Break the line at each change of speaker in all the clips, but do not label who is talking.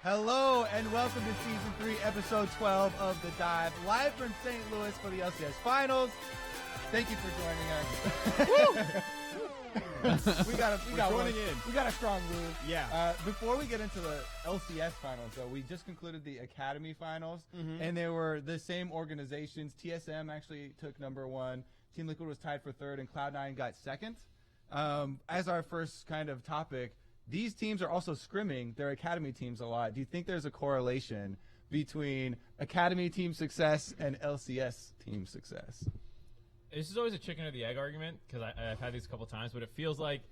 Hello and welcome to Season 3, Episode 12 of The Dive, live from St. Louis for the LCS Finals. Thank you for joining us. we got a strong move.
Yeah.
Before we get into the LCS Finals, though, we just concluded the Academy Finals, and they were the same organizations. TSM actually took #1. Team Liquid was tied for 3rd, and Cloud9 got 2nd. As our first kind of topic, these teams are also scrimming their Academy teams a lot. Do you think there's a correlation between Academy team success and LCS team success?
This is always a chicken or the egg argument because I've had these a couple times, but it feels like,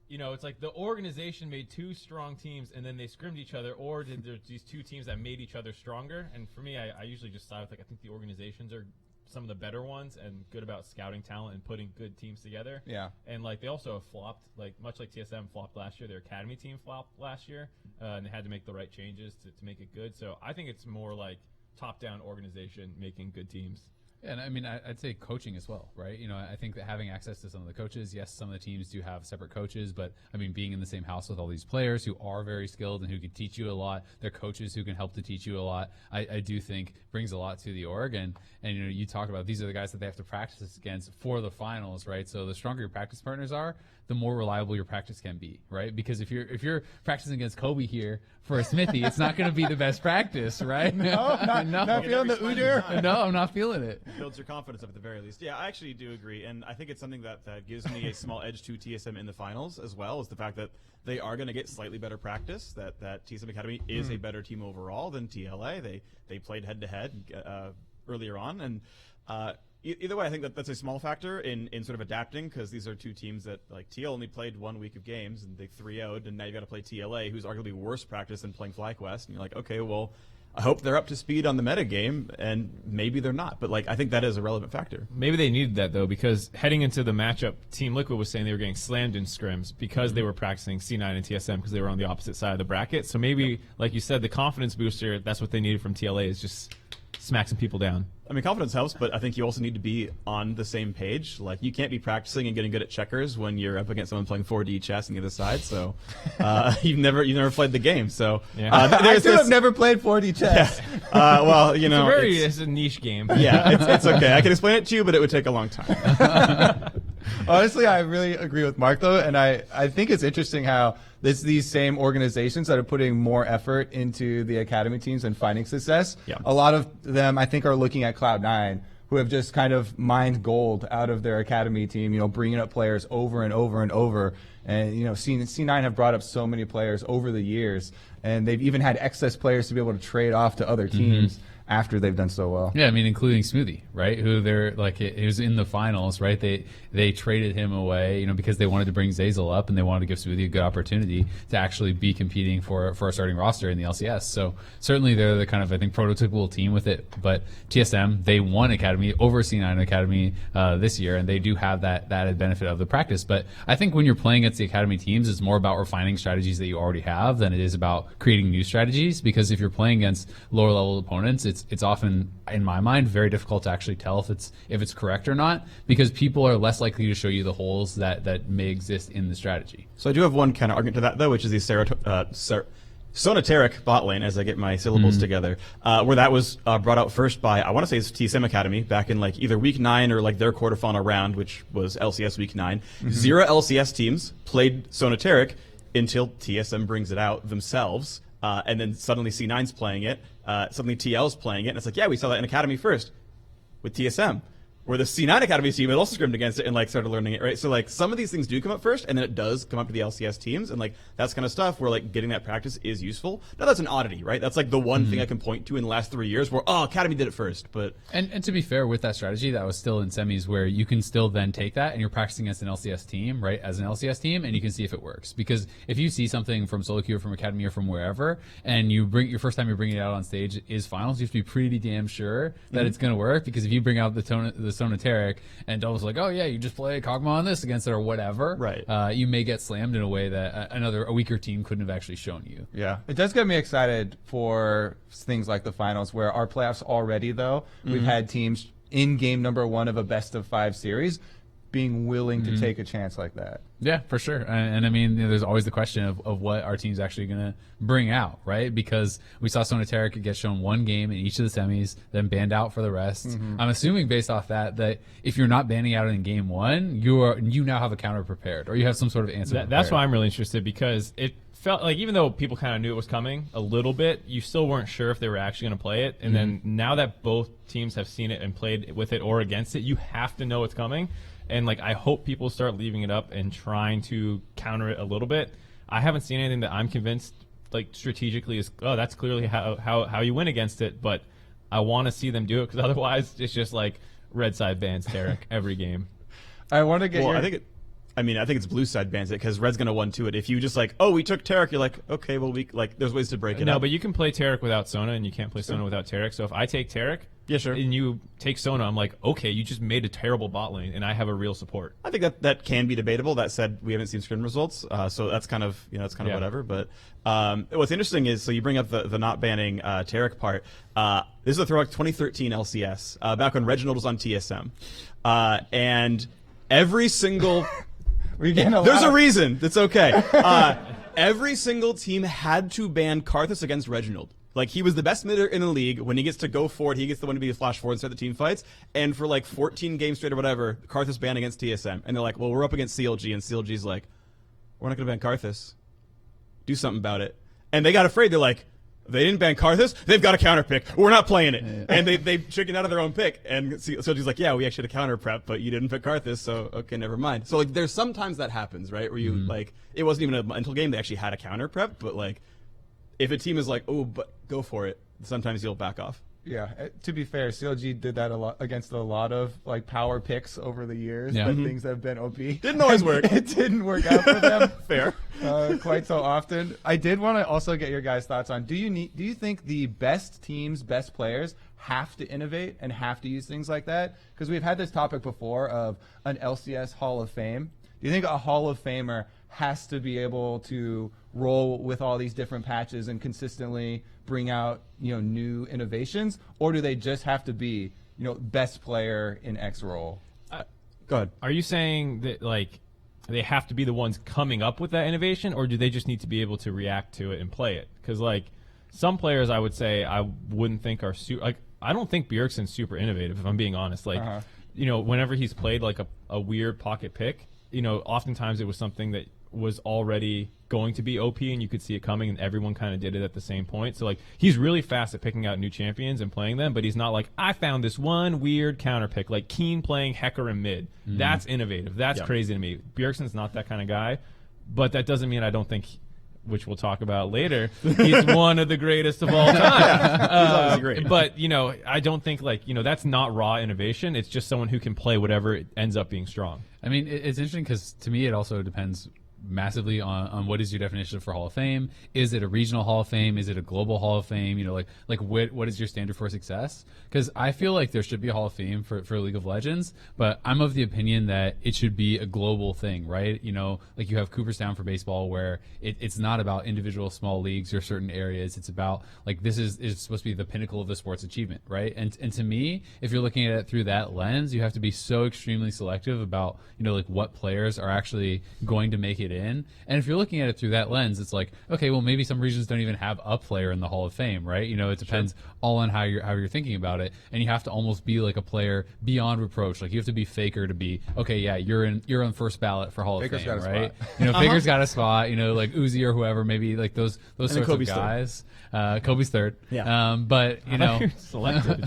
you know, it's like the organization made 2 strong teams and then they scrimmed each other, or did there these 2 teams that made each other stronger? And for me, I usually just side with, like, I think the organizations are some of the better ones and good about scouting talent and putting good teams together.
Yeah. And,
like, they also have flopped, like, much like TSM flopped last year. Their Academy team flopped last year, and they had to make the right changes to make it good. So I think it's more like top-down organization making good teams.
And I mean, I'd say coaching as well, right? You know, I think that having access to some of the coaches, yes, some of the teams do have separate coaches, but I mean, being in the same house with all these players who are very skilled and who can teach you a lot, they're coaches who can help to teach you a lot, I do think brings a lot to the org. And you know, you talk about these are the guys that they have to practice against for the finals, right? So the stronger your practice partners are, the more reliable your practice can be, right? Because if you're practicing against Kobe here for a Xmithie, it's not going to be the best practice, right?
Not feeling the Udyr?
No, I'm not feeling it.
Builds your confidence up at the very least. Yeah, I actually do agree, and I think it's something that gives me a small edge to TSM in the finals as well, is the fact that they are going to get slightly better practice, that TSM Academy is a better team overall than TLA. They played head-to-head earlier on, and either way, I think that's a small factor in sort of adapting, because these are 2 teams that, like, TL only played 1 week of games and they 3-0'd, and now you got to play TLA, who's arguably worse practice than playing FlyQuest, and you're like, okay, well, I hope they're up to speed on the meta game, and maybe they're not. But, like, I think that is a relevant factor.
Maybe they needed that, though, because heading into the matchup, Team Liquid was saying they were getting slammed in scrims because they were practicing C9 and TSM because they were on the opposite side of the bracket. So maybe, like you said, the confidence booster, that's what they needed from TLA, is just smack some people down.
I mean, confidence helps, but I think you also need to be on the same page. Like, you can't be practicing and getting good at checkers when you're up against someone playing 4D chess on the other side. So you've never played the game. So
I still have never played 4D chess.
Yeah. Well, you know,
it's a niche game.
Yeah, it's okay. I can explain it to you, but it would take a long time.
Honestly, I really agree with Mark, though, and I think it's interesting how it's these same organizations that are putting more effort into the Academy teams and finding success.
Yeah.
A lot of them, I think, are looking at Cloud9, who have just kind of mined gold out of their Academy team, you know, bringing up players over and over and over. And, you know, C9 have brought up so many players over the years, and they've even had excess players to be able to trade off to other teams after they've done so well.
Yeah, I mean, including Xmithie, right? Who they're like, he was in the finals, right? They traded him away, you know, because they wanted to bring Zazel up and they wanted to give Xmithie a good opportunity to actually be competing for a starting roster in the LCS. So certainly they're the kind of, I think, prototypical team with it. But TSM, they won Academy over C9 Academy this year, and they do have that added benefit of the practice. But I think when you're playing against the Academy teams, it's more about refining strategies that you already have than it is about creating new strategies. Because if you're playing against lower level opponents, it's often, in my mind, very difficult to actually tell if it's correct or not, because people are less likely to show you the holes that may exist in the strategy.
So I do have one kind of argument to that, though, which is the Sonoteric bot lane, as I get my syllables together, where that was brought out first by, I want to say it's TSM Academy, back in like either week 9 or like their quarterfinal round, which was LCS week 9. 0 LCS teams played Sonoteric until TSM brings it out themselves. And then suddenly C9's playing it, suddenly TL's playing it, and it's like, yeah, we saw that in Academy first with TSM, where the C9 Academy team had also scrimmed against it and like started learning it, right? So like some of these things do come up first, and then it does come up to the LCS teams, and like that's kind of stuff where like getting that practice is useful. Now that's an oddity, right? That's like the one thing I can point to in the last 3 years where Academy did it first, but
and to be fair with that strategy, that was still in semis where you can still then take that and you're practicing against an LCS team, right? As an LCS team, and you can see if it works. Because if you see something from solo queue or from Academy or from wherever, and you bring your first time you're bringing it out on stage is finals, you have to be pretty damn sure that it's going to work. Because if you bring out the Sonoteric and Double's like, oh yeah, you just play Kog'Maw on this against it or whatever,
right?
You may get slammed in a way that a weaker team couldn't have actually shown you.
Yeah, it does get me excited for things like the finals, where our playoffs already, though, we've had teams in game number 1 of a best-of-5 series being willing to take a chance like that.
Yeah, for sure. And I mean, there's always the question of what our team's actually going to bring out, right? Because we saw Sonateric get shown one game in each of the semis, then banned out for the rest. I'm assuming based off that if you're not banning out in game one, you now have a counter prepared, or you have some sort of answer prepared.
That's why I'm really interested, because it felt like even though people kind of knew it was coming a little bit, you still weren't sure if they were actually going to play it. And then now that both teams have seen it and played with it or against it, you have to know it's coming. And like, I hope people start leaving it up and trying to counter it a little bit. I haven't seen anything that I'm convinced, like, strategically is, oh, that's clearly how you win against it. But I want to see them do it, because otherwise it's just like red side bans Tarek every game.
I want to get your...
I think it's blue side bans it, because red's gonna 1-2 it. If you just like, oh, we took Tarek, you're like, okay, well, there's ways to break it up.
No, but you can play Tarek without Sona, and you can't play Sona without Tarek. So if I take Tarek,
yeah, sure,
and you take Sona, I'm like, okay, you just made a terrible bot lane, and I have a real support.
I think that can be debatable. That said, we haven't seen scrim results, so that's kind of whatever. But what's interesting is, so you bring up the not banning Tarek part. This is a throwback 2013 LCS, back when Reginald was on TSM, and every single there's a reason. That's okay. Every single team had to ban Karthus against Reginald. Like, he was the best midder in the league. When he gets to go forward, he gets the one to be a flash forward and start the team fights. And for like 14 games straight or whatever, Karthus banned against TSM. And they're like, well, we're up against CLG. And CLG's like, we're not going to ban Karthus. Do something about it. And they got afraid. They're like, they didn't ban Karthus. They've got a counter pick. We're not playing it. Yeah. And they chickened out of their own pick. And CLG's like, yeah, we actually had a counter prep, but you didn't pick Karthus, so okay, never mind. So like, there's sometimes that happens, right? Where you like, it wasn't even a mental game. They actually had a counter prep, but like, if a team is like, oh, but go for it, sometimes you'll back off.
Yeah, to be fair, CLG did that a lot against a lot of like power picks over the years.
Yeah.
But things have been OP.
Didn't always work.
It didn't work out for them.
Fair.
Quite so often. I did want to also get your guys' thoughts on: do you think the best teams, best players have to innovate and have to use things like that? Because we've had this topic before of an LCS Hall of Fame. Do you think a Hall of Famer has to be able to roll with all these different patches and consistently bring out, new innovations, or do they just have to be, best player in X role?
Go ahead.
Are you saying that like they have to be the ones coming up with that innovation, or do they just need to be able to react to it and play it? Because like some players, I would say I wouldn't think are I don't think Bjergsen's super innovative, if I'm being honest. Like whenever he's played like a weird pocket pick, oftentimes it was something that was already going to be OP and you could see it coming, and everyone kind of did it at the same point. So like, he's really fast at picking out new champions and playing them, but he's not like, I found this one weird counter pick, like Keen playing Hecker and mid. That's innovative. That's crazy to me. Bjergsen's not that kind of guy, but that doesn't mean I don't think, which we'll talk about later, he's one of the greatest of all time.
He's obviously great.
But, I don't think that's not raw innovation. It's just someone who can play whatever it ends up being strong. I
mean, it's interesting because to me it also depends massively on what is your definition for Hall of Fame. Is it a regional Hall of Fame? Is it a global Hall of Fame? What is your standard for success? Because I feel like there should be a Hall of Fame for League of Legends, but I'm of the opinion that it should be a global thing, right? Like you have Cooperstown for baseball, where it's not about individual small leagues or certain areas. It's about like, this is supposed to be the pinnacle of the sports achievement, right? And to me, if you're looking at it through that lens, you have to be so extremely selective about like what players are actually going to make it in. And if you're looking at it through that lens, it's like, okay, well, maybe some regions don't even have a player in the Hall of Fame, right? It depends all on how you're thinking about it, and you have to almost be like a player beyond reproach. Like, you have to be Faker to be okay. Yeah, you're on first ballot for Hall
Faker's
of Fame,
got a
right?
spot.
Faker's got a spot. Like Uzi or whoever, maybe like those sorts
Kobe's
of guys. Kobe's third.
Yeah.
But
selected.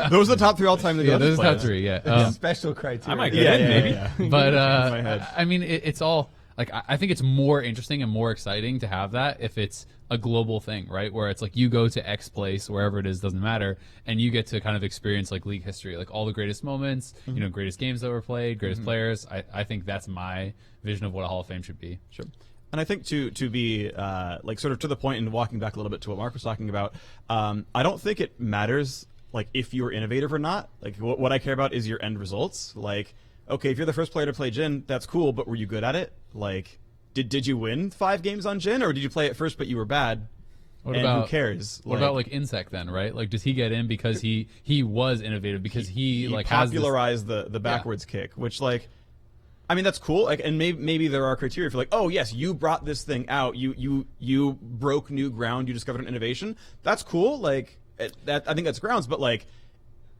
Those are the top three all time.
Yeah, those are the top three. Yeah.
Special criteria.
I might get in, maybe.
Yeah.
But I mean, it's all. Like, I think it's more interesting and more exciting to have that if it's a global thing, right? Where it's like you go to X place, wherever it is, doesn't matter, and you get to kind of experience like league history, like all the greatest moments, greatest games that were played, greatest players. I think that's my vision of what a Hall of Fame should be.
Sure. And I think to be like sort of to the point and walking back a little bit to what Mark was talking about, I don't think it matters like if you're innovative or not. Like what I care about is your end results. Like, okay, if you're the first player to play Jhin, that's cool, but were you good at it? Like, did you win 5 games on Jhin, or did you play it first but you were bad? who cares?
What about like Insect then, right? Like, does he get in because he was innovative, because he like
popularized the backwards kick, which like, I mean, that's cool. Like, and maybe there are criteria for like, oh yes, you brought this thing out, you broke new ground, you discovered an innovation. That's cool. Like that, I think that's grounds. But like,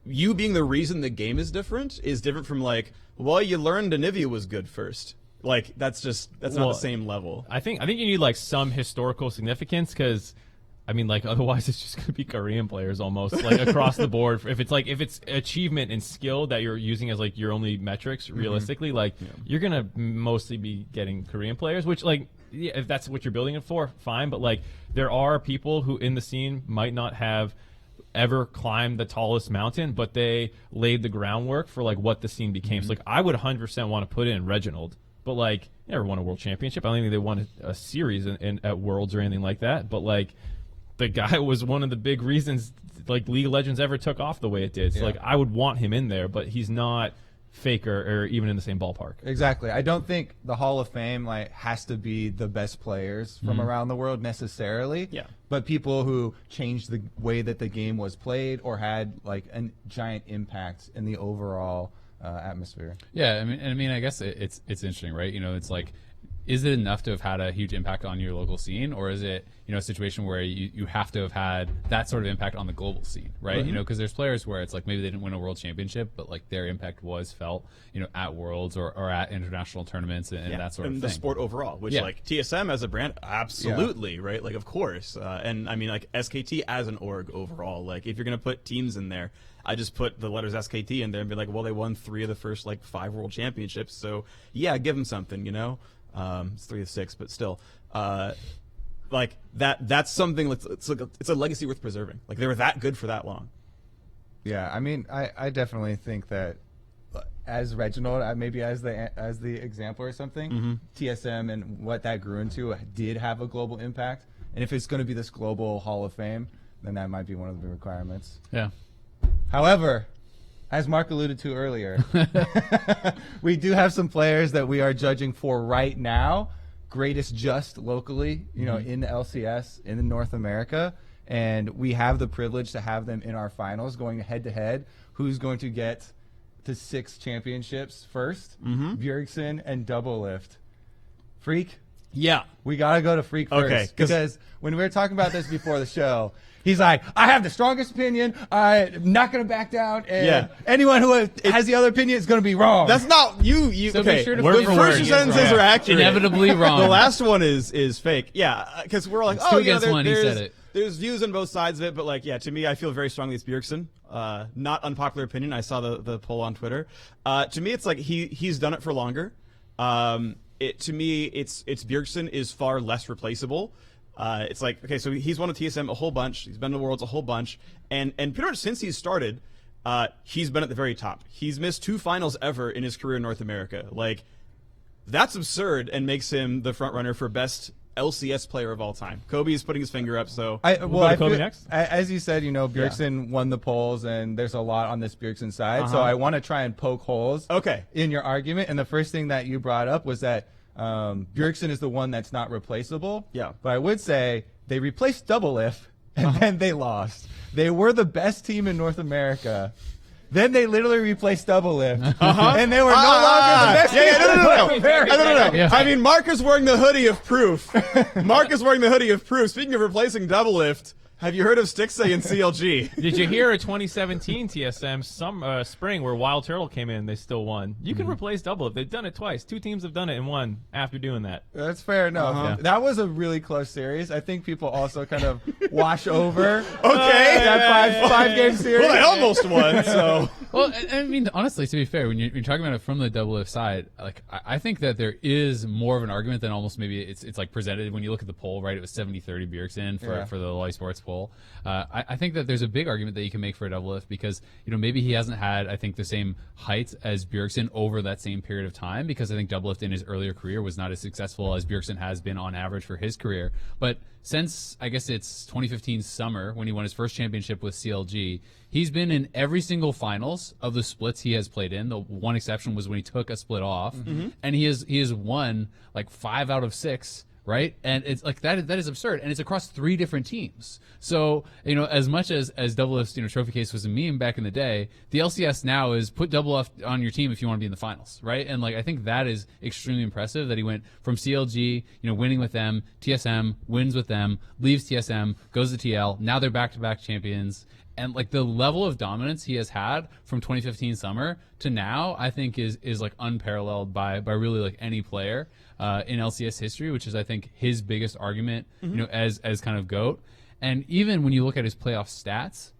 you being the reason the game is different from like, well, you learned Anivia was good first. Like that's not the same level.
I think you need like some historical significance, because I mean, like, otherwise it's just going to be Korean players almost, like, across the board. If it's achievement and skill that you're using as, like, your only metrics, realistically, like, you're going to mostly be getting Korean players, which, like, yeah, if that's what you're building it for, fine. But, like, there are people who in the scene might not have ever climbed the tallest mountain, but they laid the groundwork for, like, what the scene became. So, like, I would 100% want to put in Reginald. But, like, he never won a world championship. I don't think they won a series at Worlds or anything like that. But, like, the guy was one of the big reasons like League of Legends ever took off the way it did. So like I would want him in there, but he's not Faker or even in the same ballpark.
Exactly. I don't think the Hall of Fame like has to be the best players from around the world necessarily.
Yeah.
But people who changed the way that the game was played or had like a giant impact in the overall atmosphere.
Yeah, I mean, I guess it's interesting, right? You know, it's like, is it enough to have had a huge impact on your local scene, or is it, you know, a situation where you have to have had that sort of impact on the global scene, right? You know, because there's players where it's like maybe they didn't win a world championship, but like their impact was felt, you know, at Worlds or at international tournaments and that sort of thing.
The sport overall, which like TSM as a brand, absolutely, right? Like, of course. And I mean, like SKT as an org overall, like if you're going to put teams in there, I just put the letters SKT in there and be like, well, they won 3 of the first like 5 world championships. So yeah, give them something, you know? It's 3 of 6, but still, like that's something. It's a legacy worth preserving. Like they were that good for that long.
Yeah, I mean, I definitely think that as Reginald, maybe as the example or something, TSM and what that grew into did have a global impact. And if it's going to be this global Hall of Fame, then that might be one of the requirements.
Yeah.
However, as Mark alluded to earlier, we do have some players that we are judging for right now, greatest just locally, you know, in the LCS, in North America, and we have the privilege to have them in our finals going head-to-head. Who's going to get to 6 championships first? Bjergsen and Doublelift. Freak?
Yeah.
We got to go to Freak first.
Okay,
because when we were talking about this before the show, he's like, I have the strongest opinion. I'm not going to back down. And anyone who has the other opinion is going to be wrong.
That's not you.
So
okay.
make sure to
The first 2 sentences are accurate.
Inevitably wrong.
The last one is fake. Yeah, because we're like,
It's 2 against 1. He
there's,
said it.
There's views on both sides of it, but like, yeah, to me, I feel very strongly it's Bjergsen. Not unpopular opinion. I saw the poll on Twitter. To me, it's like he's done it for longer. To me, it's Bjergsen is far less replaceable. It's like, okay, so he's won a TSM a whole bunch. He's been to the Worlds a whole bunch. And pretty much since he's started, he's been at the very top. He's missed 2 finals ever in his career in North America. Like, that's absurd and makes him the front runner for best LCS player of all time. Kobe is putting his finger up, so
Kobe next.
As you said, you know, Bjergsen won the polls, and there's a lot on this Bjergsen side. So I want to try and poke holes in your argument. And the first thing that you brought up was that Bjergsen is the one that's not replaceable.
Yeah.
But I would say they replaced Doublelift, and then they lost. They were the best team in North America. Then they literally replaced Doublelift, and they were no longer the best team in North America.
Yeah. I mean, Mark is wearing the hoodie of proof. Mark is wearing the hoodie of proof. Speaking of replacing Doublelift, have you heard of Stixay and CLG?
Did you hear a 2017 TSM spring where Wild Turtle came in and they still won? You can replace Doublelift. They've done it twice. 2 teams have done it and won after doing that.
That's fair enough. That was a really close series. I think people also kind of wash over that five-game series.
Well, they almost won, so...
Well, I mean, honestly, to be fair, when you're talking about it from the Doublelift side, like I think that there is more of an argument than almost maybe it's like presented when you look at the poll, right? It was 70-30 Bjergsen for the Esports poll. I think that there's a big argument that you can make for a Doublelift because, you know, maybe he hasn't had, I think, the same height as Bjergsen over that same period of time, because I think Doublelift in his earlier career was not as successful as Bjergsen has been on average for his career. But since, I guess it's 2015 summer when he won his first championship with CLG, he's been in every single finals of the splits he has played in. The one exception was when he took a split off, and he has won like 5 out of 6 right? And it's like that is absurd, and it's across 3 different teams. So, as much as Doublelift's, trophy case was a meme back in the day, the LCS now is put Doublelift on your team if you want to be in the finals, right? And like I think that is extremely impressive that he went from CLG, winning with them, TSM, wins with them, leaves TSM, goes to TL, now they're back-to-back champions. And like the level of dominance he has had from 2015 summer to now, I think is like unparalleled by really like any player in LCS history, which is I think his biggest argument, as kind of GOAT. And even when you look at his playoff stats,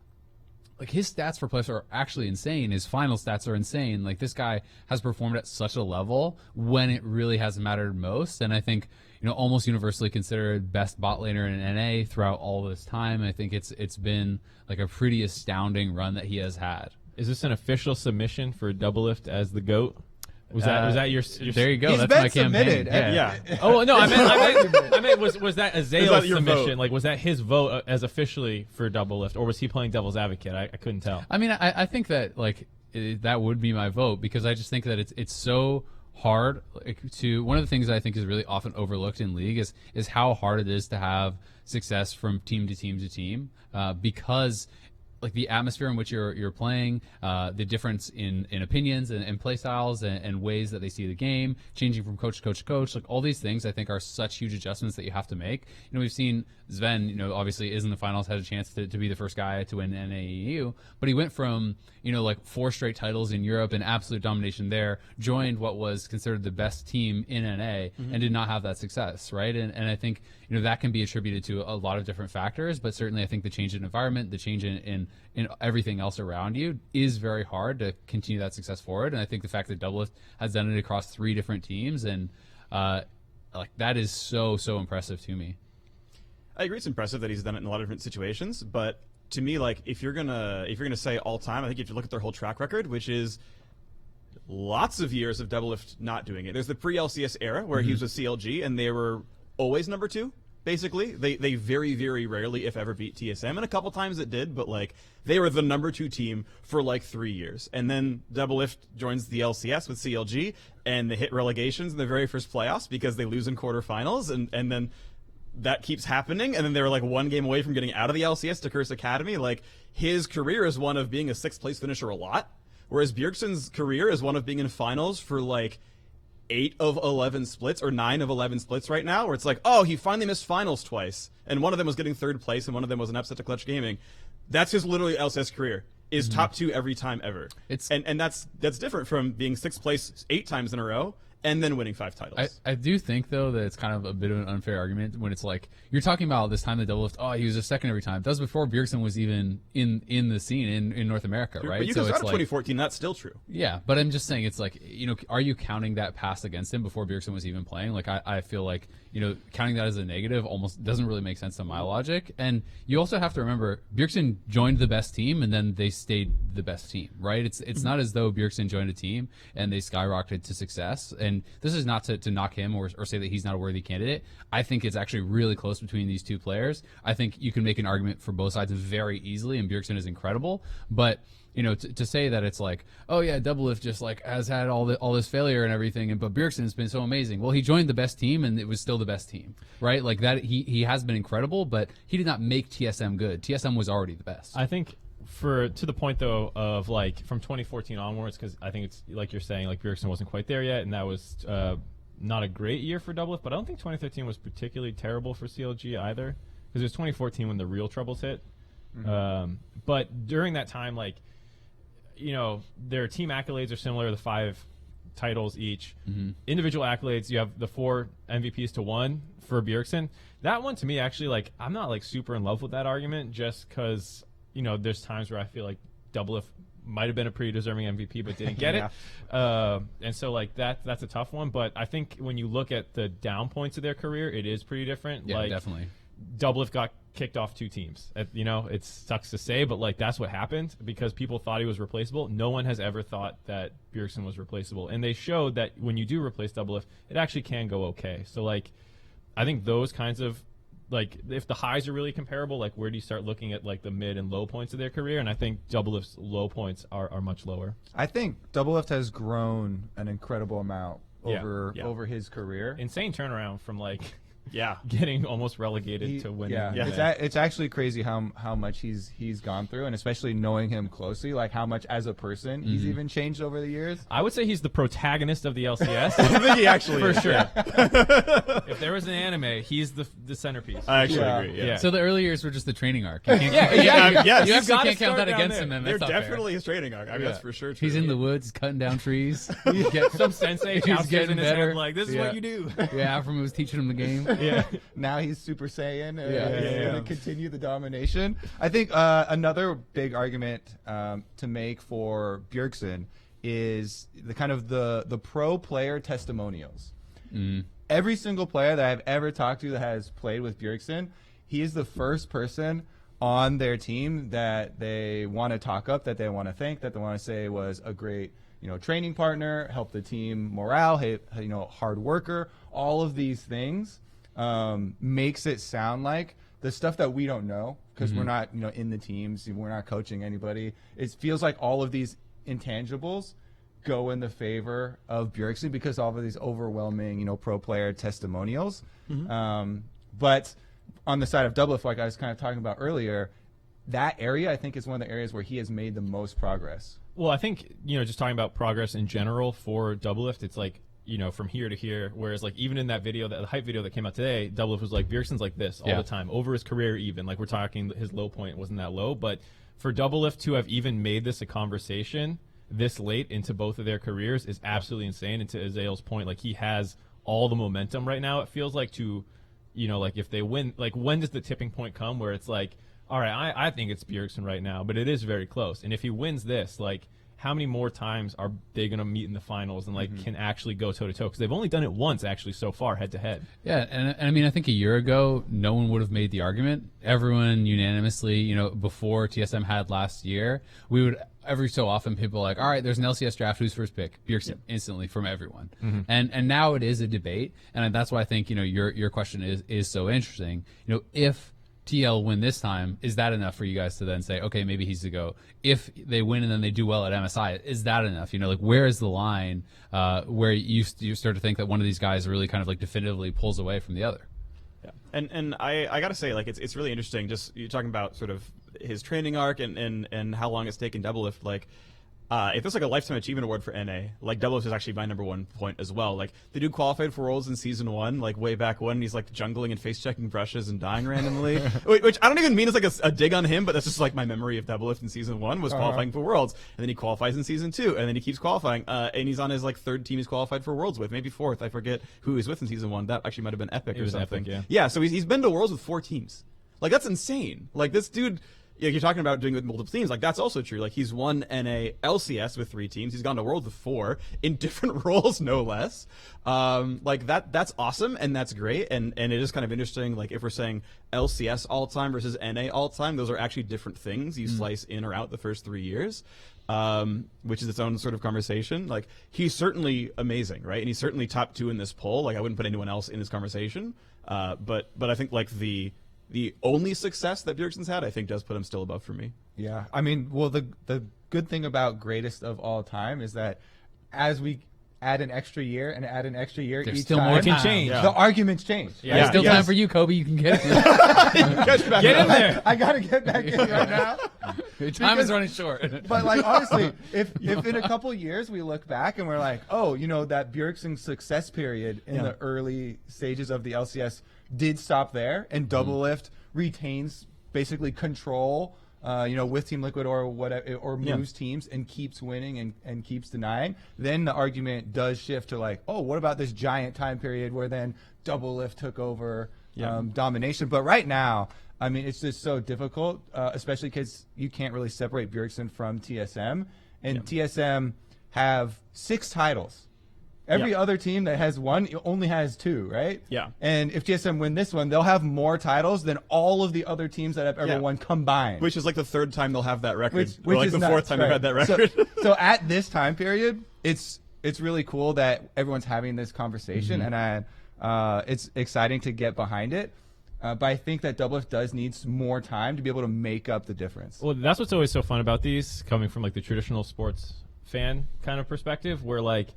like his stats for playoffs are actually insane. His final stats are insane. Like this guy has performed at such a level when it really has mattered most. And I think almost universally considered best bot laner in NA throughout all this time. I think it's been like a pretty astounding run that he has had.
Is this an official submission for Doublelift as the GOAT? Was that your
there you go.
He's
That's
been
my campaign.
submitted.
Yeah.
Oh no, I meant was that Azael's
your
submission?
vote?
Like was that his vote as officially for Doublelift, or was he playing devil's advocate? I couldn't tell.
I mean, I think that like that would be my vote because I just think that it's so hard to. One of the things that I think is really often overlooked in League is how hard it is to have success from team to team to team because like the atmosphere in which you're playing, the difference in opinions and play styles and ways that they see the game, changing from coach to coach to coach, like all these things I think are such huge adjustments that you have to make. We've seen Sven, obviously is in the finals, had a chance to be the first guy to win NAEU, but he went from, like 4 straight titles in Europe and absolute domination there, joined what was considered the best team in NA and did not have that success, right? And I think, that can be attributed to a lot of different factors, but certainly I think the change in environment, the change in everything else around you is very hard to continue that success forward. And I think the fact that Doublelift has done it across 3 different teams and like that is so impressive to me.
I agree it's impressive that he's done it in a lot of different situations, but to me, like if you're gonna say all time, I think you have to look at their whole track record, which is lots of years of Doublelift not doing it. There's the pre-LCS era where he was with CLG and they were always number 2. Basically, they very, very rarely, if ever, beat TSM, and a couple times it did, but like they were the number 2 team for like 3 years. And then Doublelift joins the LCS with CLG, and they hit relegations in the very first playoffs because they lose in quarterfinals, and then that keeps happening, and then they were like 1 game away from getting out of the LCS to Curse Academy. Like his career is one of being a 6th place finisher a lot, whereas Bjergsen's career is one of being in finals for like 8 of 11 splits or 9 of 11 splits right now, where it's like, oh, he finally missed finals twice, and one of them was getting 3rd place, and one of them was an upset to Clutch Gaming. That's his literally LCS career, is top 2 every time ever. And that's different from being 6th place 8 times in a row and then winning 5 titles.
I do think, though, that it's kind of a bit of an unfair argument when it's like, you're talking about this time that Doublelift, he was a 2nd every time. That was before Bjergsen was even in the scene in North America, right?
But you can start at 2014, that's still true.
Yeah, but I'm just saying, it's like, are you counting that pass against him before Bjergsen was even playing? Like, I feel like, counting that as a negative almost doesn't really make sense to my logic. And you also have to remember, Bjergsen joined the best team, and then they stayed the best team, right? It's not as though Bjergsen joined a team and they skyrocketed to success. And this is not to knock him or say that he's not a worthy candidate. I think it's actually really close between these 2 players. I think you can make an argument for both sides very easily, and Bjergsen is incredible. But to say that it's like, oh yeah, Doublelift just like has had all this failure and everything, but Bjergsen's been so amazing. Well, he joined the best team, and it was still the best team, right? Like that, he has been incredible, but he did not make TSM good. TSM was already the best.
I think to the point though of like from 2014 onwards, because I think it's like you're saying, like Bjergsen wasn't quite there yet, and that was not a great year for Doublelift. But I don't think 2013 was particularly terrible for CLG either, because it was 2014 when the real troubles hit. But during that time, like, their team accolades are similar, the 5 titles each. Individual accolades, you have the 4 MVPs to 1 for Bjergsen. That one to me, actually, like, I'm not like super in love with that argument, just because there's times where I feel like Doublelift might have been a pretty deserving MVP but didn't get it. And so like that's a tough one. But I think when you look at the down points of their career, it is pretty different.
Yeah,
like,
definitely.
Doublelift got kicked off 2 teams. It sucks to say, but like that's what happened because people thought he was replaceable. No one has ever thought that Bjergsen was replaceable, and they showed that when you do replace Doublelift, it actually can go okay. So like, I think those kinds of like, if the highs are really comparable, like where do you start looking at like the mid and low points of their career? And I think Doublelift's low points are much lower.
I think Doublelift has grown an incredible amount over his career.
Insane turnaround from like getting almost relegated to winning.
It's actually crazy how much he's gone through, and especially knowing him closely, like how much as a person he's even changed over the years.
I would say he's the protagonist of the LCS.
I think he actually
for
is.
sure. If there was an anime, he's the centerpiece.
I actually agree. Yeah.
So the early years were just the training arc. You can't,
yes.
you
You
actually
gotta
can't count
start
that
down
against
there.
him. Then
They're
that's not
definitely
fair.
his training arc. I mean, that's for sure true.
He's in the woods cutting down trees. Get
Some sensei
He's
downstairs
getting
in his
better.
head like, this is what you do.
Yeah, Afram was teaching him the game.
Now he's Super Saiyan.
Yeah.
Going to continue the domination. I think another big argument to make for Bjergsen is the kind of the pro player testimonials. Every single player that I've ever talked to that has played with Bjergsen, he is the first person on their team that they want to talk up, that they want to thank, that they want to say was a great training partner, helped the team morale, hard worker. All of these things makes it sound like the stuff that we don't know because we're not in the teams, we're not coaching anybody. It feels like all of these intangibles go in the favor of Bjergsen because all of these overwhelming pro player testimonials. But on the side of Doublelift, like I was kind of talking about earlier, that area I think is one of the areas where he has made the most progress.
Well, I think, just talking about progress in general for Doublelift, it's like, from here to here, whereas like even in that video, the hype video that came out today, Doublelift was like, Bjergsen's like this all the time, over his career even. Like we're talking his low point wasn't that low, but for Doublelift to have even made this a conversation this late into both of their careers is absolutely insane. And to Azael's point, like he has all the momentum right now, it feels like to, like if they win, like when does the tipping point come where it's like, all right, I think it's Bjergsen right now, but it is very close. And if he wins this, like, how many more times are they going to meet in the finals and, like, can actually go toe-to-toe? Because they've only done it once, actually, so far, head-to-head.
Yeah, and I mean, I think a year ago, no one would have made the argument. Everyone unanimously, before TSM had last year, we would every so often people are like, all right, there's an LCS draft, who's first pick? Bjergsen, instantly from everyone. And now it is a debate, and that's why I think, your question is so interesting. If TL win this time, is that enough for you guys to then say, okay, maybe he's the go? If they win and then they do well at MSI, is that enough? Like where is the line where you start to think that one of these guys really kind of like definitively pulls away from the other?
Yeah, and I gotta say, like it's really interesting. Just you're talking about sort of his training arc and how long it's taken Doublelift. Like if there's like a lifetime achievement award for NA, like Doublelift is actually my #1 point as well. Like the dude qualified for Worlds in season 1, like way back when. He's like jungling and face checking brushes and dying randomly, which I don't even mean as like a dig on him, but that's just like my memory of Doublelift in season 1 was qualifying for Worlds, and then he qualifies in season 2, and then he keeps qualifying, and he's on his like 3rd team he's qualified for Worlds with, maybe 4th. I forget who he's with in season 1. That actually might have been Epic or something.
Epic,
yeah. So he's been to Worlds with 4 teams. Like that's insane. Like this dude. Yeah, you're talking about doing it with multiple teams. Like that's also true. Like he's won NA LCS with 3 teams. He's gone to Worlds with 4 in different roles, no less. Like that's awesome and that's great. And it is kind of interesting. Like if we're saying LCS all time versus NA all time, those are actually different things. You slice in or out the first 3 years, which is its own sort of conversation. Like he's certainly amazing, right? And he's certainly top 2 in this poll. Like I wouldn't put anyone else in this conversation. But I think like the only success that Bjergsen's had, I think, does put him still above for me.
Yeah, I mean, well, the good thing about greatest of all time is that as we add an extra year and add an extra year,
There's
each
still
time,
more
It can
time.
change.
the arguments change.
Yeah.
There's still
Yes.
time for you, Kobe. You can get it.
Get in there.
I gotta get back in right now.
Your time is running short.
But like honestly, if in a couple years we look back and we're like, oh, that Bjergsen success period in the early stages of the LCS did stop there, and Doublelift retains basically control, with Team Liquid or whatever, or moves teams and keeps winning and keeps denying, then the argument does shift to like, oh, what about this giant time period where then Doublelift took over domination? But right now, I mean, it's just so difficult, especially because you can't really separate Bjergsen from TSM, and TSM have 6 titles. Every other team that has 1 only has 2, right?
Yeah.
And if TSM win this one, they'll have more titles than all of the other teams that have ever won combined.
Which is like the 3rd time they'll have that record.
Which
or like
is
the
nuts,
4th time
right.
they've had that record.
So at this time period, it's really cool that everyone's having this conversation, and it's exciting to get behind it. But I think that Doublelift does need more time to be able to make up the difference.
Well, that's what's always so fun about these, coming from like the traditional sports fan kind of perspective, where like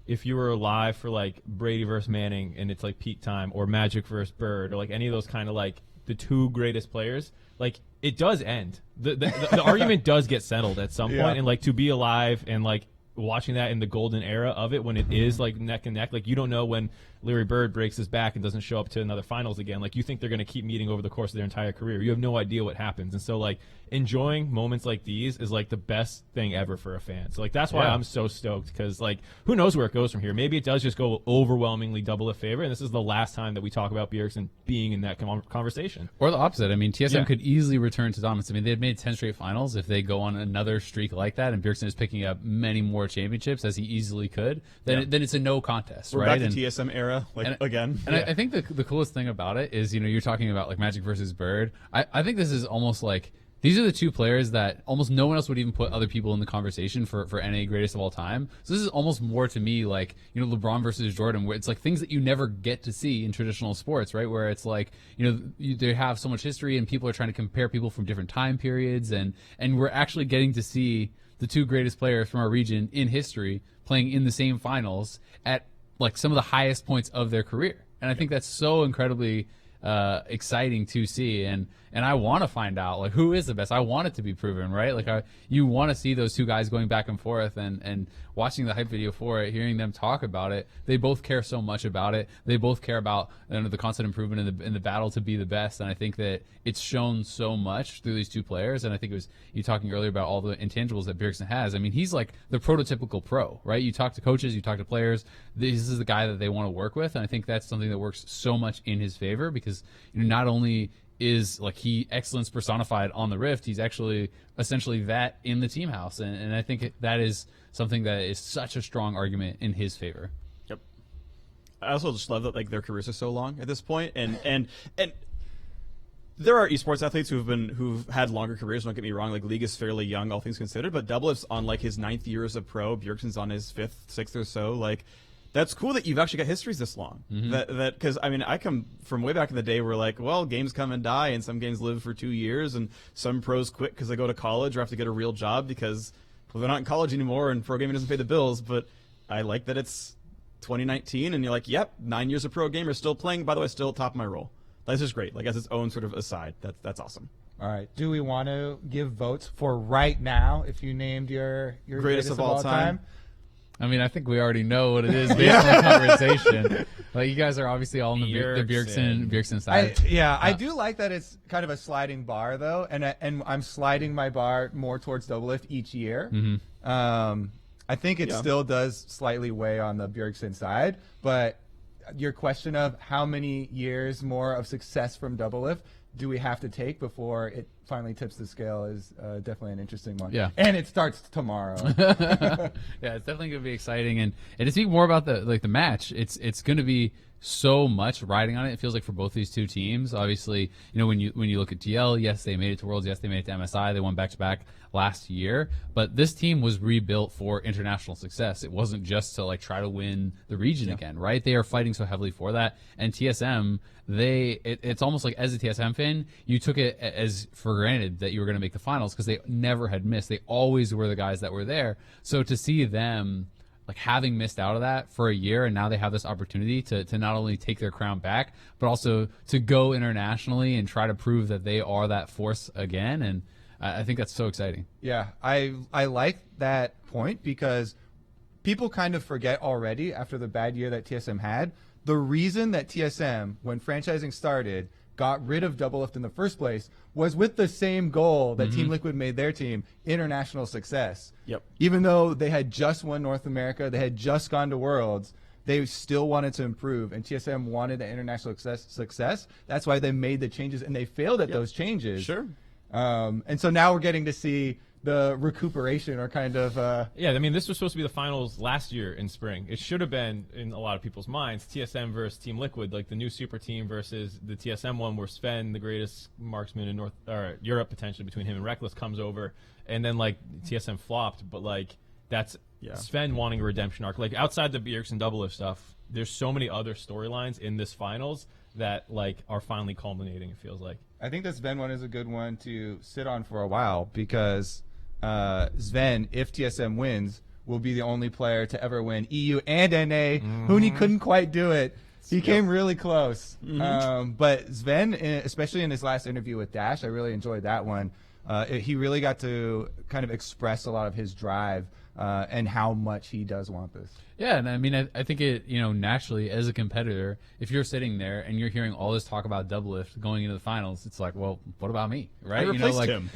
if you were live for like Brady versus Manning and it's like peak time, or Magic versus Bird, or like any of those kind of like the two greatest players, like it does end. The argument does get settled at some point, and like to be alive and like watching that in the golden era of it when it is like neck and neck, like you don't know when Larry Bird breaks his back and doesn't show up to another finals again. Like you think they're going to keep meeting over the course of their entire career. You have no idea what happens. And so like enjoying moments like these is like the best thing ever for a fan. So like that's why I'm so stoked, because like who knows where it goes from here. Maybe it does just go overwhelmingly Doublelift favor, and this is the last time that we talk about Bjergsen being in that conversation.
Or the opposite. I mean, TSM could easily return to dominance. I mean, they've made 10 straight finals. If they go on another streak like that and Bjergsen is picking up many more championships as he easily could, then it's a no contest.
We're
right?
back to TSM era again.
And I think the coolest thing about it is, you know, you're talking about like Magic versus Bird. I think this is almost like these are the two players that almost no one else would even put other people in the conversation for NA greatest of all time. So this is almost more to me like, you know, LeBron versus Jordan, where it's like things that you never get to see in traditional sports, right? Where it's like, you know, they have so much history and people are trying to compare people from different time periods, and we're actually getting to see the two greatest players from our region in history playing in the same finals at like some of the highest points of their career. And I think that's so incredibly exciting to see, and I want to find out like who is the best. I want it to be proven, right? Like you want to see those two guys going back and forth, and watching the hype video for it, hearing them talk about it. They both care so much about it. They both care about, you know, the constant improvement in the battle to be the best. And I think that it's shown so much through these two players. And I think it was you talking earlier about all the intangibles that Bjergsen has. I mean, he's like the prototypical pro, right? You talk to coaches, you talk to players. This is the guy that they want to work with, and I think that's something that works so much in his favor, because you know, not only is like he excellence personified on the Rift, he's actually essentially that in the team house, and I think that is something that is such a strong argument in his favor.
Yep. I also just love that like their careers are so long at this point, and there are esports athletes who've had longer careers. Don't get me wrong, like League is fairly young, all things considered, but Doublelift's on like his 9th year as a pro. Bjergsen's on his 5th, 6th or so. Like, that's cool that you've actually got histories this long. That because I mean, I come from way back in the day where like, well, games come and die, and some games live for 2 years, and some pros quit because they go to college or have to get a real job because well, they're not in college anymore, and pro gaming doesn't pay the bills. But I like that it's 2019, and you're like, yep, 9 years of pro gamer, still playing. By the way, still top of my role. That's just great. Like as its own sort of aside. That's awesome.
All right. Do we want to give votes for right now? If you named your greatest of all time.
I mean, I think we already know what it is based on the conversation. Like, you guys are obviously all on the Bjergsen side.
I do like that it's kind of a sliding bar, though, and I'm sliding my bar more towards Doublelift each year. I think it still does slightly weigh on the Bjergsen side, but your question of how many years more of success from Doublelift do we have to take before it finally tips the scale is definitely an interesting one.
Yeah.
And it starts tomorrow.
Yeah, it's definitely going to be exciting. And to speak more about the match, it's going to be so much riding on it. It feels like for both these two teams. Obviously, you know, when you look at TL, yes, they made it to Worlds. Yes, they made it to MSI. They won back-to-back last year. But this team was rebuilt for international success. It wasn't just to like try to win the region again, right? They are fighting so heavily for that. And TSM, it's almost like as a TSM fan, you took it as for granted that you were going to make the finals because they never had missed. They always were the guys that were there. So to see them like having missed out of that for a year, and now they have this opportunity to not only take their crown back, but also to go internationally and try to prove that they are that force again. And I think that's so exciting.
Yeah, I like that point because people kind of forget already after the bad year that TSM had. The reason that TSM, when franchising started, got rid of Doublelift in the first place was with the same goal that Team Liquid made their team, international success.
Yep.
Even though they had just won North America, they had just gone to Worlds, they still wanted to improve, and TSM wanted the international success. That's why they made the changes, and they failed at those changes.
Sure.
And so now we're getting to see the recuperation or kind of
yeah, I mean, this was supposed to be the finals last year in spring. It should have been, in a lot of people's minds, TSM versus Team Liquid, like the new super team versus the TSM one where Sven, the greatest marksman in Europe potentially between him and Reckless, comes over, and then like TSM flopped, but like that's Sven wanting a redemption arc. Like outside the Bjergsen Doublelift stuff, there's so many other storylines in this finals that like are finally culminating, it feels like.
I think the Sven one is a good one to sit on for a while because Sven, if TSM wins, will be the only player to ever win EU and NA. Huni couldn't quite do it. He came really close. But Sven, especially in his last interview with Dash, I really enjoyed that one. He really got to kind of express a lot of his drive and how much he does want this.
Yeah, and I mean, I think it, you know, naturally, as a competitor, if you're sitting there and you're hearing all this talk about Doublelift going into the finals, it's like, well, what about me, right?
I replaced him.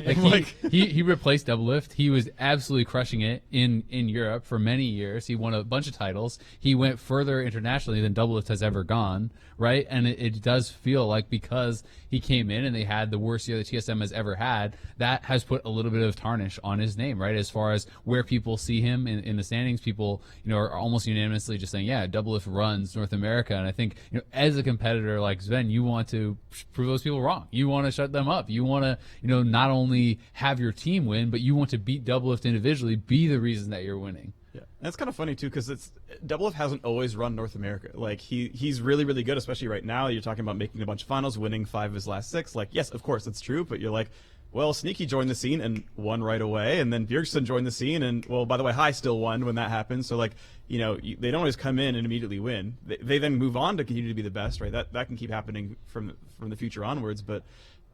He replaced Doublelift. He was absolutely crushing it in Europe for many years. He won a bunch of titles. He went further internationally than Doublelift has ever gone, right? And it does feel like because he came in and they had the worst year that TSM has ever had, that has put a little bit of tarnish on his name, right? As far as where people see him in the standings, people, you know, are almost unanimously just saying, yeah, Doublelift runs North America. And I think, you know, as a competitor like Sven, you want to prove those people wrong. You want to shut them up. You want to, you know, not only have your team win, but you want to beat Doublelift individually, be the reason that you're winning.
Yeah, and it's kind of funny too because Doublelift hasn't always run North America. Like he's really really good, especially right now. You're talking about making a bunch of finals, winning 5 of his last 6. Like yes, of course it's true, but you're like, well, Sneaky joined the scene and won right away, and then Bjergsen joined the scene, and well, by the way, High still won when that happened. So like, you know, they don't always come in and immediately win. They then move on to continue to be the best, right? That can keep happening from the future onwards, but.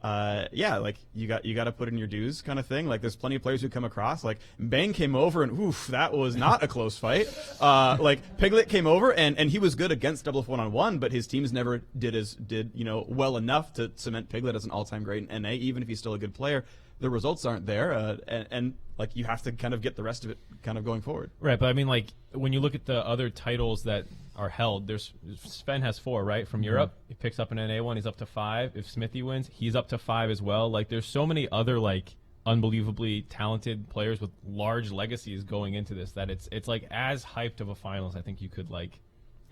Yeah, like you got to put in your dues, kind of thing. Like there's plenty of players who come across. Like Bang came over and oof, that was not a close fight. Like Piglet came over and he was good against Doublelift 1-on-1, but his teams never did you know well enough to cement Piglet as an all-time great in NA, even if he's still a good player. The results aren't there, and like you have to kind of get the rest of it kind of going forward.
Right, but I mean, like when you look at the other titles that are held, there's Sven has 4, right, from Europe. He picks up an NA one, he's up to 5. If Xmithie wins, he's up to 5 as well. Like there's so many other like unbelievably talented players with large legacies going into this that it's like as hyped of a finals I think you could like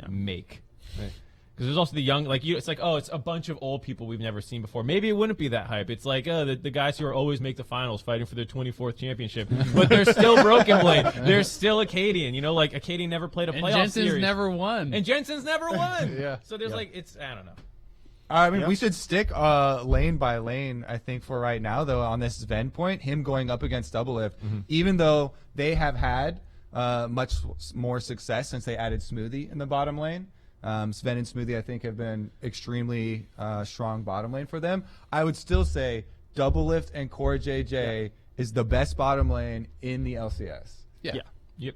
make. Right. Because there's also the young, like it's like, oh, it's a bunch of old people we've never seen before. Maybe it wouldn't be that hype. It's like the guys who are always make the finals, fighting for their 24th championship, but they're still Broken Blade. They're still Acadian. You know, like Acadian never played a playoff
Jensen's
series.
never won.
And Jensen's never won.
Yeah.
So there's like I don't know.
I mean, we should stick lane by lane, I think, for right now, though, on this Sven point, him going up against Doublelift, even though they have had much more success since they added Xmithie in the bottom lane. Sven and Xmithie, I think, have been extremely strong bottom lane for them. I would still say Doublelift and CoreJJ is the best bottom lane in the LCS.
Yeah. Yep.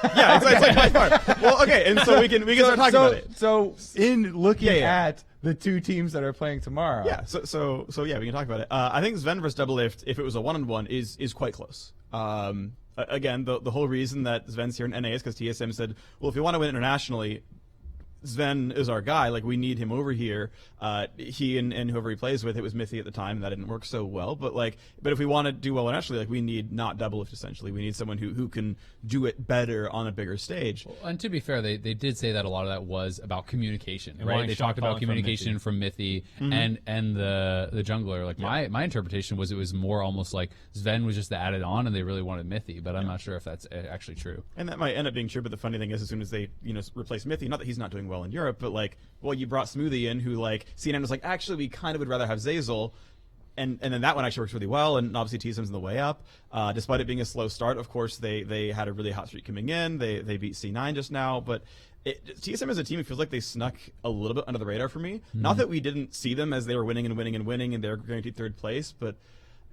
Yeah, it's like by far. Well, okay, and so we can start talking about it.
So in looking at the 2 teams that are playing tomorrow.
Yeah, so yeah, we can talk about it. I think Sven versus Doublelift, if it was a 1-on-1, is quite close. Again, the whole reason that Sven's here in NA is because TSM said, well, if you want to win internationally, Sven is our guy. Like, we need him over here. He and whoever he plays with, it was Xmithie at the time. That didn't work so well. But if we want to do well internationally, like, we need not Doublelift, essentially. We need someone who can do it better on a bigger stage.
Well, and to be fair, they did say that a lot of that was about communication,
and
right? They talked about communication from Xmithie and the jungler. Like, my interpretation was it was more almost like Sven was just added on and they really wanted Xmithie, but I'm not sure if that's actually true.
And that might end up being true, but the funny thing is, as soon as they replace Xmithie, not that he's not doing well in Europe, but you brought Xmithie in, who CNN was like, actually, we kind of would rather have Zeyzal, and then that one actually works really well, and obviously TSM's in the way up. Despite it being a slow start, of course, they had a really hot streak coming in. They beat C9 just now, but TSM as a team, it feels like they snuck a little bit under the radar for me. Not that we didn't see them as they were winning and winning and winning, and they're guaranteed 3rd place, but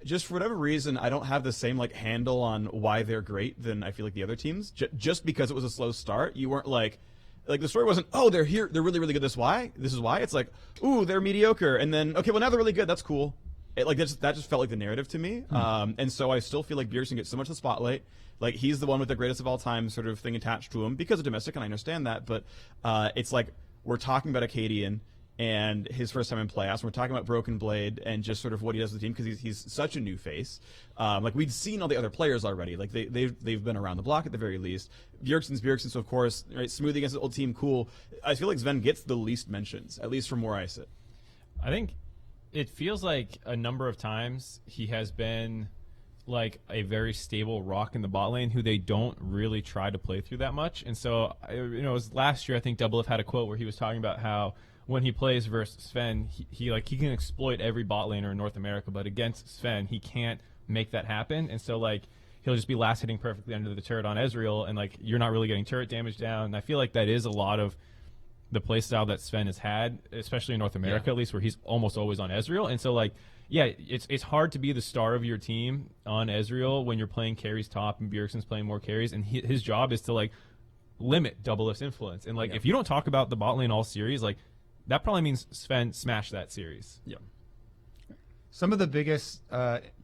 just for whatever reason, I don't have the same handle on why they're great than I feel like the other teams. Just because it was a slow start, you weren't like the story wasn't, oh, they're here, they're really, really good, this is why. It's like, ooh, they're mediocre, and then, okay, well, now they're really good, that's cool. That just felt like the narrative to me. And so I still feel like Bjergsen gets so much of the spotlight. Like, he's the one with the greatest of all time sort of thing attached to him because of domestic, and I understand that, but it's like, we're talking about Acadian and his first time in playoffs. We're talking about Broken Blade and just sort of what he does with the team because he's such a new face. We'd seen all the other players already. Like, they've been around the block at the very least. Bjergsen, so of course, right, Xmithie against the old team, cool. I feel like Sven gets the least mentions, at least from where I sit.
I think it feels like a number of times he has been like a very stable rock in the bot lane who they don't really try to play through that much. And so, it was last year, I think Doublelift had a quote where he was talking about how when he plays versus Sven, he can exploit every bot laner in North America, but against Sven, he can't make that happen. And so, he'll just be last hitting perfectly under the turret on Ezreal, and like you're not really getting turret damage down. And I feel like that is a lot of the playstyle that Sven has had, especially in North America at least, where he's almost always on Ezreal. And so like, yeah, it's hard to be the star of your team on Ezreal when you're playing carries top and Bjergsen's playing more carries, and his job is to like limit Doublelift's influence. And like if you don't talk about the bot lane all series, like that probably means Sven smashed that series.
Yeah.
Some of the biggest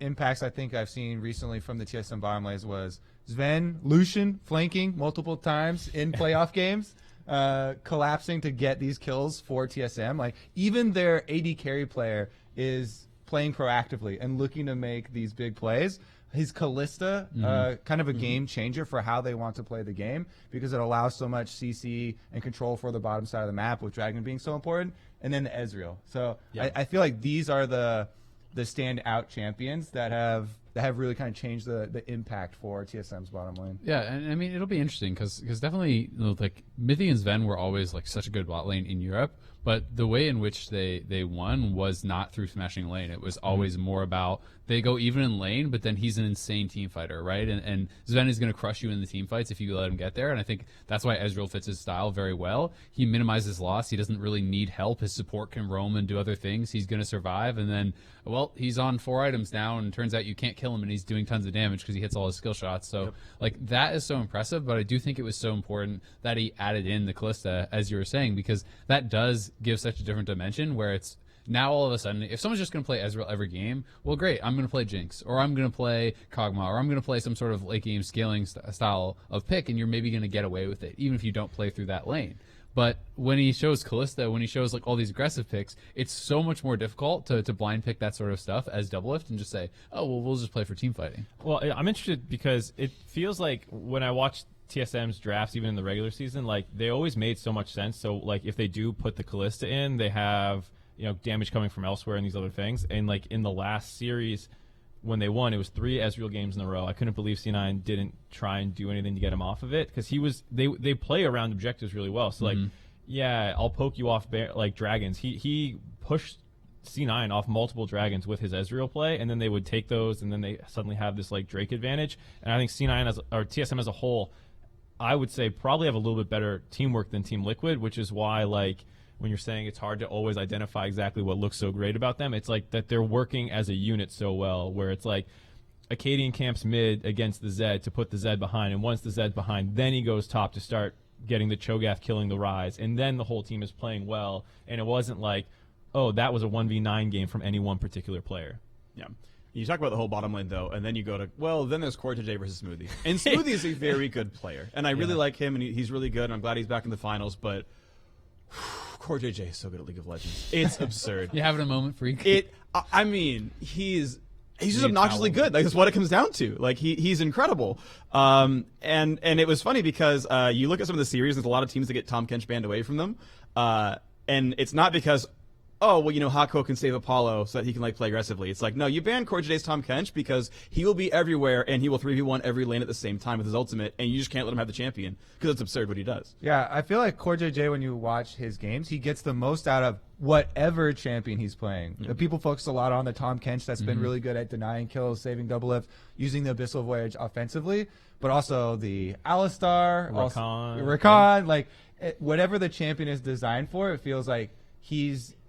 impacts I think I've seen recently from the TSM bottom lanes was Sven, Lucian flanking multiple times in playoff games, collapsing to get these kills for TSM. Like even their AD carry player is playing proactively and looking to make these big plays. His Callista, kind of a game changer for how they want to play the game, because it allows so much CC and control for the bottom side of the map, with Dragon being so important, and then the Ezreal. So I feel like these are the standout champions that have really kind of changed the impact for TSM's bottom lane.
Yeah, and I mean it'll be interesting because definitely like Xmithie and Sven were always like such a good bot lane in Europe, but the way in which they won was not through smashing lane. It was always more about they go even in lane, but then he's an insane team fighter, right? And Sven is going to crush you in the team fights if you let him get there. And I think that's why Ezreal fits his style very well. He minimizes loss. He doesn't really need help. His support can roam and do other things. He's going to survive. And then, well, he's on 4 items now, and it turns out you can't kill him, and he's doing tons of damage because he hits all his skill shots. So, like, that is so impressive. But I do think it was so important that he added in the Callista, as you were saying, because that does give such a different dimension where it's now all of a sudden, if someone's just going to play Ezreal every game, well, great, I'm going to play Jinx, or I'm going to play Kog'Maw, or I'm going to play some sort of late game scaling style of pick, and you're maybe going to get away with it, even if you don't play through that lane. But when he shows Callista, when he shows like all these aggressive picks, it's so much more difficult to blind pick that sort of stuff as Doublelift and just say, oh, well, we'll just play for team fighting.
Well, I'm interested because it feels like when I watch TSM's drafts, even in the regular season, like they always made so much sense. So like if they do put the Callista in, they have damage coming from elsewhere and these other things. And like in the last series when they won, it was 3 Ezreal games in a row. I couldn't believe C9 didn't try and do anything to get him off of it, because they play around objectives really well. So like, yeah, I'll poke you off like dragons. He pushed C9 off multiple dragons with his Ezreal play, and then they would take those, and then they suddenly have this like Drake advantage. And I think C9 or TSM as a whole, I would say probably have a little bit better teamwork than Team Liquid, which is why like when you're saying it's hard to always identify exactly what looks so great about them, it's like that they're working as a unit so well, where it's like Acadian camps mid against the Zed to put the Zed behind, and once the Zed's behind, then he goes top to start getting the Cho'Gath killing the Rise, and then the whole team is playing well, and it wasn't like, oh, that was a 1v9 game from any one particular player.
Yeah. You talk about the whole bottom lane, though, and then you go to, well, then there's CoreJJ versus Xmithie. And Xmithie is a very good player, and I really like him, and he's really good, and I'm glad he's back in the finals, but CoreJJ is so good at League of Legends. It's absurd.
You having a moment, freak?
I mean, he's just obnoxiously good. Like, that's what it comes down to. Like, he's incredible. And it was funny because you look at some of the series, there's a lot of teams that get Tahm Kench banned away from them. And it's not because, oh, well, Hako can save Apollo so that he can, like, play aggressively. It's like, no, you ban CoreJJ's Tahm Kench because he will be everywhere and he will 3v1 every lane at the same time with his ultimate, and you just can't let him have the champion because it's absurd what he does.
Yeah, I feel like CoreJJ, when you watch his games, he gets the most out of whatever champion he's playing. People focus a lot on the Tahm Kench that's been really good at denying kills, saving Doublelift, using the Abyssal Voyage offensively, but also the Alistar, Rakan, like whatever the champion is designed for, it feels like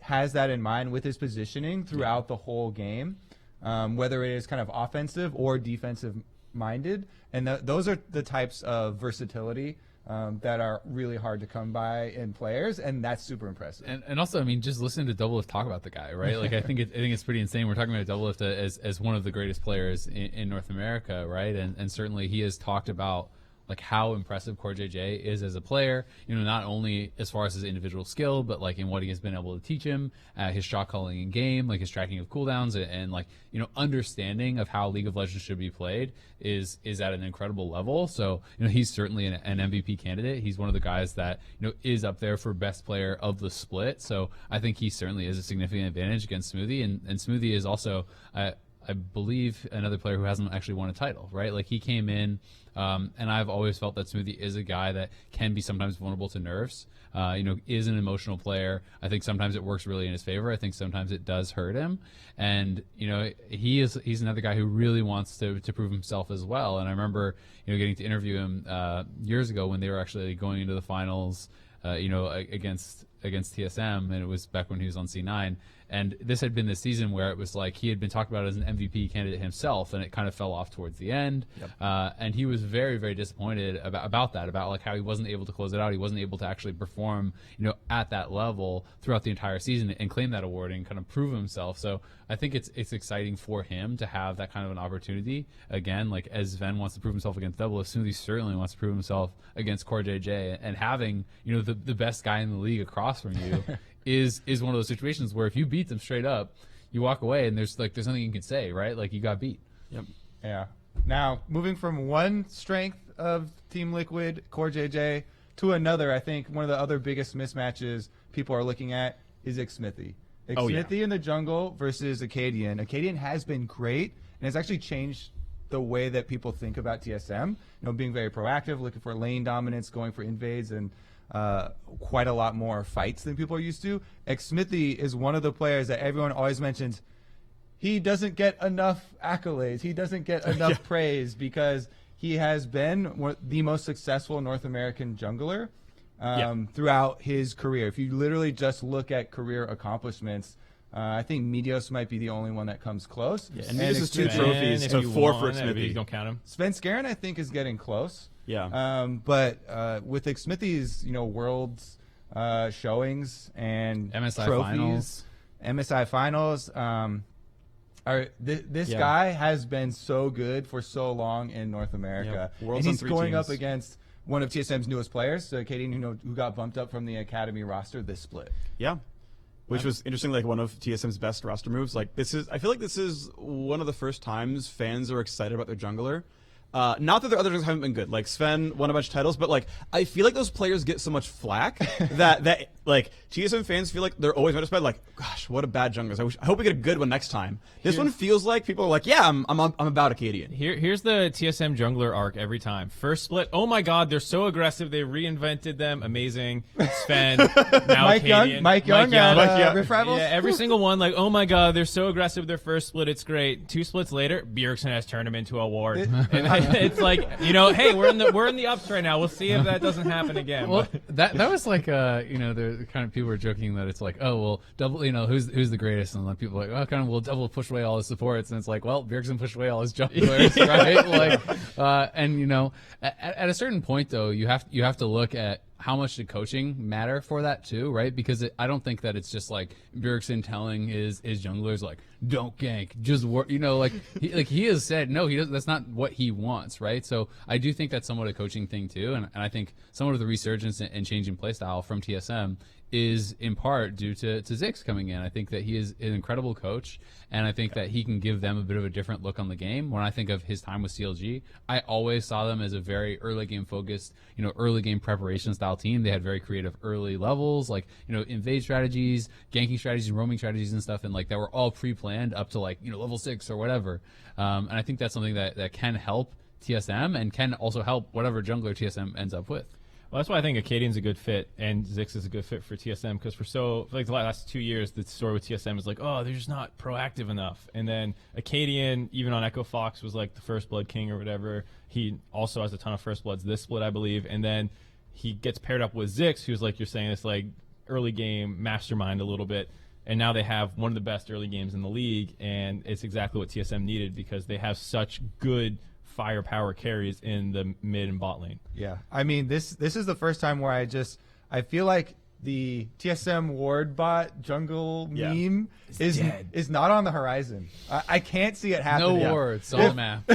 has that in mind with his positioning throughout the whole game, whether it is kind of offensive or defensive minded. And those are the types of versatility that are really hard to come by in players, and that's super impressive.
And also, I mean, just listening to Doublelift talk about the guy, right? Like, I think it's pretty insane. We're talking about Doublelift as one of the greatest players in North America, right? And certainly he has talked about like how impressive CoreJJ is as a player, not only as far as his individual skill, but like in what he has been able to teach him, his shot calling in game, like his tracking of cooldowns, and like, understanding of how League of Legends should be played is at an incredible level. So, he's certainly an MVP candidate. He's one of the guys that, is up there for best player of the split. So I think he certainly is a significant advantage against Xmithie, and Xmithie is also, I believe, another player who hasn't actually won a title, right? Like, he came in, and I've always felt that Xmithie is a guy that can be sometimes vulnerable to nerfs. Is an emotional player. I think sometimes it works really in his favor. I think sometimes it does hurt him. And, he's another guy who really wants to prove himself as well. And I remember, getting to interview him years ago when they were actually going into the finals, against TSM, and it was back when he was on C9. And this had been the season where it was like he had been talked about as an MVP candidate himself, and it kind of fell off towards the end. Yep. And he was very, very disappointed about that, about like how he wasn't able to close it out. He wasn't able to actually perform, at that level throughout the entire season and claim that award and kind of prove himself. So I think it's exciting for him to have that kind of an opportunity again. Like, as Sven wants to prove himself against Doublelift, Xmithie certainly wants to prove himself against CoreJJ, and having the best guy in the league across from you. is one of those situations where if you beat them straight up, you walk away and there's nothing you can say, right? Like, you got beat.
Yep.
Yeah. Now, moving from one strength of Team Liquid, CoreJJ, to another, I think one of the other biggest mismatches people are looking at is Xmithie. Xmithie in the jungle versus Acadian. Acadian has been great and has actually changed the way that people think about TSM. Being very proactive, looking for lane dominance, going for invades, and quite a lot more fights than people are used to. Xmithie is one of the players that everyone always mentions. He doesn't get enough accolades. He doesn't get enough praise because he has been the most successful North American jungler throughout his career. If you literally just look at career accomplishments, I think Meteos might be the only one that comes close.
Yeah, and Meteos is 2 trophies to 4 for Xmithie.
You don't count him.
Sven Skaren, I think, is getting close.
Yeah.
But with Xmithie's, worlds showings and
MSI
trophies, MSI finals, this guy has been so good for so long in North America.
Yep.
And he's going up against one of TSM's newest players, so Acadian, who got bumped up from the Academy roster this split.
Yeah. Which was interesting, like one of TSM's best roster moves. Like, I feel like this is one of the first times fans are excited about their jungler. Not that their other junglers haven't been good. Like, Sven won a bunch of titles, but like, I feel like those players get so much flack that like TSM fans feel like they're always motivated. Like, gosh, what a bad jungler. I hope we get a good one next time. This one feels like people are like, yeah, I'm about Acadian.
Here's the TSM jungler arc every time. First split, oh my god, they're so aggressive. They reinvented them. Amazing. Sven, now Acadian.
Mike Young, Rift Rivals.
Yeah, every single one, like, oh my god, they're so aggressive. Their first split, it's great. 2 splits later, Bjergsen has turned him into a ward. And it's like, hey, we're in the ups right now. We'll see if that doesn't happen again.
Well, that was like, the kind of people were joking that it's like, oh, well, Double, who's the greatest? And like people are like, oh, kind of, will Double push away all his supports? And it's like, well, Bjergsen pushed away all his junglers, right? Like, and at a certain point though, you have to look at how much did coaching matter for that too, right? Because I don't think that it's just like Bjergsen telling his junglers like, don't gank, just work. He has said no, he doesn't. That's not what he wants, right? So I do think that's somewhat a coaching thing too, and I think somewhat of the resurgence and change in playstyle from TSM is in part due to Zix coming in. I think that he is an incredible coach, and I think that he can give them a bit of a different look on the game. When I think of his time with CLG, I always saw them as a very early game focused, early game preparation style team. They had very creative early levels, like, invade strategies, ganking strategies, roaming strategies and stuff, and like that were all pre-planned up to like, level 6 or whatever. And I think that's something that can help TSM and can also help whatever jungler TSM ends up with.
Well, that's why I think Acadian's a good fit and Zix is a good fit for TSM, because for the last 2 years, the story with TSM is like, oh, they're just not proactive enough. And then Acadian, even on Echo Fox, was like the First Blood King or whatever. He also has a ton of First Bloods this split, I believe. And then he gets paired up with Zix, who's like you're saying, this like early game mastermind a little bit. And now they have one of the best early games in the league, and it's exactly what TSM needed because they have such good firepower carries in the mid and bot lane.
Yeah, I mean, this is the first time where I feel like the TSM ward bot jungle meme is not on the horizon. I can't see it happening.
No wards on the map.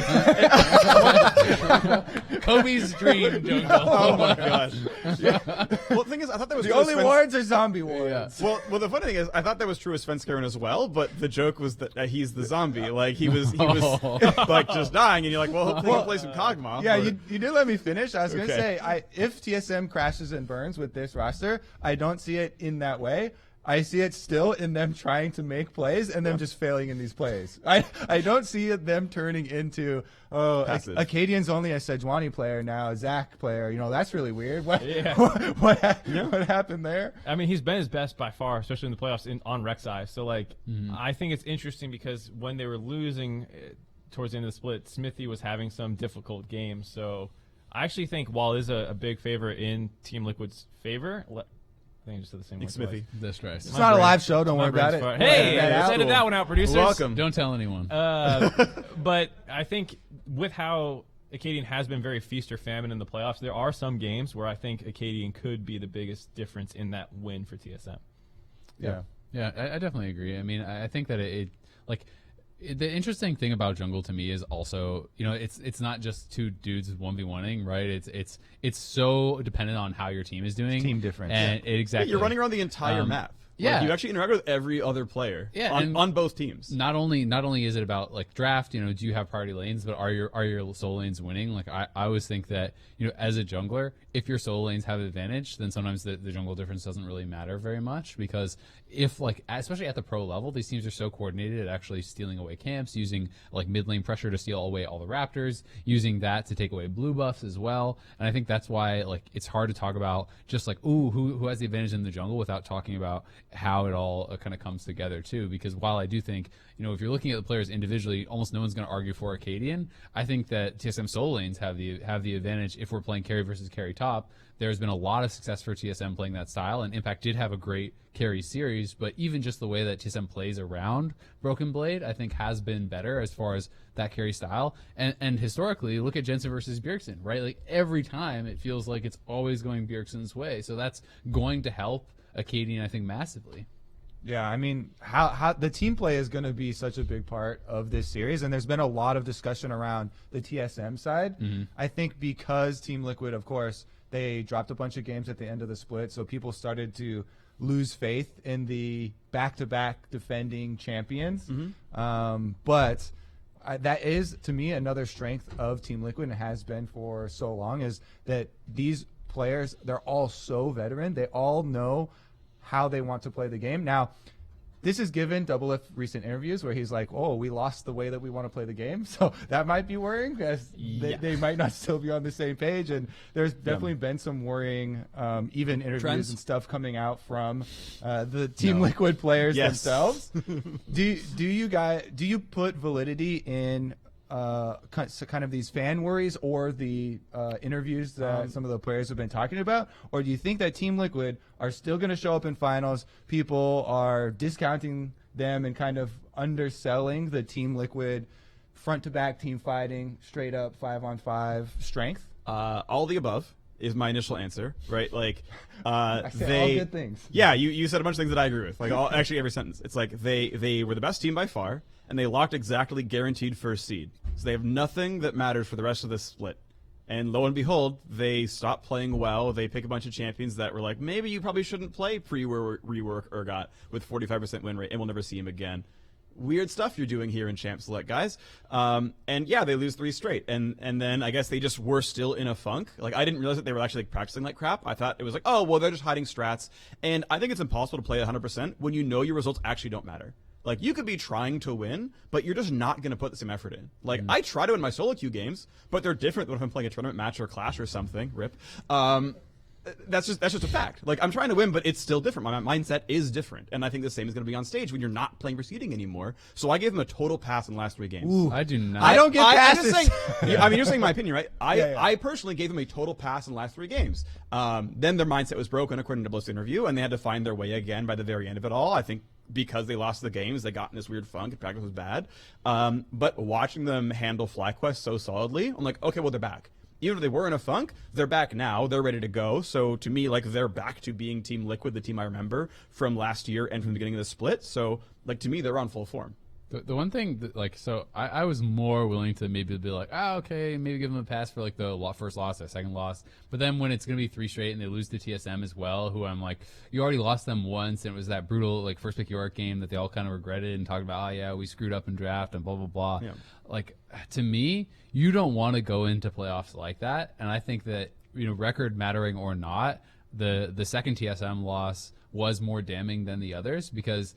Kobe's dream jungle.
Oh my gosh. Yeah. Well, the thing is, I thought that was
the only wards are zombie wards.
Yeah. Well, the funny thing is, I thought that was true with Sven Skaren as well, but the joke was that he's the zombie. Like he was like just dying, and you're like, well, hopefully he'll play some Kog'Maw.
Yeah, you did let me finish. I was gonna say, if TSM crashes and burns with this roster, I don't see it in that way. I see it still in them trying to make plays and them just failing in these plays. I don't see them turning into,
Passive.
Acadian's only a Sejuani player now, a Zach player. That's really weird. What happened there?
I mean, he's been his best by far, especially in the playoffs on Rek'Sai. So, I think it's interesting because when they were losing towards the end of the split, Xmithie was having some difficult games. So, I actually think Wall is a big favorite in Team Liquid's favor. I think I just said the same word.
Xmithie.
That's right.
It's not a live show. Don't worry about it.
Hey, edit that one out, producers.
Welcome.
Don't tell anyone.
But I think with how Acadian has been very feast or famine in the playoffs, there are some games where I think Acadian could be the biggest difference in that win for TSM.
Yeah, I definitely agree. I mean, I think that the interesting thing about jungle to me is also, it's not just two dudes 1v1ing, right? It's so dependent on how your team is doing.
Team difference.
And exactly.
You're running around the entire map.
Yeah.
You actually interact with every other player on both teams.
Not only is it about draft, do you have priority lanes, but are your solo lanes winning? I always think that, as a jungler, if your solo lanes have advantage, then sometimes the jungle difference doesn't really matter very much, because if especially at the pro level, these teams are so coordinated at actually stealing away camps, using mid lane pressure to steal away all the raptors, using that to take away blue buffs as well. And I think that's why it's hard to talk about just who has the advantage in the jungle without talking about how it all kind of comes together too. Because while I do think, if you're looking at the players individually, almost no one's going to argue for Acadian. I think that TSM solo lanes have the advantage if we're playing carry versus carry top. There's been a lot of success for TSM playing that style, and Impact did have a great carry series, but even just the way that TSM plays around Broken Blade, I think has been better as far as that carry style. And historically, look at Jensen versus Bjergsen, right? Every time it feels like it's always going Bjergsen's way. So that's going to help Acadian, I think, massively.
Yeah, I mean, how the team play is going to be such a big part of this series, and there's been a lot of discussion around the TSM side. Mm-hmm. I think because Team Liquid, of course, they dropped a bunch of games at the end of the split, so people started to lose faith in the back-to-back defending champions. Mm-hmm. But that is, to me, another strength of Team Liquid, and has been for so long, is that these players, they're all so veteran. They all know how they want to play the game. Now, this is given Doublelift recent interviews where he's like, we lost the way that we want to play the game. So that might be worrying, because they might not still be on the same page. And there's definitely been some worrying, even interviews
Trends
and stuff coming out from the Team Liquid players themselves. Do you put validity in kind of these fan worries or the interviews that some of the players have been talking about? Or do you think that Team Liquid are still going to show up in finals? People are discounting them and kind of underselling the Team Liquid front-to-back team fighting, straight-up 5-on-5 strength?
All the above is my initial answer, right?
I say all good things.
Yeah, you said a bunch of things that I agree with. Actually every sentence. It's they were the best team by far, and they locked exactly guaranteed first seed. So they have nothing that matters for the rest of this split. And lo and behold, they stopped playing well. They pick a bunch of champions that were maybe you probably shouldn't play pre-rework Urgot with 45% win rate, and we'll never see him again. Weird stuff you're doing here in Champ Select, guys. And yeah, they lose 3 straight. And then I guess they just were still in a funk. I didn't realize that they were actually practicing like crap. I thought it was they're just hiding strats. And I think it's impossible to play 100% when you know your results actually don't matter. You could be trying to win, but you're just not going to put the same effort in. I try to win my solo queue games, but they're different when I'm playing a tournament match or a clash or something. Rip. That's just a fact. I'm trying to win, but it's still different. My mindset is different, and I think the same is going to be on stage when you're not playing Proceeding anymore. So I gave him a total pass in the last 3 games.
Ooh, I do not.
I don't get passes.
You're saying my opinion, right? I personally gave him a total pass in the last 3 games. Then their mindset was broken, according to Bliss's interview, and they had to find their way again by the very end of it all. I think because they lost the games, they got in this weird funk, and practice was bad. But watching them handle FlyQuest so solidly, I'm like, okay, well, they're back. Even if they were in a funk, they're back now. They're ready to go. So to me, they're back to being Team Liquid, the team I remember from last year and from the beginning of the split. So, to me, they're on full form.
The one thing that, I was more willing to maybe be okay, maybe give them a pass for the first loss or second loss. But then when it's going to be 3 straight and they lose to TSM as well, who I'm you already lost them once, and it was that brutal first pick York game that they all kind of regretted and talked about, we screwed up in draft and blah, blah, blah. Yeah. To me, you don't want to go into playoffs like that. And I think that, record mattering or not, the second TSM loss was more damning than the others, because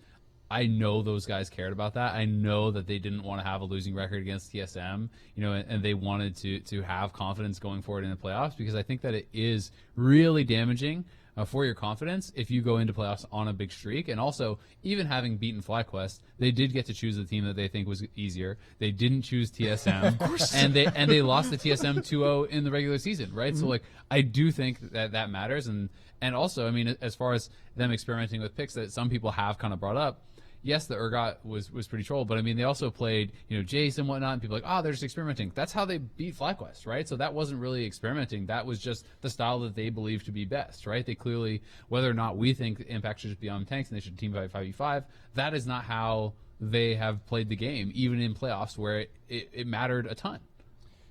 I know those guys cared about that. I know that they didn't want to have a losing record against TSM, and they wanted to have confidence going forward in the playoffs, because I think that it is really damaging for your confidence if you go into playoffs on a big streak. And also, even having beaten FlyQuest, they did get to choose the team that they think was easier. They didn't choose TSM, of course. and they lost the TSM 2-0 in the regular season, right? Mm-hmm. So I do think that matters, and also, I mean, as far as them experimenting with picks that some people have kind of brought up. Yes, the Urgot was pretty troll, but I mean, they also played, Jace and whatnot, and people are like, they're just experimenting. That's how they beat FlyQuest, right? So that wasn't really experimenting. That was just the style that they believed to be best, right? They clearly, whether or not we think Impact should just be on tanks and they should team fight 5v5, that is not how they have played the game, even in playoffs where it mattered a ton.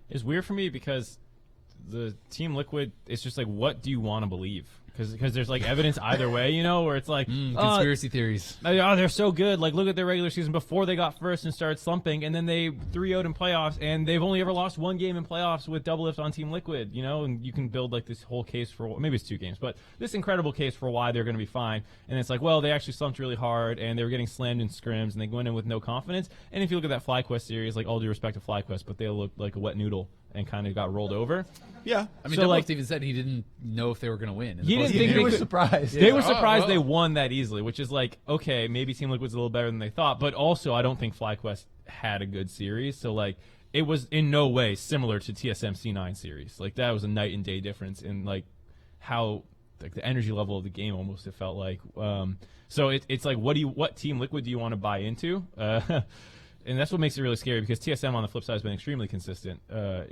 It's weird for me because the Team Liquid, it's just like, what do you want to believe? Because there's evidence either way, where it's like
conspiracy theories.
Oh, they're so good. Look at their regular season before they got first and started slumping, and then they 3-0'd in playoffs, and they've only ever lost one game in playoffs with Doublelift on Team Liquid, and you can build this whole case for, maybe it's 2 games, but this incredible case for why they're going to be fine. And it's like, well, they actually slumped really hard, and they were getting slammed in scrims, and they went in with no confidence. And if you look at that FlyQuest series, all due respect to FlyQuest, but they looked like a wet noodle and kind of got rolled over.
Yeah.
I mean,
so
Doublelift even said he didn't know if they were going to win.
He didn't think
they were surprised.
They were surprised they won that easily, which is okay, maybe Team Liquid's a little better than they thought, but also I don't think FlyQuest had a good series, so it was in no way similar to TSM C9 series. That was a night and day difference in how the energy level of the game almost it felt like. So it's what Team Liquid do you want to buy into? And that's what makes it really scary, because TSM on the flip side has been extremely consistent.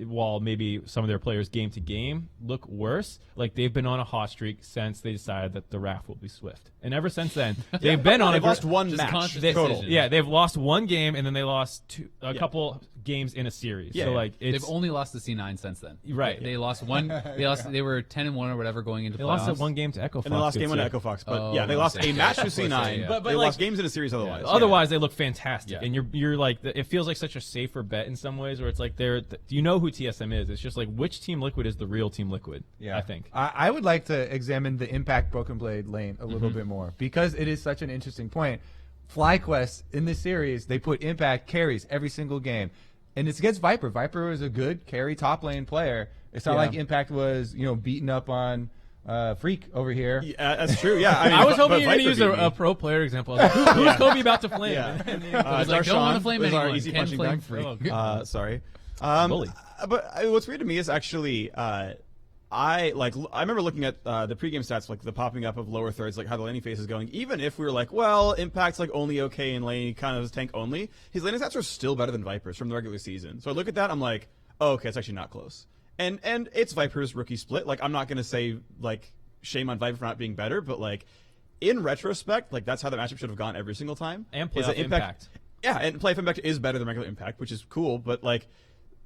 While maybe some of their players game to game look worse, they've been on a hot streak since they decided that the RAF will be Swift. And ever since then, they've been on
they've lost one match total.
Yeah, they've lost one game, and then they lost a couple games in a series.
Yeah.
So
they've only lost the C9 since then.
Right.
They lost one. They were 10-1 or whatever going into
they
playoffs.
lost one game to Echo Fox.
And they lost game 1 to Echo Fox. But they lost a match to C9.
But
they lost games in a series otherwise.
Otherwise, they look fantastic. And you're it feels like such a safer bet in some ways, where it's do you know who TSM is? It's just which Team Liquid is the real Team Liquid, I think.
I would like to examine the Impact Broken Blade lane a little bit more, because it is such an interesting point. FlyQuest in this series, they put Impact carries every single game. And it's against Viper. Viper was a good carry top lane player. It's not like Impact was, beaten up on Freak over here.
Yeah, that's true. Yeah,
I was hoping you were going to use a pro player example. Who's Kobe about to flame?
Yeah.
Don't want to flame anyone.
Easy
Can
punching
flame
back.
Freak.
Sorry.
Bully.
But what's weird to me is actually, I remember looking at the pregame stats, the popping up of lower thirds, how the laning phase is going. Even if we were well, Impact's only okay in lane, kind of tank only. His laning stats are still better than Viper's from the regular season. So I look at that, I'm like, oh, okay, it's actually not close. And it's Viper's rookie split. I'm not gonna say shame on Viper for not being better, but in retrospect, that's how the matchup should have gone every single time.
And playoff Impact.
Yeah, and playoff Impact is better than regular Impact, which is cool, but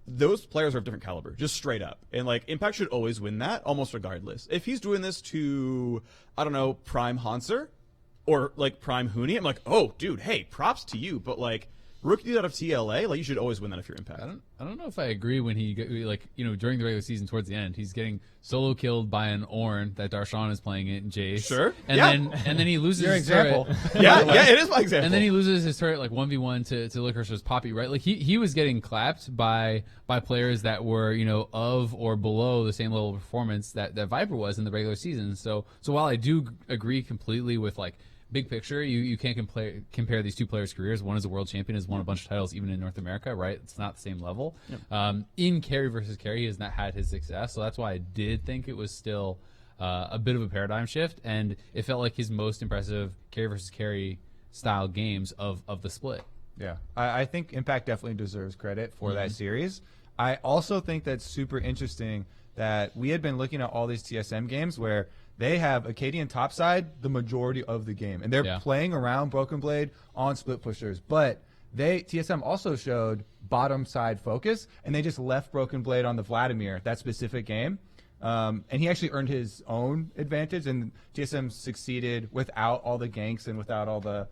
those players are of different caliber, just straight up. And Impact should always win that, almost regardless. If he's doing this to, I don't know, Prime Hanser or Prime Huni, I'm oh, dude, hey, props to you. But rookie out of TLA, you should always win that if you're Impact.
I don't know if I agree when he during the regular season towards the end, he's getting solo killed by an Ornn that Darshan is playing it in Jace.
Sure.
And then he loses
Your
his
example.
turret.
yeah, it is my example.
And then he loses his turret 1v1 to Licorice's Poppy, right? He was getting clapped by players that were, of or below the same level of performance that Viper was in the regular season. So while I do agree completely with big picture, you can't compare these two players' careers. One is a world champion, has won a bunch of titles even in North America, right? It's not the same level. Yep. In carry versus carry, he has not had his success, so that's why I did think it was still a bit of a paradigm shift, and it felt like his most impressive carry versus carry style games of the split.
Yeah, I think Impact definitely deserves credit for that series. I also think that's super interesting that we had been looking at all these TSM games where they have Acadian topside the majority of the game, and they're playing around Broken Blade on split pushers. But TSM also showed bottom side focus, and they just left Broken Blade on the Vladimir that specific game, and he actually earned his own advantage. And TSM succeeded without all the ganks and without all the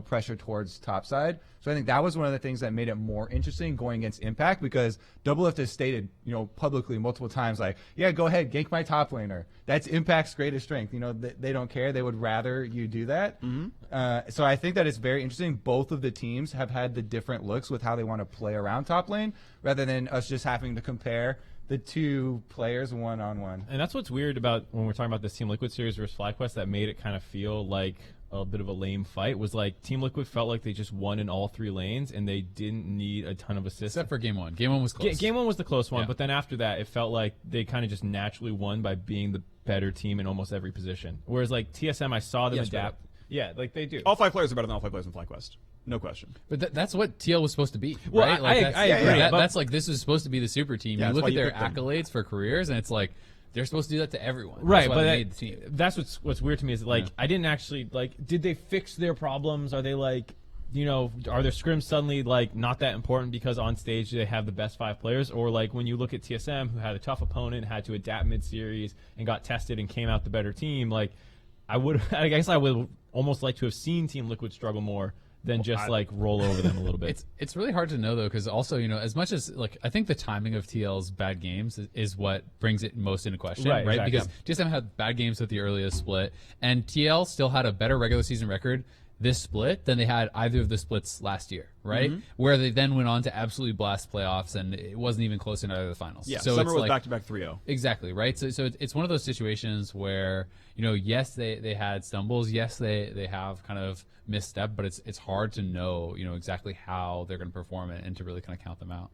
pressure towards topside. So I think that was one of the things that made it more interesting going against Impact, because Doublelift has stated, publicly multiple times, like, yeah, go ahead, gank my top laner. That's Impact's greatest strength. They don't care. They would rather you do that. So I think that it's very interesting. Both of the teams have had the different looks with how they want to play around top lane, rather than us just having to compare the two players one-on-one.
And that's what's weird about when we're talking about this Team Liquid series versus FlyQuest that made it kind of feel like a bit of a lame fight, was like Team Liquid felt like they just won in all 3 lanes and they didn't need a ton of assists.
Except for game 1. Game 1 was close.
Game 1 was the close one,
Yeah.
but then after that, it felt like they kind of just naturally won by being the better team in almost every position. Whereas like TSM, I saw them
Yes,
adapt. Yeah, like they do.
All 5 players are better than all 5 players in FlyQuest. No question.
But that's what TL was supposed to be,
Well,
right? Like,
I agree. But
That's like, this was supposed to be the super team.
Yeah,
You
that's
look
why
at
you
their
picked them.
accolades for careers, and it's like, they're supposed to do that to everyone.
Right,
That's why
but
they made the team.
that's what's weird to me is like
Yeah.
I didn't actually like. Did they fix their problems? Are they like, are their scrims suddenly like not that important because on stage they have the best 5 players? Or like when you look at TSM, who had a tough opponent, had to adapt mid-series and got tested and came out the better team, like I guess I would almost like to have seen Team Liquid struggle more than just like roll over them a little bit.
It's really hard to know though, because also as much as like I think the timing of TL's bad games is what brings it most into question,
Right, exactly.
Because TSM had bad games with the earliest split, and TL still had a better regular season record this split than they had either of the splits last year, right? Where they then went on to absolutely blast playoffs, and it wasn't even close in either of the finals.
Yeah,
so
Summer
it's
was
like,
back-to-back 3-0.
Exactly, right? So it's one of those situations where, yes, they had stumbles. Yes, they have kind of misstep, but it's hard to know, exactly how they're going to perform it and to really kind of count them out.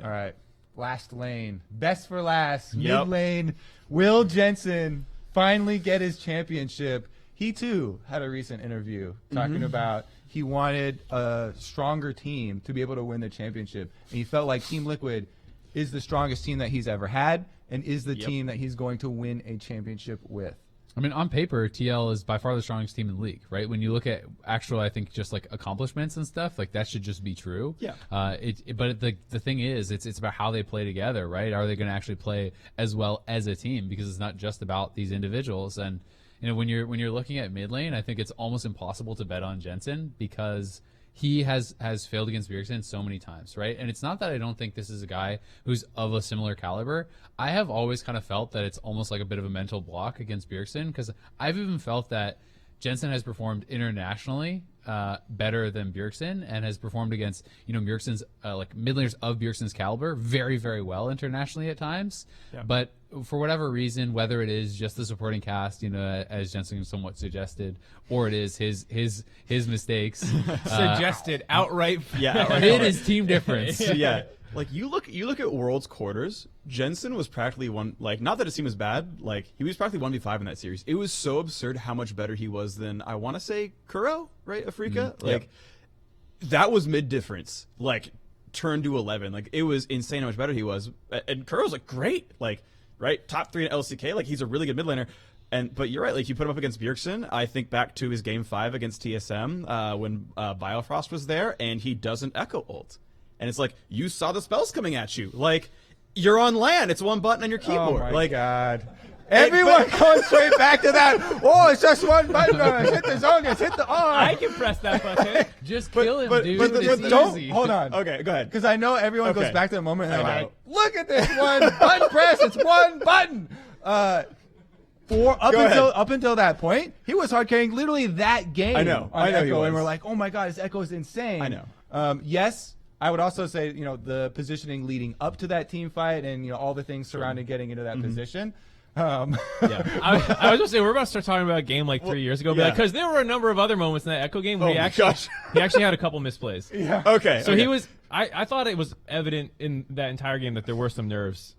All right. Last lane. Best for last.
Yep.
Mid lane. Will Jensen finally get his championship? He, too, had a recent interview talking about he wanted a stronger team to be able to win the championship. And he felt like Team Liquid is the strongest team that he's ever had and is the team that he's going to win a championship with.
I mean, on paper, TL is by far the strongest team in the league, right? When you look at actual, I think, just like accomplishments and stuff, like that should just be true.
Yeah.
But the thing is, it's about how they play together, right? Are they going to actually play as well as a team? Because it's not just about these individuals. And when you're looking at mid lane, I think it's almost impossible to bet on Jensen because he has failed against Bjergsen so many times, right? And it's not that I don't think this is a guy who's of a similar caliber. I have always kind of felt that it's almost like a bit of a mental block against Bjergsen, because I've even felt that Jensen has performed internationally better than Bjergsen, and has performed against Bjergsen's like mid laners of Bjergsen's caliber very, very well internationally at times.
Yeah.
But for whatever reason, whether it is just the supporting cast, as Jensen somewhat suggested, or it is his mistakes,
Suggested outright.
Yeah,
it is team difference.
yeah. Like you look at Worlds quarters, Jensen was practically not that his team was bad, like he was practically 1v5 in that series. It was so absurd how much better he was than, I want to say, Kuro, right? Afrika? That was mid difference. Like turn to 11. Like it was insane how much better he was. And Kuro's like great. Like, right? Top 3 in LCK. Like he's a really good mid laner. But you're right, like you put him up against Bjergsen. I think back to his game 5 against TSM when Biofrost was there, and he doesn't echo ult. And it's like, you saw the spells coming at you. Like, you're on LAN. It's one button on your keyboard.
Oh, my
like,
God. Everyone goes straight back to that. Oh, it's just one button. Hit the zone. Hit the on.
I can press that button.
Just kill him, dude.
But
It's
don't.
easy.
Hold on.
okay, go ahead.
Because I know everyone goes
Okay.
back to the moment and they're
I know.
like, look at this one button press. It's one button. Up until that point, he was hard carrying literally that game.
I know.
On
I know he
Echo, and
was.
we're like, oh my God, his Echo is insane.
I know.
Yes, I would also say, the positioning leading up to that team fight and all the things surrounding getting into that position.
I was just saying we're about to start talking about a game like 3 years ago,
yeah.
because there were a number of other moments in that Echo game where
Oh
he
my
actually
gosh.
he actually had a couple misplays.
Yeah.
Okay.
So
okay.
he was. I thought it was evident in that entire game that there were some nerves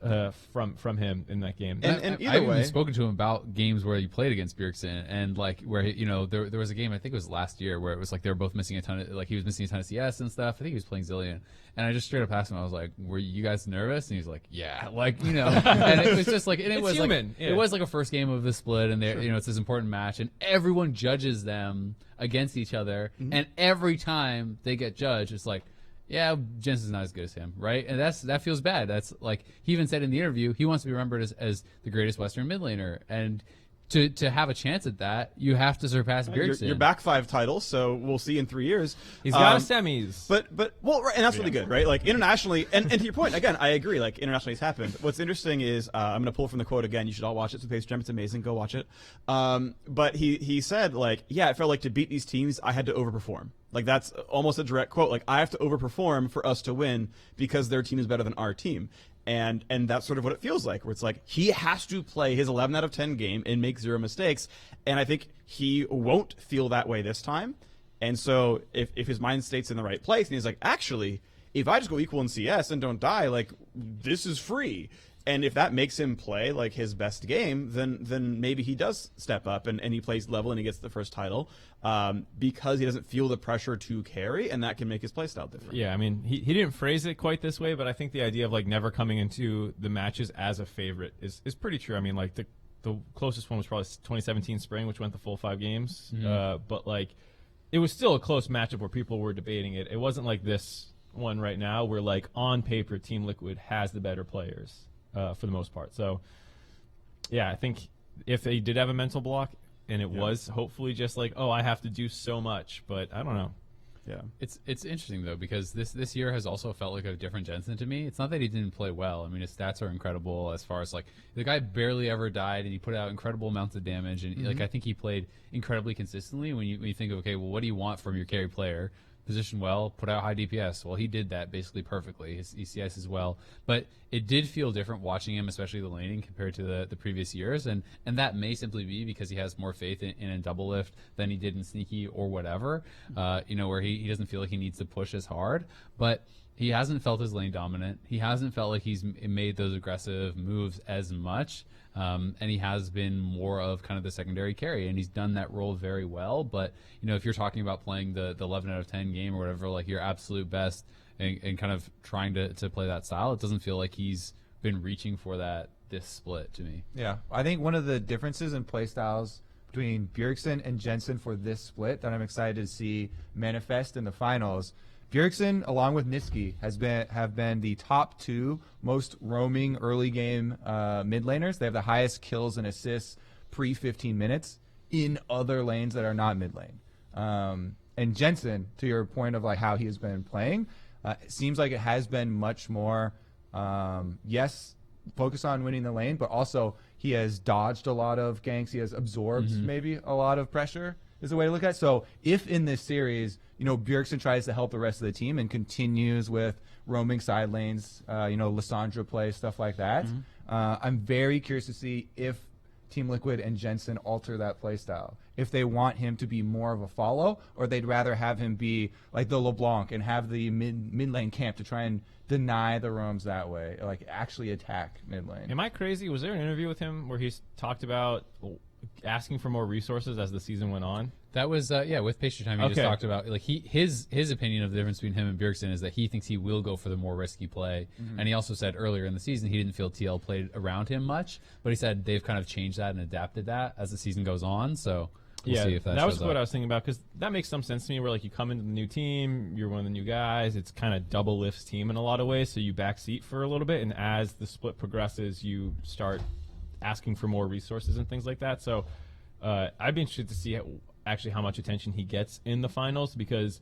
from him in that game.
And
I've
either way,
even spoken to him about games where he played against Bjergsen, and like where there was a game, I think it was last year, where it was like they were both missing a ton of, like he was missing a ton of CS and stuff. I think he was playing Zillion, and I just straight up asked him, I was like, "Were you guys nervous?" And he's like, "Yeah," and it was just like, and it
It's
was
human,
like
yeah.
it was like a first game of the split, and it's this important match, and everyone judges them against each other, and every time they get judged, it's like, yeah, Jensen's not as good as him, right? And that feels bad. That's like, he even said in the interview he wants to be remembered as the greatest Western mid laner, and to have a chance at that, you have to surpass Bjergsen.
You're back 5 titles, so we'll see in 3 years.
He's got a semis.
But well, right, and that's really good, right? Like internationally, and to your point, again, I agree. Like internationally, it's happened. What's interesting is I'm going to pull from the quote again. You should all watch it. It's Space Jam. It's amazing. Go watch it. But he said like, yeah, it felt like to beat these teams, I had to overperform. Like that's almost a direct quote. Like I have to overperform for us to win because their team is better than our team. And that's sort of what it feels like, where it's like he has to play his 11 out of 10 game and make 0 mistakes. And I think he won't feel that way this time. And so if his mind state's in the right place, and he's like, actually, if I just go equal in CS and don't die, like this is free. And if that makes him play like his best game, then maybe he does step up and he plays level and he gets the first title because he doesn't feel the pressure to carry, and that can make his play style different.
Yeah, I mean, he didn't phrase it quite this way, but I think the idea of like never coming into the matches as a favorite is pretty true. I mean, like the closest one was probably 2017 Spring, which went the full 5 games. But like it was still a close matchup where people were debating it. It wasn't like this one right now where like on paper Team Liquid has the better players. For the most part. So, yeah, I think if they did have a mental block, and it was hopefully just like, oh, I have to do so much, but I don't know.
Yeah,
it's interesting though, because this year has also felt like a different Jensen to me. It's not that he didn't play well. I mean, his stats are incredible as far as like the guy barely ever died, and he put out incredible amounts of damage, and like I think he played incredibly consistently. When you think, okay, well, what do you want from your carry player? Position well, put out high DPS. Well, he did that basically perfectly. His ECS as well. But it did feel different watching him, especially the laning, compared to the previous years. And that may simply be because he has more faith in a Doublelift than he did in Sneaky or whatever, where he doesn't feel like he needs to push as hard. But he hasn't felt as lane dominant. He hasn't felt like he's made those aggressive moves as much. And he has been more of kind of the secondary carry, and he's done that role very well. But, if you're talking about playing the 11 out of 10 game or whatever, like your absolute best and kind of trying to play that style, it doesn't feel like he's been reaching for this split to me.
Yeah, I think one of the differences in play styles between Bjergsen and Jensen for this split that I'm excited to see manifest in the finals. Bjergsen, along with Niski, have been the top 2 most roaming early game mid laners. They have the highest kills and assists pre 15 minutes in other lanes that are not mid lane. And Jensen, to your point of like how he has been playing, it seems like it has been much more focus on winning the lane, but also he has dodged a lot of ganks. He has absorbed maybe a lot of pressure. Is the way to look at it. So if in this series, Bjergsen tries to help the rest of the team and continues with roaming side lanes, Lissandra play, stuff like that, I'm very curious to see if Team Liquid and Jensen alter that play style. If they want him to be more of a follow, or they'd rather have him be like the LeBlanc and have the mid lane camp to try and deny the roams that way, like actually attack mid lane.
Am I crazy? Was there an interview with him where he's talked about asking for more resources as the season went on?
That was with Pastry Time. He just talked about like his opinion of the difference between him and Bjergsen is that he thinks he will go for the more risky play, and he also said earlier in the season he didn't feel TL played around him much, but he said they've kind of changed that and adapted that as the season goes on. So we'll see if that
was what I was thinking about, because that makes some sense to me. Where like you come into the new team, you're one of the new guys. It's kind of Doublelift's team in a lot of ways, so you backseat for a little bit, and as the split progresses, you start asking for more resources and things like that. So I'd be interested to see actually how much attention he gets in the finals, because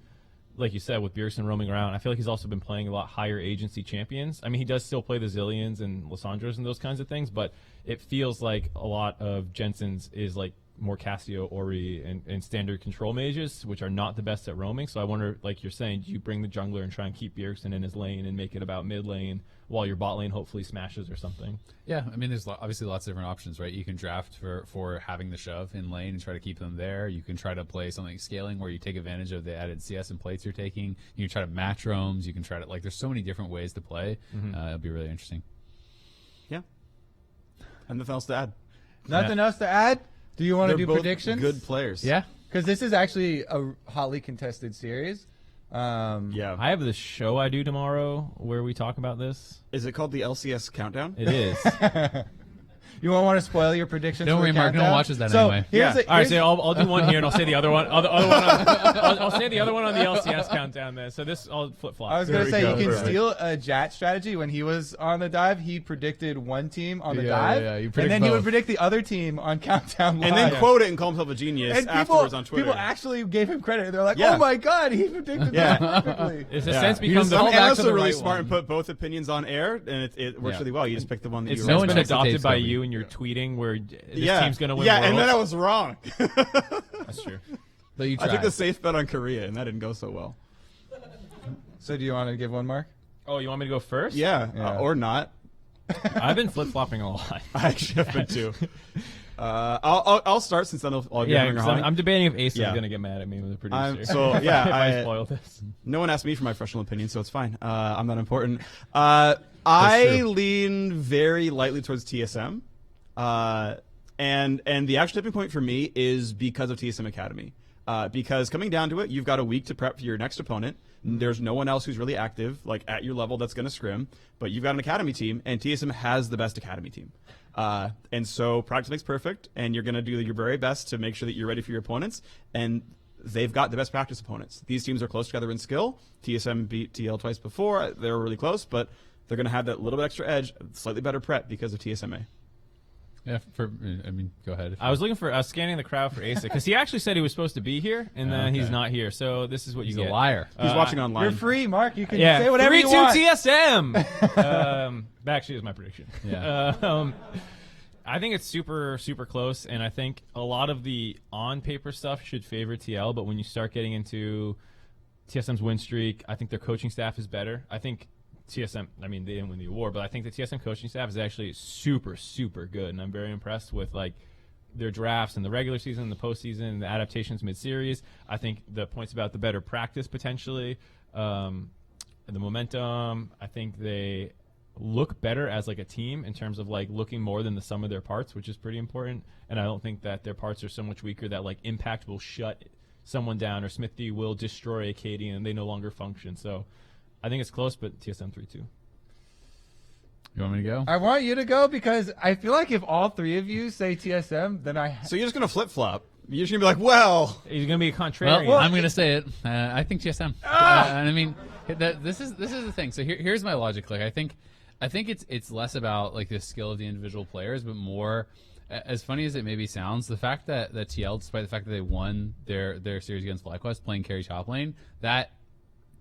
like you said, with Bjergsen roaming around, I feel like he's also been playing a lot higher agency champions. I mean, he does still play the Zillions and Lissandras and those kinds of things, but it feels like a lot of Jensen's is like more Cassio, Ori, and standard control mages, which are not the best at roaming. So I wonder, like you're saying, do you bring the jungler and try and keep Bjergsen in his lane and make it about mid lane while your bot lane hopefully smashes or something?
Yeah, I mean, there's obviously lots of different options, right? You can draft for having the shove in lane and try to keep them there. You can try to play something scaling where you take advantage of the added CS and plates you're taking. You can try to match roams. You can try to, like, there's so many different ways to play. It'll be really interesting.
Yeah. And nothing else to add.
Nothing else to add? Do you want to do
both
predictions?
Good players.
Yeah.
Because this is actually a hotly contested series.
Yeah.
I have this show I do tomorrow where we talk about this.
Is it called the LCS Countdown?
It is.
You won't want to spoil your predictions.
Don't
for
worry,
the
Mark. No one
countdown?
watches that
So
anyway.
here's
All right, so I'll do one here, and I'll say the other one. I'll say the other one on the LCS countdown. Then, so this I'll flip flop.
I was going to say
go.
you can
Perfect.
steal a Jat strategy. When he was on the dive, he predicted one team on the dive,
yeah, you
and
predict
then he would
both.
predict the other team on countdown live.
And then quote it and call himself a genius
And
afterwards on Twitter.
people actually gave him credit. They're like,
Yeah.
"Oh my god, he predicted
Yeah.
that perfectly."
It's a sense
You
becomes
just,
all back
analysts
to the
are really
right
smart
one.
and put both opinions on air, and it works
Yeah.
really well. You just pick the one that
It's
you
no
no
one
been
checks the
adopted
tapes,
by
Kobe.
you and you're tweeting where this
yeah.
team's going to win.
Yeah, and then I
Worlds.
was wrong.
That's true.
But you
I
tried.
took the safe bet on Korea, and that didn't go so well.
So do you want to give one, Mark?
Oh, you want me to go first?
Yeah,
Yeah.
Or not.
I've been flip flopping a lot.
I actually have been too. I'll start since then I'll get
Yeah,
Hunger
'cause
High.
I'm debating if Ace
Yeah.
is going to get mad at me with the producer.
So, yeah,
if I
I-
spoil this.
No one asked me for my professional opinion, so it's fine. I'm not important. I
true.
lean very lightly towards TSM, and the actual tipping point for me is because of TSM Academy. Because coming down to it, you've got a week to prep for your next opponent. There's no one else who's really active, like at your level, that's going to scrim. But you've got an academy team, and TSM has the best academy team. And so practice makes perfect, and you're going to do your very best to make sure that you're ready for your opponents. And they've got the best practice opponents. These teams are close together in skill. TSM beat TL twice before. They were really close, but they're going to have that little bit extra edge, slightly better prep because of TSMA.
Yeah, go ahead.
I was looking for scanning the crowd for Ace because he actually said he was supposed to be here, and then he's not here. So this is what
He's
you
a
get.
liar.
He's watching online.
You're free, Mark. You can
Yeah,
say whatever you
3-2
want.
TSM. That actually is my prediction.
Yeah.
I think it's super, super close, and I think a lot of the on-paper stuff should favor TL, but when you start getting into TSM's win streak, I think their coaching staff is better. I think TSM, I mean, they didn't win the award, but I think the TSM coaching staff is actually super, super good, and I'm very impressed with, like, their drafts in the regular season, the postseason, the adaptations mid-series. I think the points about the better practice, potentially, the momentum, I think they look better as like a team in terms of like looking more than the sum of their parts, which is pretty important. And I don't think that their parts are so much weaker that like Impact will shut someone down or Xmithie will destroy Acadian and they no longer function. So I think it's close, but TSM 3-2.
You want me to go?
I want you to go because I feel like if all three of you say TSM, then
So you're just going to flip-flop. You're just going to be like, well...
He's going to be a contrarian.
Well, I'm going to say it. I think TSM. And I mean, this is the thing. So here's my logic. Like, I think it's less about like the skill of the individual players, but more, as funny as it maybe sounds, the fact that TL, despite the fact that they won their series against FlyQuest playing carry top lane, that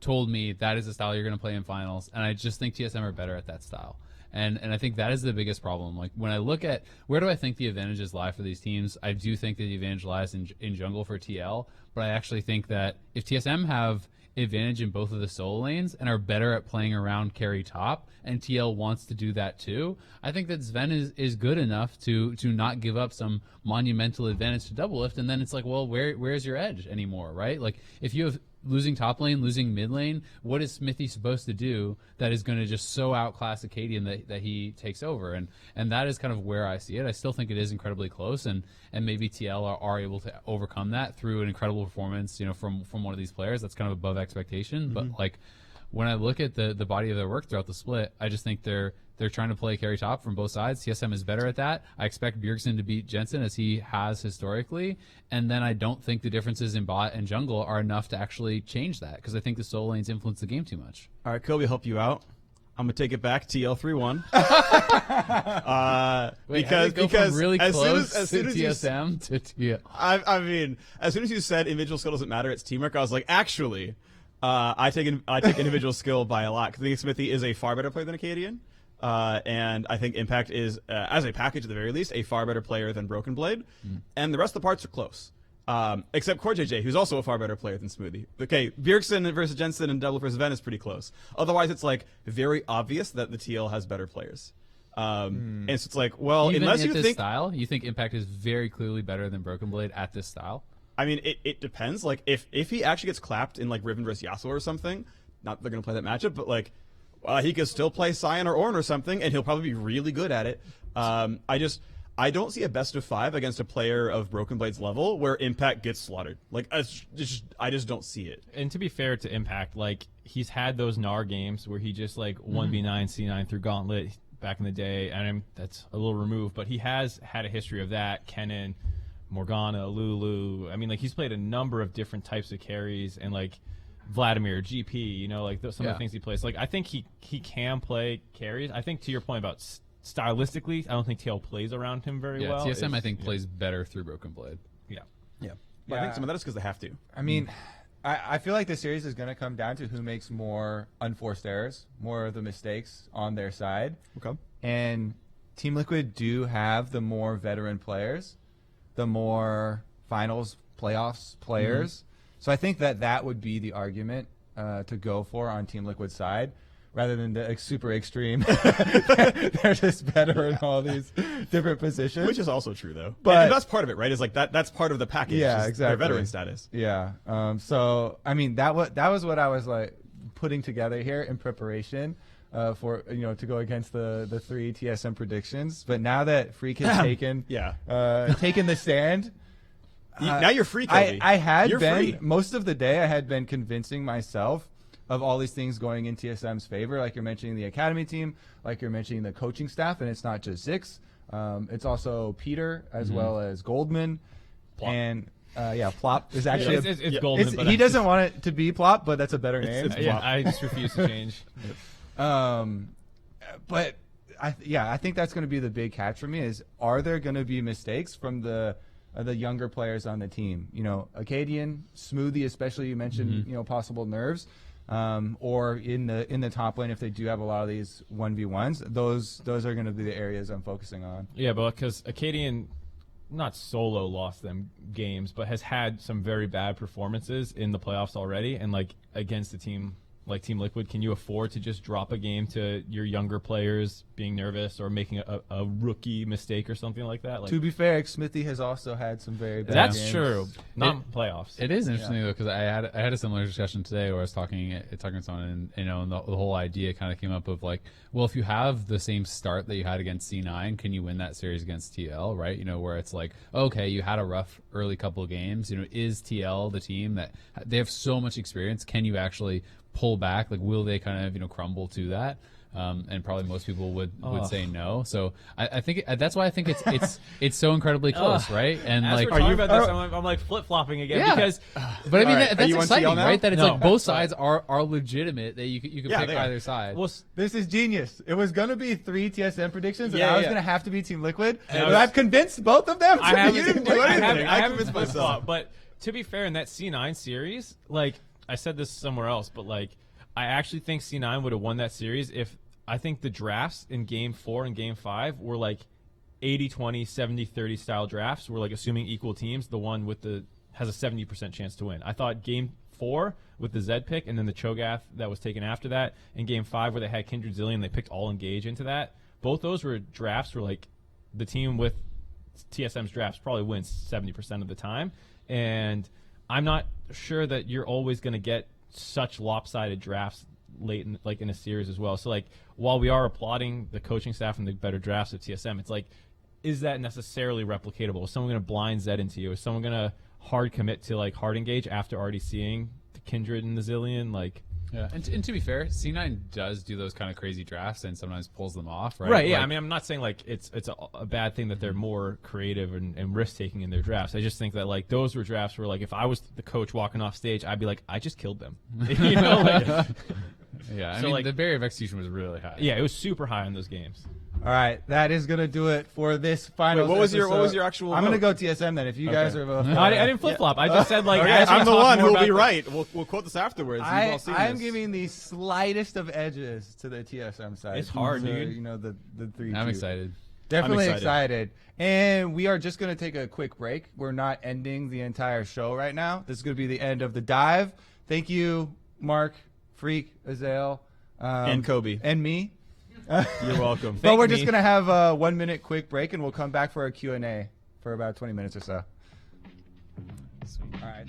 told me that is the style you're going to play in finals, and I just think TSM are better at that style. And I think that is the biggest problem. Like when I look at where do I think the advantages lie for these teams, I do think that the advantage lies in jungle for TL, but I actually think that if TSM have advantage in both of the solo lanes and are better at playing around carry top, and TL wants to do that too, I think that Sven is good enough to not give up some monumental advantage to Doublelift, and then it's like, well, where's your edge anymore, right? Like if you have losing top lane, losing mid lane, what is Xmithie supposed to do that is going to just so outclass Acadian that he takes over? And that is kind of where I see it. I still think it is incredibly close, and maybe TL are able to overcome that through an incredible performance, from one of these players that's kind of above expectation.
Mm-hmm.
But like when I look at the body of their work throughout the split, I just think they're trying to play carry top from both sides. TSM is better at that. I expect Bjergsen to beat Jensen as he has historically, and then I don't think the differences in bot and jungle are enough to actually change that because I think the solo lanes influence the game too much.
All right, Kobe, help you out. I'm gonna take it back. TL 3-1. Because
really
as
close
soon as
to
you
TSM to TL.
I mean, as soon as you said individual skill doesn't matter, it's teamwork. I was like, actually, I take individual skill by a lot because I think Xmithie is a far better player than Acadian, and I think Impact is, as a package at the very least, a far better player than Broken Blade, and the rest of the parts are close. Except CoreJJ, who's also a far better player than Xmithie. Okay, Bjergsen versus Jensen and Double versus Ven is pretty close. Otherwise, it's like very obvious that the TL has better players. And so it's like, well,
Even
unless
at
you
this
think,
style, you think Impact is very clearly better than Broken Blade at this style?
I mean, it depends. Like, if he actually gets clapped in like Riven versus Yasuo or something, not that they're gonna play that matchup, but like, he could still play Sion or Ornn or something, and he'll probably be really good at it. I don't see a best of 5 against a player of Broken Blade's level where Impact gets slaughtered. Like, I just don't see it.
And to be fair to Impact, like he's had those Gnar games where he just like 1v9 C9 through Gauntlet, back in the day, and that's a little removed, but he has had a history of that. Kennen, Morgana, Lulu. I mean, like, he's played a number of different types of carries, and like Vladimir, GP, you know, like some of the things he plays. Like, I think he can play carries. I think to your point about stylistically, I don't think TL plays around him very well.
TSM I think plays better through Broken Blade.
Yeah. But I think some of that is because they have to.
I mean, I feel like the series is going to come down to who makes more unforced errors, more of the mistakes on their side.
Okay.
And Team Liquid do have the more veteran players, the more finals, playoffs players. So I think that would be the argument to go for on Team Liquid's side, rather than the super extreme. They're just better in all these different positions.
Which is also true, though.
But
and that's part of it, right? Is like that's part of the package.
Yeah,
is
exactly.
Their veteran status.
Yeah. So I mean, that was what I was like putting together here in preparation for to go against the 3 TSM predictions. But now that Freak has taken taken the stand.
Now you're free, Kobe.
I had
you're
been
free.
most of the day. I had been convincing myself of all these things going in TSM's favor, like you're mentioning the academy team, like you're mentioning the coaching staff, and it's not just Zix. It's also Peter as well as Goldman,
Plop.
And Plop is actually
it's Goldman. But
he doesn't want it to be Plop, but that's a better name.
It's
yeah, I just refuse to change.
But I think that's going to be the big catch for me is, are there going to be mistakes from the younger players on the team? You know, Acadian, Smoothie, especially you mentioned, possible nerves. Or in the top lane, if they do have a lot of these 1v1s, those are going to be the areas I'm focusing on.
Yeah, but because Acadian, not solo lost them games, but has had some very bad performances in the playoffs already, and like against a team like Team Liquid, can you afford to just drop a game to your younger players being nervous or making a rookie mistake or something like that? Like,
To be fair, Xmithie has also had some very bad
that's
games.
true. Not in playoffs.
It is interesting though, because I had a similar discussion today where I was talking to someone, and and the whole idea kind of came up of like, well, if you have the same start that you had against C9, can you win that series against TL, right? You know, where it's like, okay, you had a rough early couple of games. You know, is TL the team that they have so much experience? Can you actually pull back? Like, will they kind of crumble to that? And probably most people would say no. So I think that's why I think it's so incredibly close, right? And
As
like,
we're talking about this, I'm like flip flopping again because.
But I mean,
Right.
that's exciting, right? That it's
No.
like both sides are legitimate. That you can
Yeah,
pick
they are.
either side.
Well,
This is genius. It was going to be 3 TSM predictions, and
Yeah,
I was
yeah.
going to have to be Team Liquid.
And
But I've convinced both of them.
I haven't,
You didn't do anything. I
haven't
convinced myself.
flip-flopped, but to be fair, in that C9 series, like I said this somewhere else, but like I actually think C9 would have won that series if I think the drafts in Game 4 and Game 5 were like 80-20, 70-30 style drafts. We're like assuming equal teams. The one with has a 70% chance to win. I thought Game 4 with the Zed pick and then the Cho'Gath that was taken after that, and Game 5 where they had Kindred Zillion, they picked All Engage into that. Both those were drafts where like the team with TSM's drafts probably wins 70% of the time, and I'm not sure that you're always going to get such lopsided drafts late in a series as well. So like while we are applauding the coaching staff and the better drafts of TSM, it's like, is that necessarily replicatable? Is someone going to blind Zed into you? Is someone going to hard commit to like hard engage after already seeing the Kindred and the Zillion? Like,
Yeah, and to be fair, C9 does do those kind of crazy drafts and sometimes pulls them off, right?
right, yeah.
Like,
I mean, I'm not saying like it's a bad thing that they're more creative and risk taking in their drafts. I just think that like those were drafts where like if I was the coach walking off stage, I'd be like, I just killed them. You know, like,
yeah. I
So,
mean,
like-
the barrier of execution was really high.
yeah, it was super high in those games.
All right, that is going to do it for this final.
Wait, what was your actual
I'm going to
vote?
go TSM then. If you guys are both,
No, I didn't flip flop. I just said like
Okay,
as we
I'm the
talk
one
more
who will
about
be
the-
right. We'll quote this afterwards. You've all seen
I'm
this.
giving the slightest of edges to the TSM side.
It's hard,
So,
dude.
You know the 3.
I'm excited.
Definitely
I'm
excited. And we are just going to take a quick break. We're not ending the entire show right now. This is going to be the end of the dive. Thank you, Mark, Freak, Azael,
And Kobe.
and me.
You're welcome.
But we're
me.
just going to have a 1 minute quick break, and we'll come back for a Q&A for about 20 minutes or so. All right.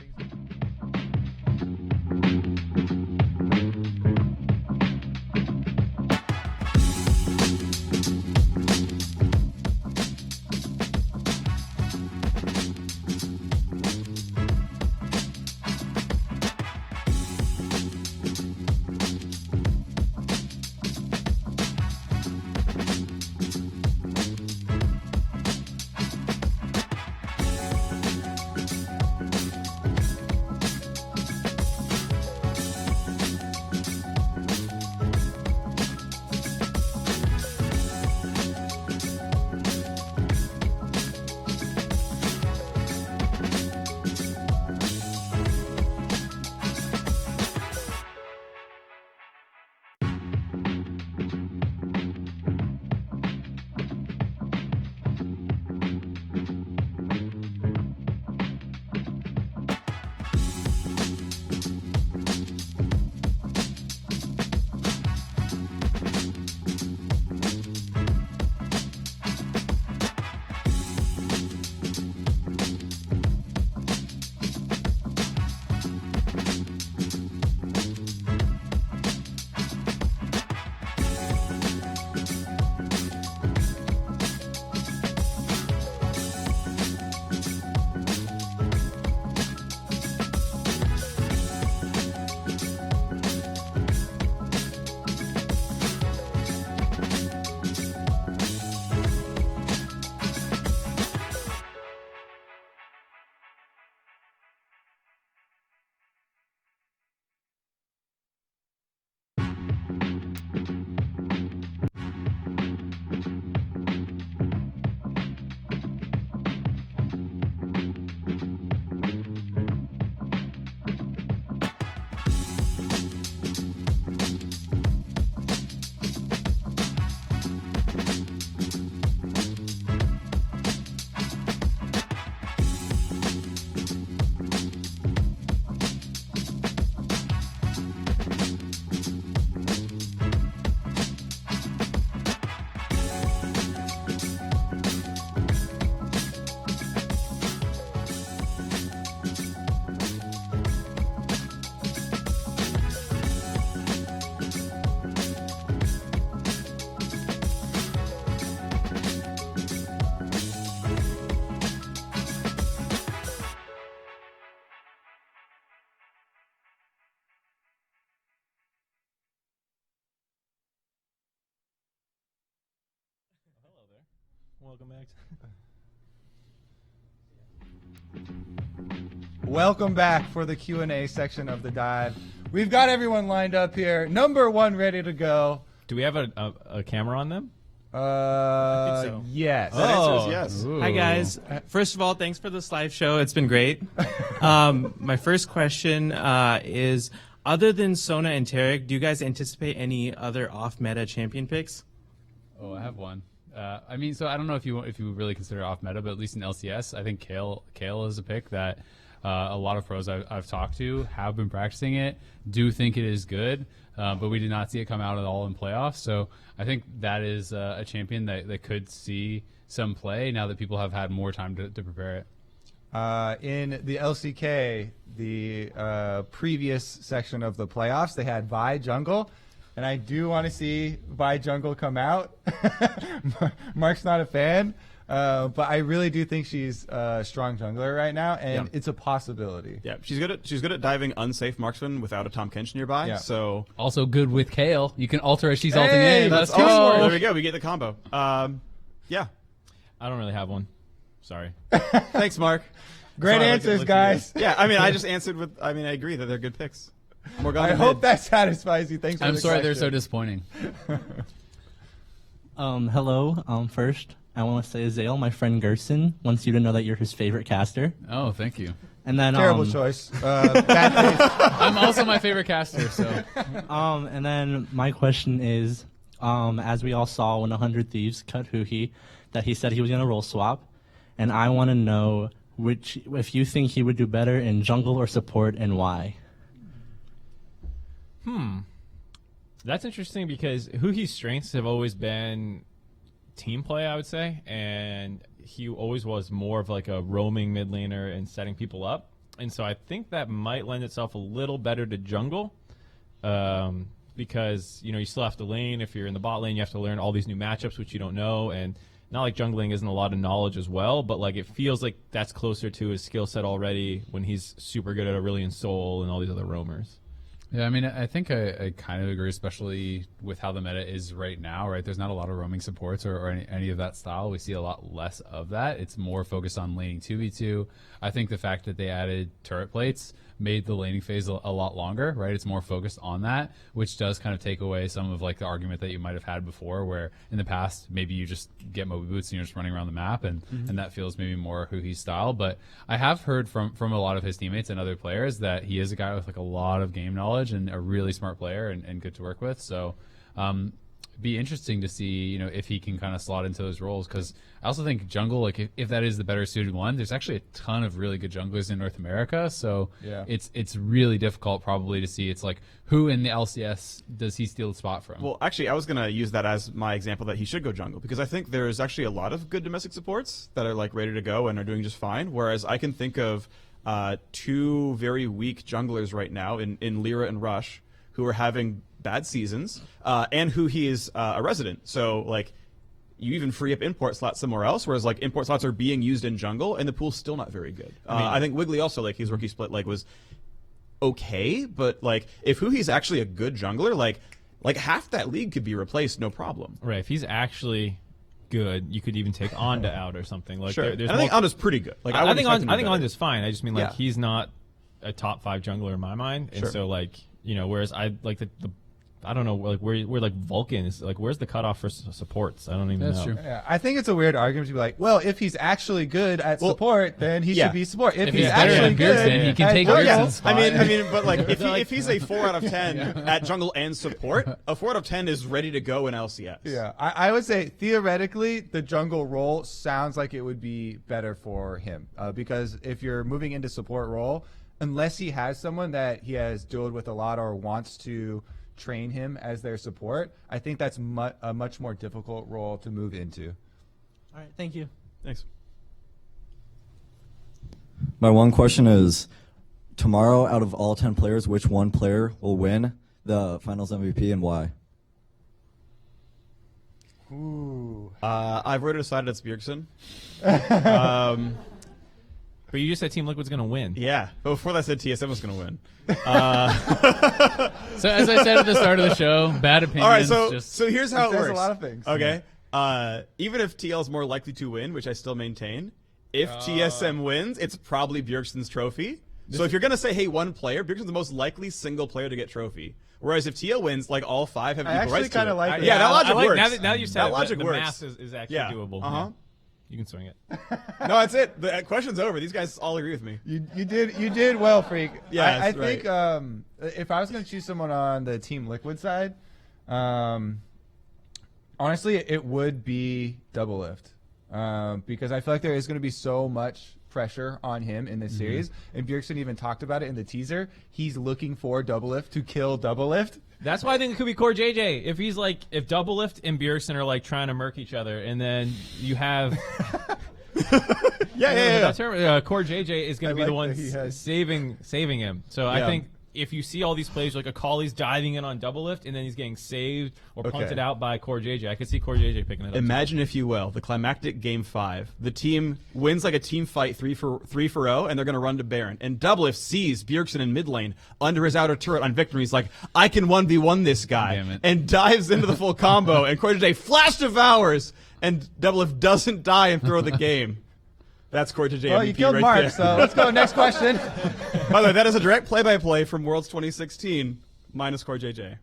Welcome back.
Welcome back for the Q&A section of the dive. We've got everyone lined up here. Number 1 ready to go.
Do we have a camera on them?
I think so. Yes.
That answer is yes.
Ooh.
Hi guys. First of all, thanks for this live show. It's been great. My first question is, other than Sona and Tarek, do you guys anticipate any other off-meta champion picks?
Oh, I have one. I mean, so I don't know if you really consider it off meta, but at least in LCS, I think Kale is a pick that a lot of pros I've talked to have been practicing it, do think it is good, but we did not see it come out at all in playoffs. So I think that is a champion that could see some play now that people have had more time to prepare it.
In the LCK, the previous section of the playoffs, they had Vi jungle, and I do want to see Vi jungle come out. Mark's not a fan, but I really do think she's a strong jungler right now, and it's a possibility.
Yeah, she's good at diving unsafe marksman without a Tom Kench nearby.
Yeah.
So
Also good with Kale. You can alter as she's
Hey,
ulting in.
let's
Let's
go.
go.
there we go. We get the combo. Yeah.
I don't really have one. Sorry.
Thanks, Mark.
Great
Sorry,
answers,
look at
guys.
you. Yeah, I mean, I just answered with. I mean, I agree that they're good picks. Morgana
I hope
mid.
that satisfies you. Thanks for
I'm
the
sorry they're so
question.
disappointing.
Hello. First, I want to say Zale, my friend Gerson, wants you to know that you're his favorite caster.
Oh, thank you.
And then
Terrible choice. Bad taste.
I'm also my favorite caster, so
And then my question is, as we all saw when 100 Thieves cut Huhi, that he said he was going to role swap, and I want to know if you think he would do better in jungle or support and why.
That's interesting because Huhi's strengths have always been team play, I would say, and he always was more of like a roaming mid laner and setting people up. And so I think that might lend itself a little better to jungle, because you still have to lane. If you're in the bot lane, you have to learn all these new matchups which you don't know, and not like jungling isn't a lot of knowledge as well, but like it feels like that's closer to his skill set already when he's super good at Aurelion Sol and all these other roamers.
yeah. I mean, I think I kind of agree, especially with how the meta is right now. Right, there's not a lot of roaming supports or any of that style. We see a lot less of that. It's more focused on laning 2v2. I think the fact that they added turret plates made the laning phase a lot longer, right? It's more focused on that, which does kind of take away some of like the argument that you might have had before, where in the past maybe you just get Moby Boots and you're just running around the map, and that feels maybe more Huhi's style. But I have heard from a lot of his teammates and other players that he is a guy with like a lot of game knowledge and a really smart player and good to work with. So be interesting to see, if he can kind of slot into those roles, because I also think jungle, like if that is the better suited one, there's actually a ton of really good junglers in North America. So
Yeah.
it's really difficult probably to see. It's like, who in the LCS does he steal the spot from?
Well, actually, I was going to use that as my example that he should go jungle, because I think there's actually a lot of good domestic supports that are like ready to go and are doing just fine. Whereas I can think of two very weak junglers right now in Lyra and Rush who are having bad seasons, and who he is a resident. So like, you even free up import slots somewhere else, whereas like import slots are being used in jungle, and the pool's still not very good. I think Wiggly also, like, his rookie split like was okay, but like if Huhi's actually a good jungler, like half that league could be replaced, no problem.
Right. If he's actually good, you could even take Onda out or something. Like
Sure.
there's
And I think Onda's pretty good. Like
I think
wouldn't expect him to be better.
Onda's fine. I just mean like
Yeah.
he's not a top 5 jungler in my mind, and
Sure.
so like whereas I like the I don't know, like where like Vulcan is, like where's the cutoff for supports? I don't even
That's
know.
true.
Yeah, I think it's a weird argument to be like, well, if he's actually good at support, then he
yeah.
should be support. If
If
he's
he's better
actually
than
good,
Bjergsen, he can
at
take
jungle-
Bjergsen's spot.
I mean, but like if he's a 4 out of 10 at jungle and support, a 4 out of 10 is ready to go in LCS.
Yeah, I would say theoretically the jungle role sounds like it would be better for him, because if you're moving into support role, unless he has someone that he has dueled with a lot or wants to train him as their support, I think that's a much more difficult role to move into.
All right, thank you.
Thanks.
My one question is, tomorrow, out of all 10 players, which one player will win the Finals MVP and why?
Ooh.
I've already decided it's Bjergsen.
But you just said Team Liquid's gonna win.
Yeah, but before that, I said TSM was going to win.
So as I said at the start of the show, bad opinions.
All right, so
just
here's how it
says
works.
a lot of things.
Okay, even if TL is more likely to win, which I still maintain, if TSM wins, it's probably Bjergsen's trophy. So if you're gonna say, hey, one player, Bjergsen's the most likely single player to get trophy. Whereas if TL wins, like all 5 have equal rights to it.
Like
yeah, that logic works.
Now that you said
that
it,
logic
the
works.
math is actually doable.
Uh-huh.
You can swing it.
No, that's it. The question's over. These guys all agree with me.
You did well, Freak.
Yeah,
I think if I was going to choose someone on the Team Liquid side, honestly, it would be Doublelift, because I feel like there is going to be so much pressure on him in this series, and Bjergsen even talked about it in the teaser. He's looking for Doublelift to kill Doublelift.
That's why I think it could be CoreJJ. If he's like, if Doublelift and Bjergsen are like trying to murk each other, and then you have, CoreJJ is going to be the one saving him. So I think if you see all these plays, like Akali's diving in on Doublelift, and then he's getting saved or punted out by CoreJJ, I could see CoreJJ picking it up.
Imagine, if you will, the climactic game 5. The team wins like a team fight 3-0, and they're going to run to Baron. And Doublelift sees Bjergsen in mid lane under his outer turret on Victory. He's like, I can 1v1 this guy. And dives into the full combo. And CoreJJ flash devours. And Doublelift doesn't die and throw the game. That's CoreJJ.
Well,
MVP
you killed
right
Mark,
there.
so let's go. Next question.
By the way, that is a direct play-by-play from Worlds 2016, minus CoreJJ.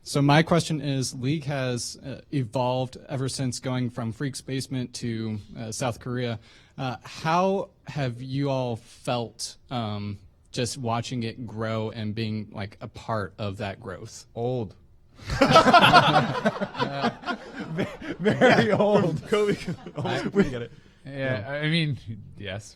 So my question is, League has evolved ever since going from Freak's Basement to South Korea. How have you all felt just watching it grow and being like a part of that growth?
Old. Very old.
We get it.
Yeah, I mean, yes.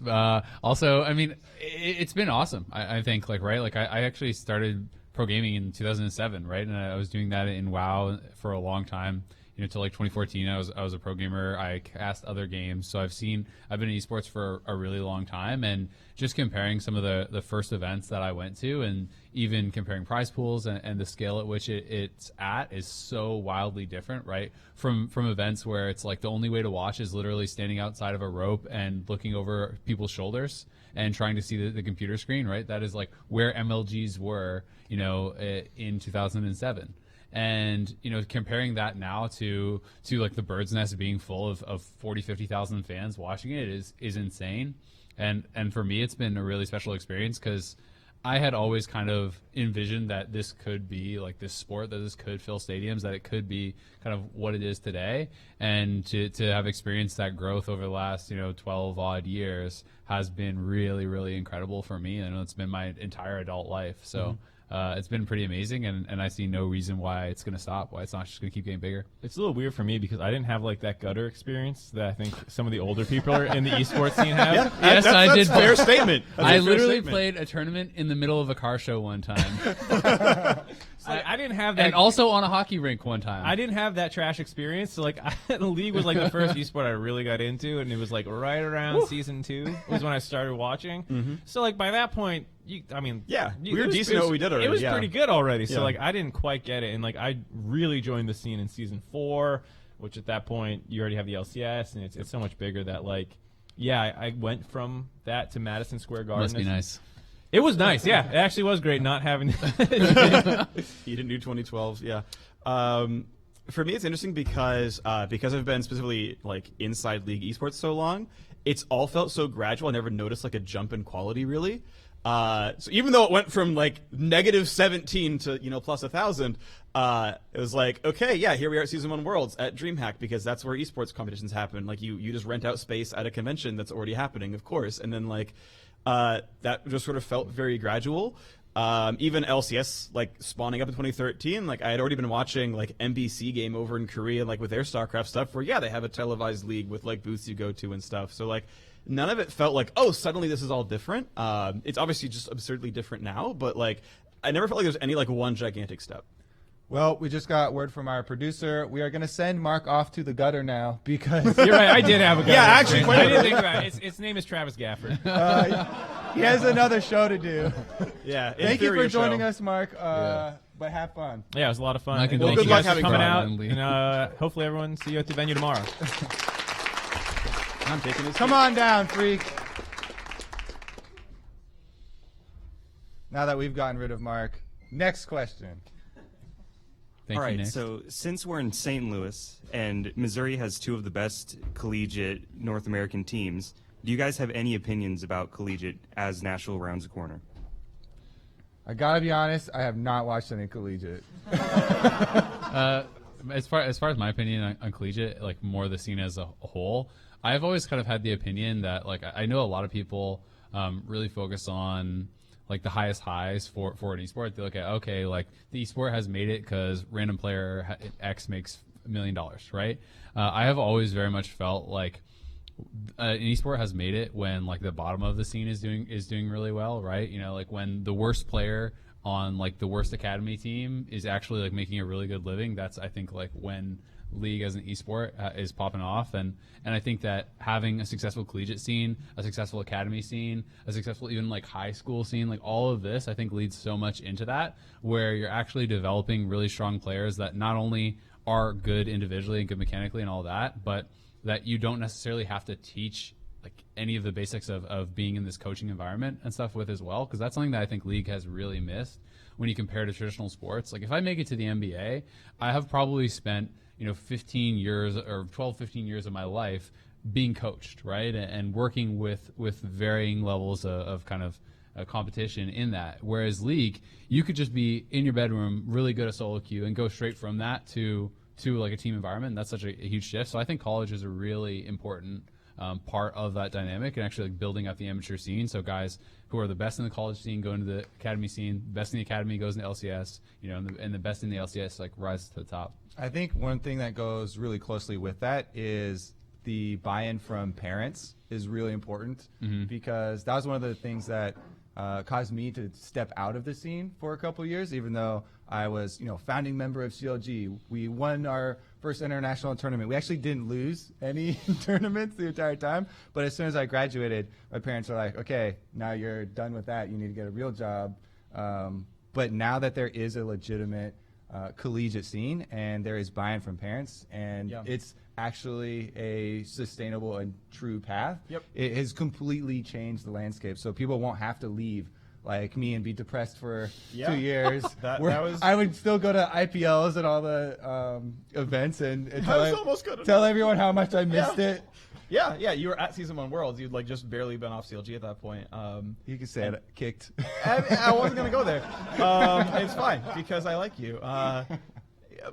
Also, I mean, it's been awesome. I think, like, right? Like, I actually started pro gaming in 2007, right? And I was doing that in WoW for a long time. You know, till like 2014, I was a pro gamer. I cast other games, so I've been in esports for a really long time. And just comparing some of the first events that I went to, and even comparing prize pools and the scale at which it's at is so wildly different, right? From events where it's like the only way to watch is literally standing outside of a rope and looking over people's shoulders and trying to see the computer screen, right? That is like where MLGs were, you know, in 2007. And, you know, comparing that now to like the Bird's Nest being full of 40, 50,000 fans watching it is insane. And for me, it's been a really special experience, because I had always kind of envisioned that this could be like this sport, that this could fill stadiums, that it could be kind of what it is today. And to have experienced that growth over the last, 12 odd years has been really, really incredible for me. I know it's been my entire adult life. So it's been pretty amazing, and I see no reason why it's going to stop, why it's not just going to keep getting bigger.
It's a little weird for me because I didn't have like that gutter experience that I think some of the older people in the esports scene have.
Yeah,
Yes, I did.
Fair statement.
I literally played a tournament in the middle of a car show one time.
I didn't have that.
And also on a hockey rink one time.
I didn't have that trash experience. So like, the League was like the first esport I really got into, and it was like right around season 2 was when I started watching. So like by that point, we were
decent at what we did already.
It was pretty good already. So
Yeah.
like I didn't quite get it, and like I really joined the scene in season 4, which at that point you already have the LCS, and it's so much bigger that like, I went from that to Madison Square Garden.
Must be nice.
It was nice, yeah. It actually was great not having.
You didn't do 2012, yeah. For me, it's interesting because I've been specifically like inside League esports so long. It's all felt so gradual. I never noticed like a jump in quality really. So even though it went from like -17 to plus 1,000, it was like, okay, yeah, here we are at Season 1 Worlds at DreamHack, because that's where esports competitions happen. Like you just rent out space at a convention that's already happening, of course, and then like. That just sort of felt very gradual. Even LCS like spawning up in 2013, like I had already been watching like MBC game over in Korea, like with their StarCraft stuff, where they have a televised league with like booths you go to and stuff. So like none of it felt like, oh, suddenly this is all different. It's obviously just absurdly different now, but like I never felt like there's any like one gigantic step.
Well, we just got word from our producer. We are going to send Mark off to the gutter now because
you're right. I did have a gutter.
Yeah, actually,
I didn't think about it. Its name is Travis Gafford.
He has another show to do.
Yeah.
Thank you for joining us, Mark. But have fun.
Yeah, it was a lot of fun.
Well,
Thank
good
you
luck
guys for
having
coming
fun.
out. And hopefully everyone see you at the venue tomorrow.
I'm taking this.
Come on down, freak. Now that we've gotten rid of Mark, next question.
Thank
All
you,
right,
Nick.
so since we're in St. Louis and Missouri has two of the best collegiate North American teams, do you guys have any opinions about collegiate as national rounds a corner?
I gotta be honest, I have not watched any collegiate.
As far as my opinion on collegiate, like more the scene as a whole, I've always kind of had the opinion that like I know a lot of people really focus on like the highest highs for an esport. They look at, okay, like the esport has made it because random player X makes $1 million, right? I have always very much felt like an esport has made it when like the bottom of the scene is doing really well, right? You know, like when the worst player on like the worst academy team is actually like making a really good living. That's, I think, like when League as an esport is popping off, and I think that having a successful collegiate scene, a successful academy scene, a successful even like high school scene, like all of this I think leads so much into that, where you're actually developing really strong players that not only are good individually and good mechanically and all that, but that you don't necessarily have to teach like any of the basics of being in this coaching environment and stuff with as well, because that's something that I think League has really missed when you compare to traditional sports. Like if I make it to the NBA, I have probably spent 15 years or 12, 15 years of my life being coached, right? And working with varying levels of kind of competition in that. Whereas League, you could just be in your bedroom, really good at solo queue, and go straight from that to like a team environment. And that's such a huge shift. So I think college is a really important part of that dynamic, and actually like building up the amateur scene. So guys who are the best in the college scene go into the academy scene, best in the academy goes into LCS, and the best in the LCS like rises to the top.
I think one thing that goes really closely with that is the buy-in from parents is really important, because that was one of the things that caused me to step out of the scene for a couple years, even though I was, founding member of CLG. We won our first international tournament. We actually didn't lose any tournaments the entire time, but as soon as I graduated, my parents were like, okay, now you're done with that. You need to get a real job. But now that there is a legitimate collegiate scene and there is buy-in from parents, and it's actually a sustainable and true path, it has completely changed the landscape. So people won't have to leave like me and be depressed for 2 years. I would still go to IPLs and all the events and tell everyone how much I missed it.
Yeah, you were at Season 1 Worlds. You'd like just barely been off CLG at that point.
You could say it kicked.
I wasn't going to go there. It's fine because I like you.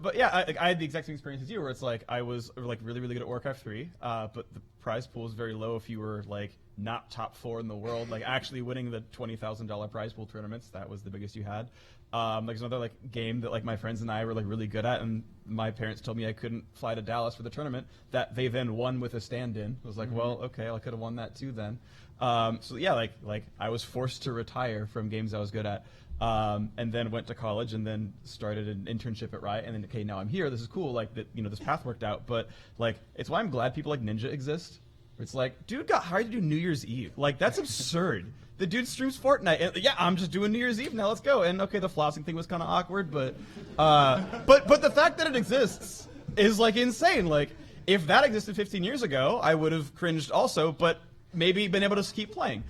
But yeah, I had the exact same experience as you, where it's like I was like really, really good at Warcraft 3, but the prize pool was very low if you were like not top 4 in the world, like actually winning the $20,000 prize pool tournaments. That was the biggest you had. There's another like game that like my friends and I were like really good at, and my parents told me I couldn't fly to Dallas for the tournament that they then won with a stand-in. I was like, well, okay, I could have won that too then. So yeah, like I was forced to retire from games I was good at. And then went to college and then started an internship at Riot, and then okay, now I'm here. This is cool. Like that, this path worked out. But like, it's why I'm glad people like Ninja exist. It's like, dude got hired to do New Year's Eve. Like that's absurd. The dude streams Fortnite. And, yeah, I'm just doing New Year's Eve now. Let's go. And okay, the flossing thing was kind of awkward, but the fact that it exists is like insane. Like if that existed 15 years ago, I would have cringed also, but maybe been able to keep playing.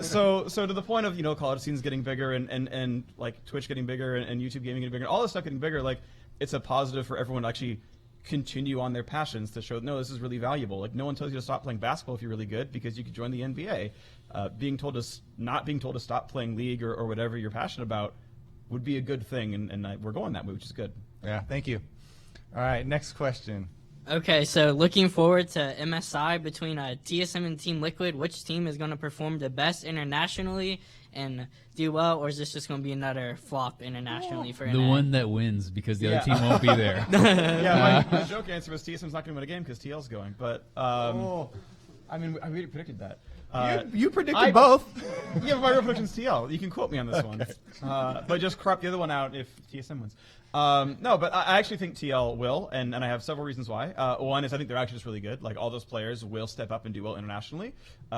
So to the point of college scenes getting bigger and like Twitch getting bigger and YouTube gaming getting bigger and all this stuff getting bigger, like it's a positive for everyone to actually continue on their passions, to show no, this is really valuable. Like no one tells you to stop playing basketball if you're really good, because you could join the NBA. Not being told to stop playing League or whatever you're passionate about would be a good thing, and we're going that way, which is good.
Yeah, thank you. All right, next question.
Okay, so looking forward to MSI between TSM and Team Liquid. Which team is going to perform the best internationally and do well, or is this just going to be another flop internationally for
the
NA?
one that wins, because the other team won't be there?
My joke answer was TSM's not going to win a game because TL's going. But I mean, I really predicted that.
You predicted both.
Yeah, but my real prediction's TL. You can quote me on this one. But just crop the other one out if TSM wins. No, but I actually think TL will, and I have several reasons why. One is I think they're actually just really good. Like all those players will step up and do well internationally.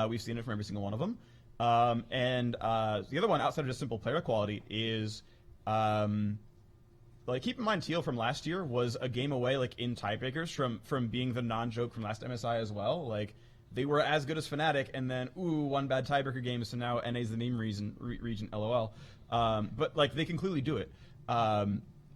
We've seen it from every single one of them. And the other one, outside of just simple player quality, is like keep in mind TL from last year was a game away, like in tiebreakers from being the non-joke from last MSI as well. Like they were as good as Fnatic, and then one bad tiebreaker game, so now NA's the meme region, LOL. But like they can clearly do it.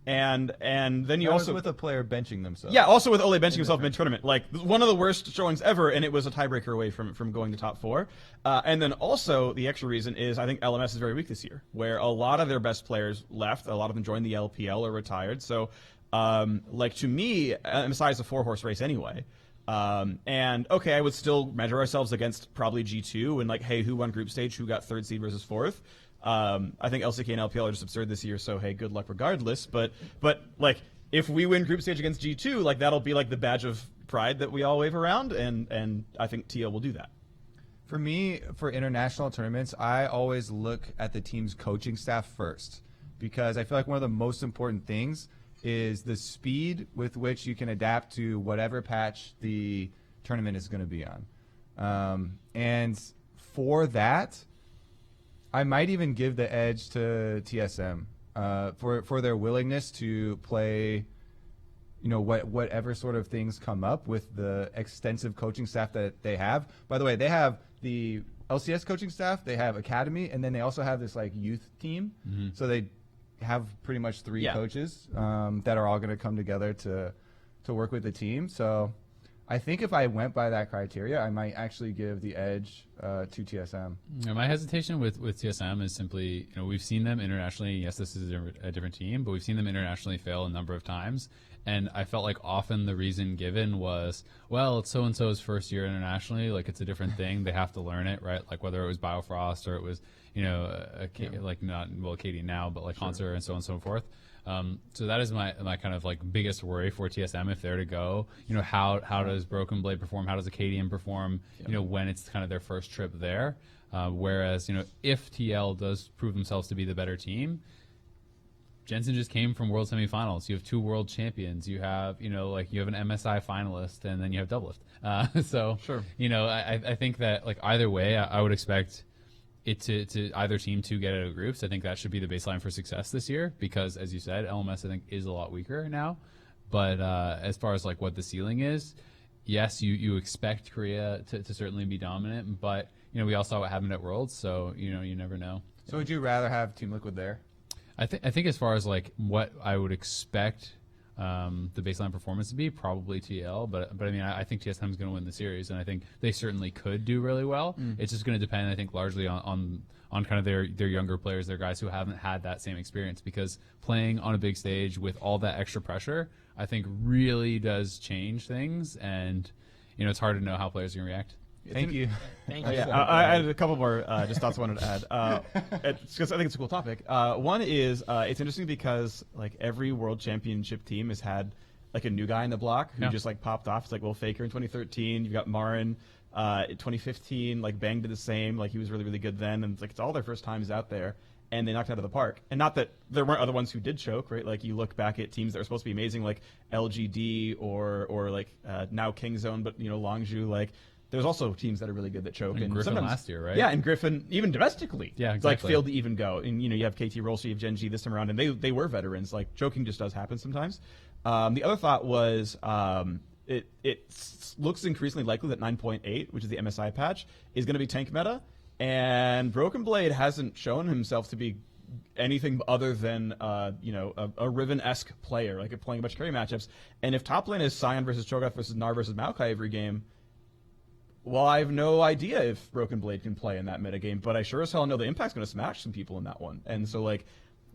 And then you
That
also
was with a player benching themselves.
Yeah, also with Ole benching himself mid-tournament. Like, one of the worst showings ever, and it was a tiebreaker away from going to top 4. And then also, the extra reason is I think LMS is very weak this year, where a lot of their best players left. A lot of them joined the LPL or retired. So, like, to me, MSI is a 4-horse race anyway. And, okay, I would still measure ourselves against probably G2 and, like, hey, who won group stage, who got 3rd seed versus 4th. I think LCK and LPL are just absurd this year, so hey, good luck regardless. But like, if we win group stage against G2, like, that'll be like the badge of pride that we all wave around, and I think TL will do that.
For me, for international tournaments, I always look at the team's coaching staff first, because I feel like one of the most important things is the speed with which you can adapt to whatever patch the tournament is going to be on. And for that, I might even give the edge to TSM for their willingness to play, you know, whatever sort of things come up with the extensive coaching staff that they have. By the way, they have the LCS coaching staff, they have academy, and then they also have this like youth team.
Mm-hmm.
So they have pretty much 3 coaches that are all going to come together to work with the team. So I think if I went by that criteria, I might actually give the edge to TSM.
Yeah, my hesitation with TSM is simply, you know, we've seen them internationally. Yes, this is a different team, but we've seen them internationally fail a number of times. And I felt like often the reason given was, well, it's so-and-so's first year internationally. Like, it's a different thing. They have to learn it, right? Like, whether it was Biofrost or it was, you know, like not, well, Katie now, but like Hansel and so on and so forth. So that is my kind of like biggest worry for TSM if they're to go. You know, how does Broken Blade perform? How does Acadian perform? You know, when it's kind of their first trip there. Whereas, you know, if TL does prove themselves to be the better team, Jensen just came from World Semifinals. You have 2 world champions. You have, you know, like you have an MSI finalist, and then you have Doublelift. So, sure. You know, I think that like either way, I would expect it to either team to get out of groups. I think that should be the baseline for success this year because, as you said, LMS I think is a lot weaker now. But as far as like what the ceiling is, yes, you expect Korea to certainly be dominant, but you know we all saw what happened at Worlds, so you know you never know.
So would you rather have Team Liquid there?
I think as far as like what I would expect the baseline performance to be, probably TL, but I mean I think TSM is going to win the series, and I think they certainly could do really well. It's just going to depend, I think, largely on kind of their younger players, their guys who haven't had that same experience, because playing on a big stage with all that extra pressure, I think really does change things, and you know it's hard to know how players are going to react.
Thank you.
Thank you.
I had a couple more just thoughts I wanted to add. Because I think it's a cool topic. One is it's interesting because like every world championship team has had like a new guy in the block who just like popped off. It's like Will Faker in 2013. You've got Marin in 2015. Like Bang did the same. Like he was really, really good then. And it's like it's all their first times out there. And they knocked it out of the park. And not that there weren't other ones who did choke, right? Like you look back at teams that are supposed to be amazing, like LGD or like now Kingzone, but you know Longzhu, like. There's also teams that are really good that choke.
And Griffin last year, right?
Yeah, and Griffin, even domestically,
yeah, exactly.
like failed to even go. And you know, you have KT Rolls, you have Gen G this time around, and they were veterans. Like choking just does happen sometimes. The other thought was it looks increasingly likely that 9.8, which is the MSI patch, is going to be tank meta, and Broken Blade hasn't shown himself to be anything other than you know a Riven-esque player, like playing a bunch of carry matchups. And if top lane is Sion versus Cho'Gath versus Gnar versus Maokai every game. Well, I have no idea if Broken Blade can play in that metagame, but I sure as hell know the Impact's going to smash some people in that one. And so, like,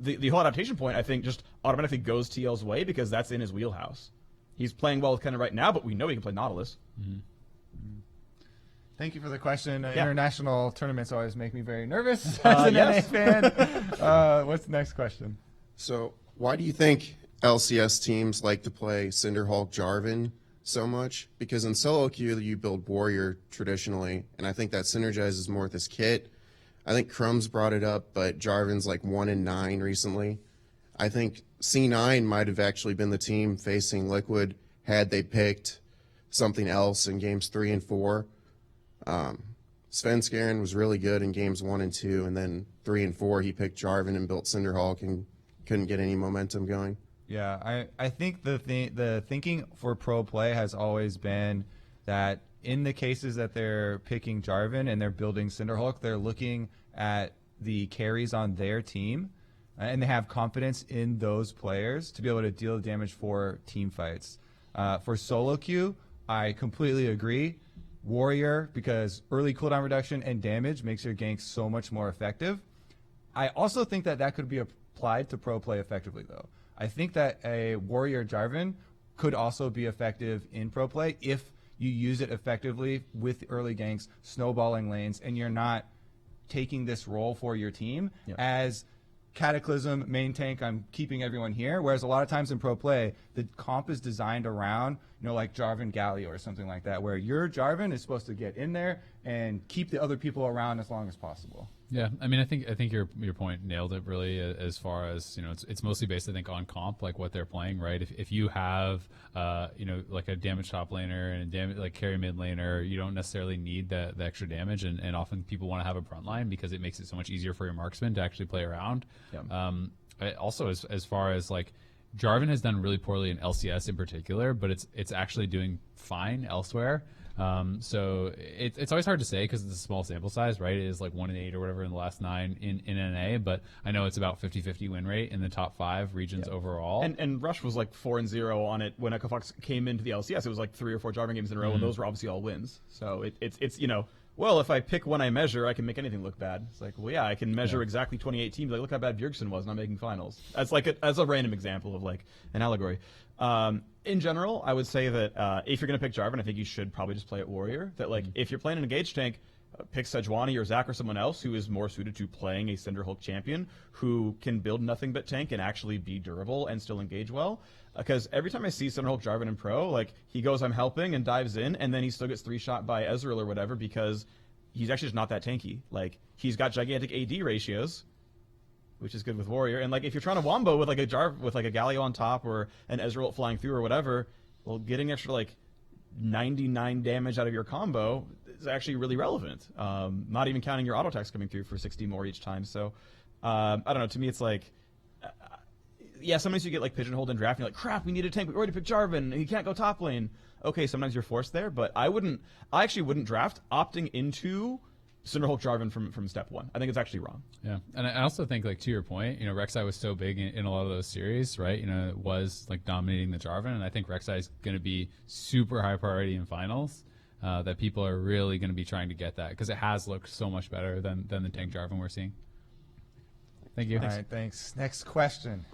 the whole adaptation point, I think, just automatically goes TL's way because that's in his wheelhouse. He's playing well with Kenna right now, but we know he can play Nautilus.
Mm-hmm.
Thank you for the question. International tournaments always make me very nervous as an NA fan. What's the next question?
So, why do you think LCS teams like to play Cinderhulk Jarvan so much? Because in solo queue you build warrior traditionally, and I think that synergizes more with this kit. I think Crumbs brought it up, but Jarvan's like 1-9 recently. I think C9 might have actually been the team facing Liquid had they picked something else in games 3 and 4. Svenskeren was really good in games 1 and 2, and then 3 and 4 he picked Jarvan and built Cinderhulk and couldn't get any momentum going.
Yeah, I think the thinking for pro play has always been that in the cases that they're picking Jarvan and they're building Cinderhulk, they're looking at the carries on their team and they have confidence in those players to be able to deal damage for team fights. For solo queue, I completely agree. Warrior, because early cooldown reduction and damage makes your gank so much more effective. I also think that could be applied to pro play effectively, though. I think that a Warrior Jarvan could also be effective in pro play if you use it effectively with early ganks, snowballing lanes, and you're not taking this role for your team as Cataclysm, main tank, I'm keeping everyone here. Whereas a lot of times in pro play, the comp is designed around, like Jarvan Galio or something like that, where your Jarvan is supposed to get in there and keep the other people around as long as possible.
Yeah, I mean, I think your point nailed it really. As far as it's mostly based, I think, on comp, like what they're playing, right? If you have like a damage top laner and damage like carry mid laner, you don't necessarily need the extra damage, and often people want to have a front line because it makes it so much easier for your marksman to actually play around. Yeah. Also, as far as like Jarvan has done really poorly in LCS in particular, but it's actually doing fine elsewhere. So it's always hard to say because it's a small sample size, right? It is like 1 in 8 or whatever in the last 9 in NA, but I know it's about 50-50 win rate in the top 5 regions overall.
And Rush was like 4-0 on it when Echo Fox came into the LCS. It was like 3 or 4 Jarvan games in a row, and those were obviously all wins. So it's well, if I pick one I measure, I can make anything look bad. It's like, well, yeah, I can measure exactly 28 teams. Like, look how bad Bjergsen was not making finals. That's like as a random example of like an allegory. In general, I would say that if you're going to pick Jarvan, I think you should probably just play at Warrior. That like if you're playing an engage tank, pick Sejuani or Zach or someone else who is more suited to playing a Cinderhulk champion who can build nothing but tank and actually be durable and still engage well. Because every time I see Cinderhulk Jarvan in pro, like he goes, I'm helping, and dives in, and then he still gets 3-shot by Ezreal or whatever because he's actually just not that tanky. Like he's got gigantic AD ratios, which is good with Warrior. And like if you're trying to wombo with like a Galio on top or an Ezreal flying through or whatever, well, getting extra like 99 damage out of your combo is actually really relevant. Not even counting your auto attacks coming through for 60 more each time. So I don't know. To me, it's like. Yeah, sometimes you get like pigeonholed in draft and you're like, crap, we need a tank. We already picked Jarvan and he can't go top lane. Okay, sometimes you're forced there, but I actually wouldn't draft opting into Cinderhulk Jarvan from step 1. I think it's actually wrong.
Yeah, and I also think, like, to your point, Rek'Sai was so big in a lot of those series, right? It was like dominating the Jarvan, and I think Rek'Sai is going to be super high priority in finals. That people are really going to be trying to get that because it has looked so much better than the tank Jarvan we're seeing. Thank you.
All right, thanks. Next question.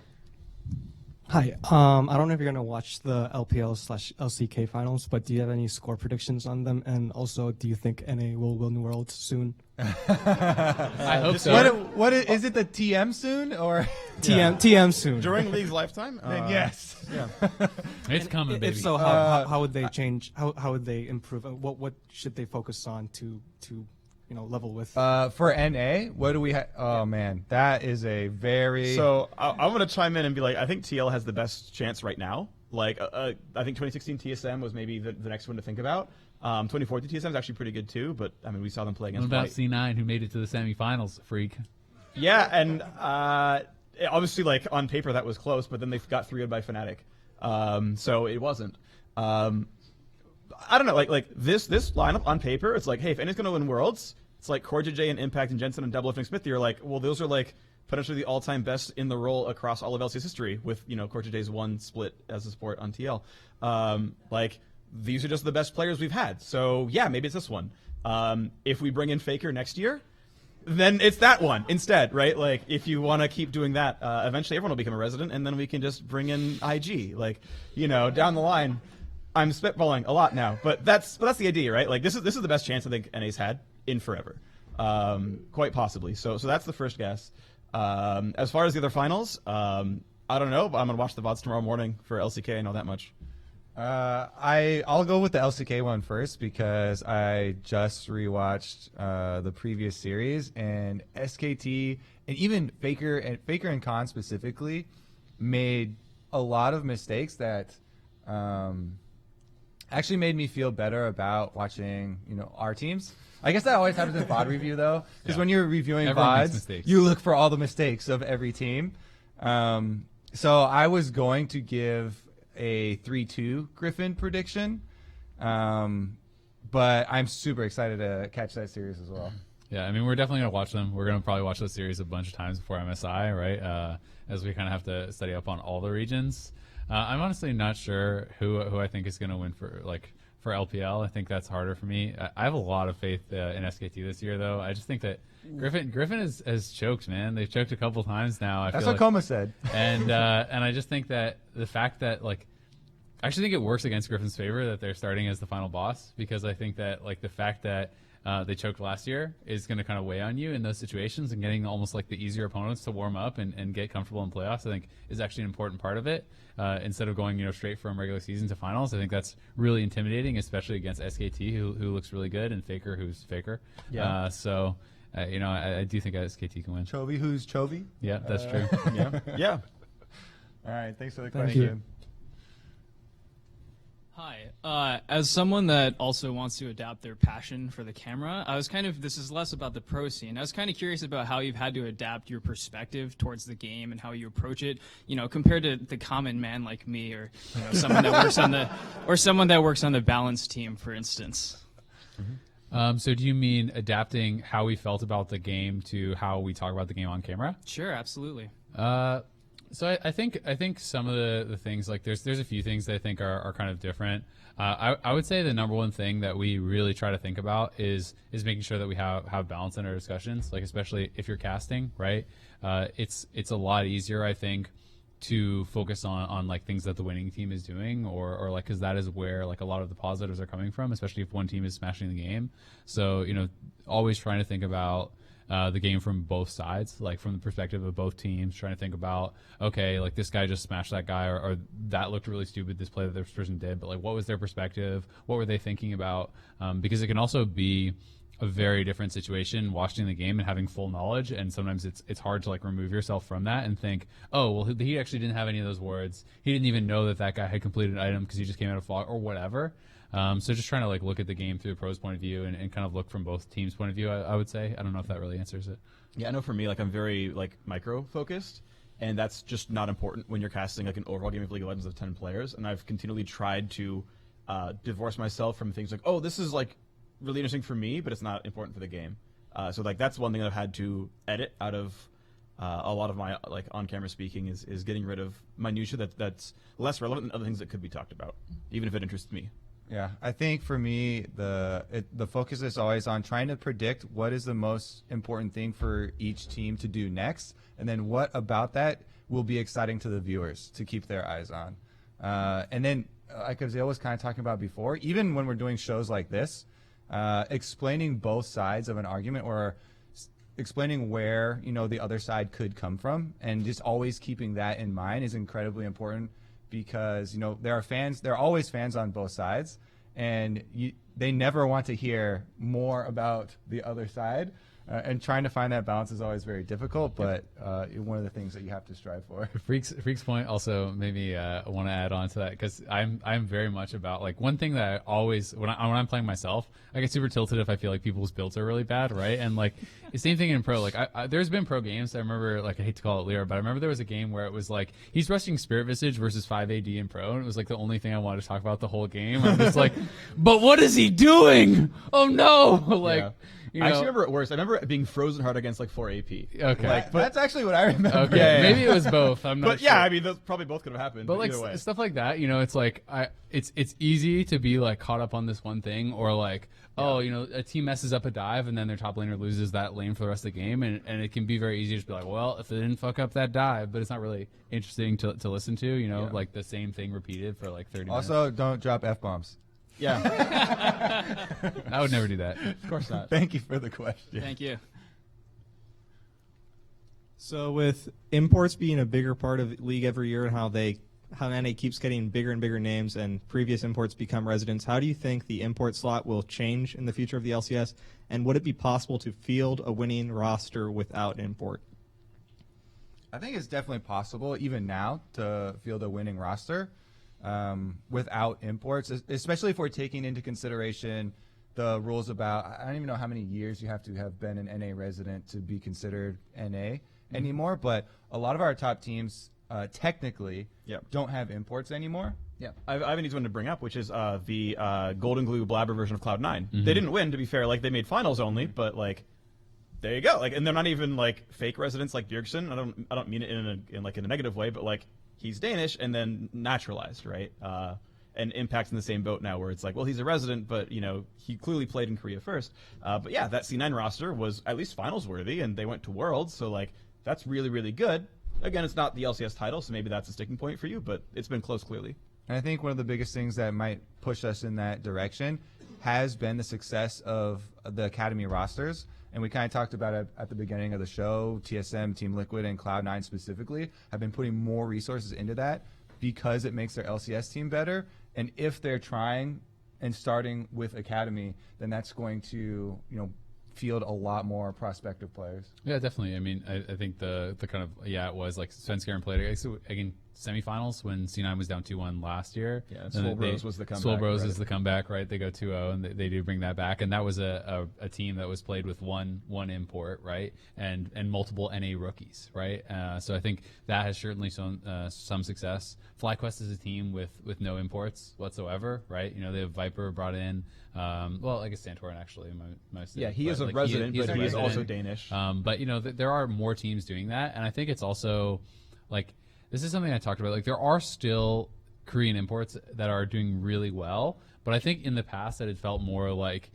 Hi. I don't know if you're going to watch the LPL/LCK finals, but do you have any score predictions on them? And also, do you think NA will win Worlds soon?
I hope so.
What is it? The TM soon or
TM soon?
During League's lifetime?
Yes.
Yeah.
It's coming, baby.
If so, how would they change? How would they improve? What should they focus on to level with?
For NA, what do we have? Oh, man. That is a very...
So I'm going to chime in and be like, I think TL has the best chance right now. Like, I think 2016 TSM was maybe the next one to think about. 2014 TSM is actually pretty good too, but I mean, we saw them play against
What about
White.
C9 who made it to the semifinals, freak?
Yeah, and obviously, like, on paper that was close, but then they got 3-0'd by Fnatic. So it wasn't. I don't know, like this lineup on paper, it's like, hey, if anyone's going to win Worlds, it's like CoreJJ and Impact and Jensen and Doublelift and Xmithie are like, well, those are like potentially the all-time best in the role across all of LCS history with, CoreJJ's 1 split as a sport on TL. Like, these are just the best players we've had. So, yeah, maybe it's this one. If we bring in Faker next year, then it's that one instead, right? Like, if you want to keep doing that, eventually everyone will become a resident, and then we can just bring in IG. Like, down the line... I'm spitballing a lot now, but that's the idea, right? Like this is the best chance I think NA's had in forever, quite possibly. So that's the first guess. As far as the other finals, I don't know, but I'm gonna watch the VODs tomorrow morning for LCK. I know that much.
I'll go with the LCK one first because I just rewatched the previous series, and SKT and even Faker and Khan specifically made a lot of mistakes that actually made me feel better about watching, our teams. I guess that always happens in VOD review, though, because when you're reviewing VODs, you look for all the mistakes of every team. So I was going to give a 3-2 Griffin prediction, but I'm super excited to catch that series as well.
Yeah, I mean, we're definitely going to watch them. We're going to probably watch the series a bunch of times before MSI, right? As we kind of have to study up on all the regions. I'm honestly not sure who I think is going to win for LPL. I think that's harder for me. I have a lot of faith in SKT this year, though. I just think that Griffin has choked, man. They've choked a couple times now.
That's what Koma said.
And I just think that the fact that I actually think it works against Griffin's favor that they're starting as the final boss, because I think that the fact that they choked last year is going to kind of weigh on you in those situations, and getting almost the easier opponents to warm up and get comfortable in playoffs, I think is actually an important part of it. Instead of going straight from regular season to finals, I think that's really intimidating, especially against SKT, who looks really good, and Faker, who's Faker.
Yeah.
I do think SKT can win.
Chovy, who's Chovy?
Yeah, that's true.
Yeah.
All right, thanks for the
Thank
question.
you.
Hi. As someone that also wants to adapt their passion for the camera, this is less about the pro scene. I was kind of curious about how you've had to adapt your perspective towards the game and how you approach it, compared to the common man like me, or someone that works on the balance team, for instance.
So do you mean adapting how we felt about the game to how we talk about the game on camera?
Sure, absolutely.
So I think some of the things, there's a few things that I think are kind of different. I would say the number one thing that we really try to think about is making sure that we have balance in our discussions, especially if you're casting, right? It's a lot easier, I think, to focus on things that the winning team is doing, or because that is where a lot of the positives are coming from, especially if one team is smashing the game. So always trying to think about the game from both sides, from the perspective of both teams, trying to think about, okay, this guy just smashed that guy, or that looked really stupid, this play that this person did, but what was their perspective? What were they thinking about? Because it can also be a very different situation watching the game and having full knowledge, and sometimes it's hard to remove yourself from that and think, oh, well, he actually didn't have any of those words. He didn't even know that guy had completed an item because he just came out of fog or whatever. So just trying to look at the game through the pros' point of view and kind of look from both teams' point of view, I would say. I don't know if that really answers it.
Yeah, I know for me, I'm very micro focused, and that's just not important when you're casting an overall game of League of Legends of 10 players. And I've continually tried to divorce myself from things oh, this is really interesting for me, but it's not important for the game. So that's one thing I've had to edit out of a lot of my on-camera speaking is getting rid of minutia that's less relevant than other things that could be talked about, even if it interests me.
Yeah, I think for me, the focus is always on trying to predict what is the most important thing for each team to do next, and then what about that will be exciting to the viewers to keep their eyes on. And then, like Azale was kind of talking about before, even when we're doing shows like this, explaining both sides of an argument, or explaining where the other side could come from, and just always keeping that in mind is incredibly important. Because there are always fans on both sides, and they never want to hear more about the other side. And trying to find that balance is always very difficult, but one of the things that you have to strive for.
Freak's point also made me want to add on to that, because I'm very much about one thing that I always when I'm playing myself, I get super tilted if I feel people's builds are really bad, right? And the same thing in pro. There's been pro games. I remember I hate to call it Lear, but I remember there was a game where it was he's rushing Spirit Visage versus 5 AD in pro, and it was the only thing I wanted to talk about the whole game. I'm just but what is he doing? Oh no!
Yeah. I actually remember it worse. I remember it being frozen hard against 4 AP.
Okay,
that's actually what I remember.
Okay,
yeah.
Maybe it was both. I'm not
but
sure.
Yeah, I mean, those probably both could have happened.
But
either way.
Stuff like that, it's it's easy to be caught up on this one thing, or a team messes up a dive and then their top laner loses that lane for the rest of the game, and it can be very easy to just be well, if they didn't fuck up that dive, but it's not really interesting to listen to, the same thing repeated for 30 minutes.
Also, don't drop F-bombs.
Yeah.
I would never do that.
Of course not.
Thank you for the question.
Thank you.
So with imports being a bigger part of the league every year, and how NA keeps getting bigger and bigger names, and previous imports become residents, how do you think the import slot will change in the future of the LCS? And would it be possible to field a winning roster without import?
I think it's definitely possible, even now, to field a winning roster without imports, especially if we're taking into consideration the rules about, I don't even know how many years you have to have been an NA resident to be considered NA anymore, but a lot of our top teams technically don't have imports anymore.
Yeah, I have an easy one to bring up, which is the Golden Glue Blabber version of Cloud9. They didn't win, to be fair. They made finals only, but there you go. Like, and they're not even like fake residents like Bjergsen. I don't mean it in a negative way, but like he's Danish and then naturalized, right? And Impact's in the same boat now, where it's like, well, he's a resident, but he clearly played in Korea first. But yeah, that C9 roster was at least finals worthy, and they went to Worlds, so like that's really, really good. Again, it's not the LCS title, so maybe that's a sticking point for you, but it's been close clearly.
And I think one of the biggest things that might push us in that direction has been the success of the Academy rosters. And we kind of talked about it at the beginning of the show. TSM, Team Liquid, and Cloud9 specifically have been putting more resources into that because it makes their LCS team better. And if they're trying and starting with Academy, then that's going to, field a lot more prospective players.
Yeah, definitely. I mean, I think the kind of, it was like Svenskeren played again semifinals when C9 was down 2-1 last year.
Yeah, Swolbros was the comeback.
Swolbros is the comeback, right? They go 2-0, and they do bring that back. And that was a team that was played with one import, right? And multiple NA rookies, right? So I think that has certainly shown some success. FlyQuest is a team with no imports whatsoever, right? They have Viper brought in. Well, I guess Santorin actually.
Yeah, he is a resident, but he is also Danish.
But there are more teams doing that, and I think it's also like this is something I talked about. Like there are still Korean imports that are doing really well, but I think in the past that it felt more like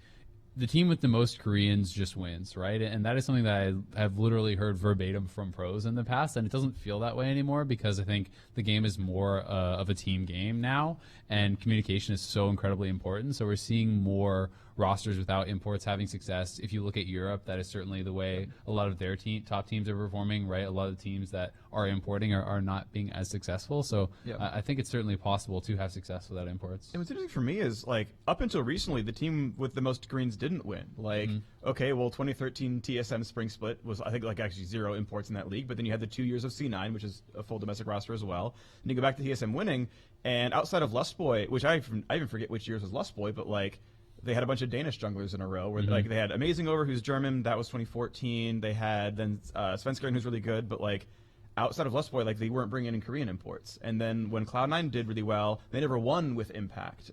the team with the most Koreans just wins, right? And that is something that I have literally heard verbatim from pros in the past, and it doesn't feel that way anymore because I think the game is more of a team game now, and communication is so incredibly important. So we're seeing more rosters without imports having success. If you look at Europe, that is certainly the way a lot of their top teams are performing, right? A lot of the teams that are importing are not being as successful. So I think it's certainly possible to have success without imports.
And what's interesting for me is, like, up until recently, the team with the most Koreans didn't win. Like, okay, well, 2013 TSM Spring Split was, I think, like actually 0 imports in that league, but then you had the 2 years of C9, which is a full domestic roster as well. And you go back to TSM winning, and outside of Lustboy, which I even forget which years was Lustboy, but like, they had a bunch of Danish junglers in a row where like they had Amazing Over, who's German, that was 2014. They had then Svenskeren, who's really good, but like outside of Lustboy, like they weren't bringing in Korean imports. And then when Cloud9 did really well, they never won with Impact.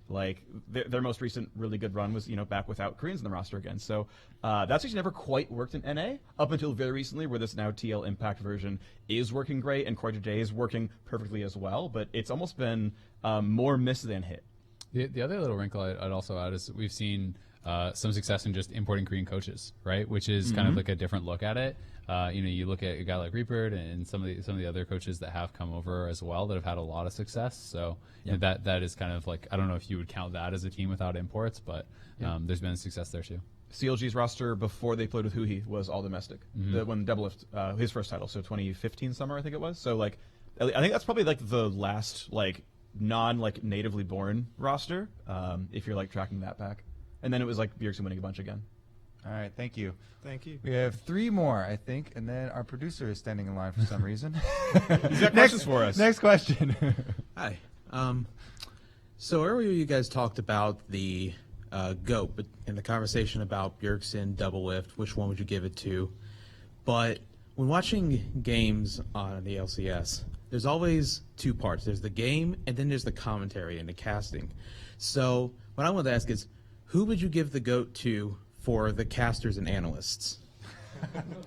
Like their most recent really good run was back without Koreans in the roster again. So that's actually never quite worked in NA up until very recently, where this now TL Impact version is working great and CoreJJ is working perfectly as well. But it's almost been more miss than hit.
The other little wrinkle I'd also add is we've seen some success in just importing Korean coaches, right? Which is kind of like a different look at it. You look at a guy like Reapert and some of the other coaches that have come over as well that have had a lot of success. So that is kind of like, I don't know if you would count that as a team without imports, but there's been success there too.
CLG's roster before they played with Huhi was all domestic. When Doublelift, his first title, so 2015 summer I think it was. So like, I think that's probably like the last like natively born roster, if you're like tracking that back. And then it was like Bjergsen winning a bunch again.
All right, thank you.
Thank you.
We have 3 more, I think, and then our producer is standing in line for some reason.
He's got questions for us.
Next question.
Hi. So earlier you guys talked about the GOAT, but in the conversation about Bjergsen, Doublelift, which one would you give it to? But when watching games on the LCS, there's always 2 parts. There's the game, and then there's the commentary and the casting. So what I want to ask is, who would you give the GOAT to for the casters and analysts?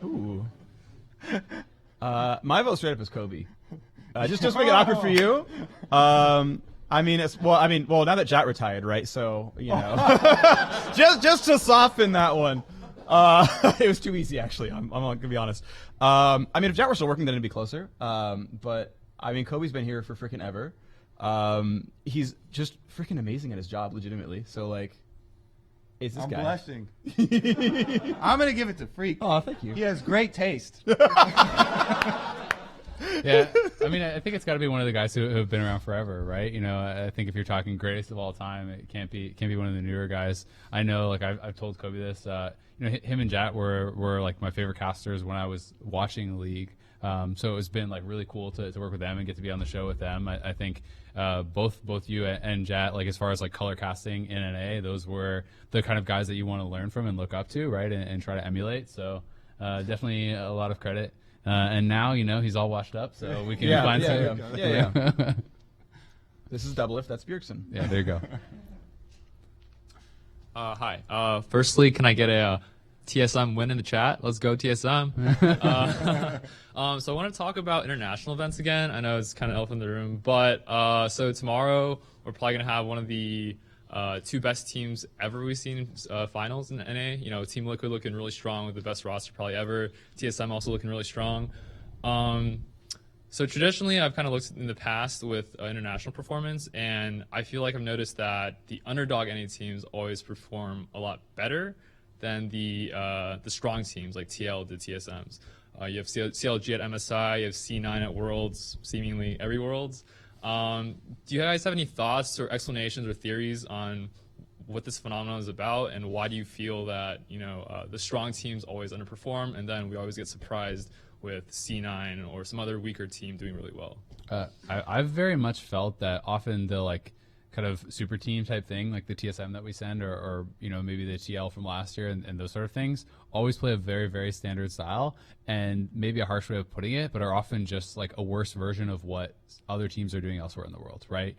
Ooh. My vote straight up is Kobe. Just make it awkward for you. Now that Jat retired, right? So just to soften that one. It was too easy, actually. I'm gonna be honest. If Jat were still working, then it'd be closer. But Kobe's been here for freaking ever. He's just freaking amazing at his job, legitimately. So like, it's this guy.
I'm blushing. I'm gonna give it to Freak.
Oh, thank you.
He has great taste.
Yeah, I think it's got to be one of the guys who have been around forever, right? I think if you're talking greatest of all time, it can't be one of the newer guys. I know, like I've told Kobe this. Him and Jat were like my favorite casters when I was watching the league. So it's been like really cool to work with them and get to be on the show with them. I think both you and Jat, like as far as like color casting in NA, those were the kind of guys that you want to learn from and look up to, right? And try to emulate. So definitely a lot of credit. And now he's all washed up, so we can find some.
Yeah. This is Doublelift. That's Bjergsen.
Yeah, there you go.
Hi. Firstly, can I get a TSM win in the chat. Let's go TSM. So I want to talk about international events again. I know it's kind of elephant in the room, but so tomorrow we're probably going to have one of the two best teams ever we've seen finals in the NA. You know, Team Liquid looking really strong with the best roster probably ever. TSM also looking really strong. So traditionally, I've kind of looked in the past with international performance, and I feel like I've noticed that the underdog NA teams always perform a lot better than the strong teams like TL did TSMs. You have CLG at MSI, you have C9 at Worlds, seemingly every Worlds. Do you guys have any thoughts or explanations or theories on what this phenomenon is about, and why do you feel that the strong teams always underperform, and then we always get surprised with C9 or some other weaker team doing really well?
I've very much felt that often the kind of super team type thing, like the TSM that we send, or maybe the TL from last year and those sort of things, always play a very, very standard style, and maybe a harsh way of putting it, but are often just like a worse version of what other teams are doing elsewhere in the world, right?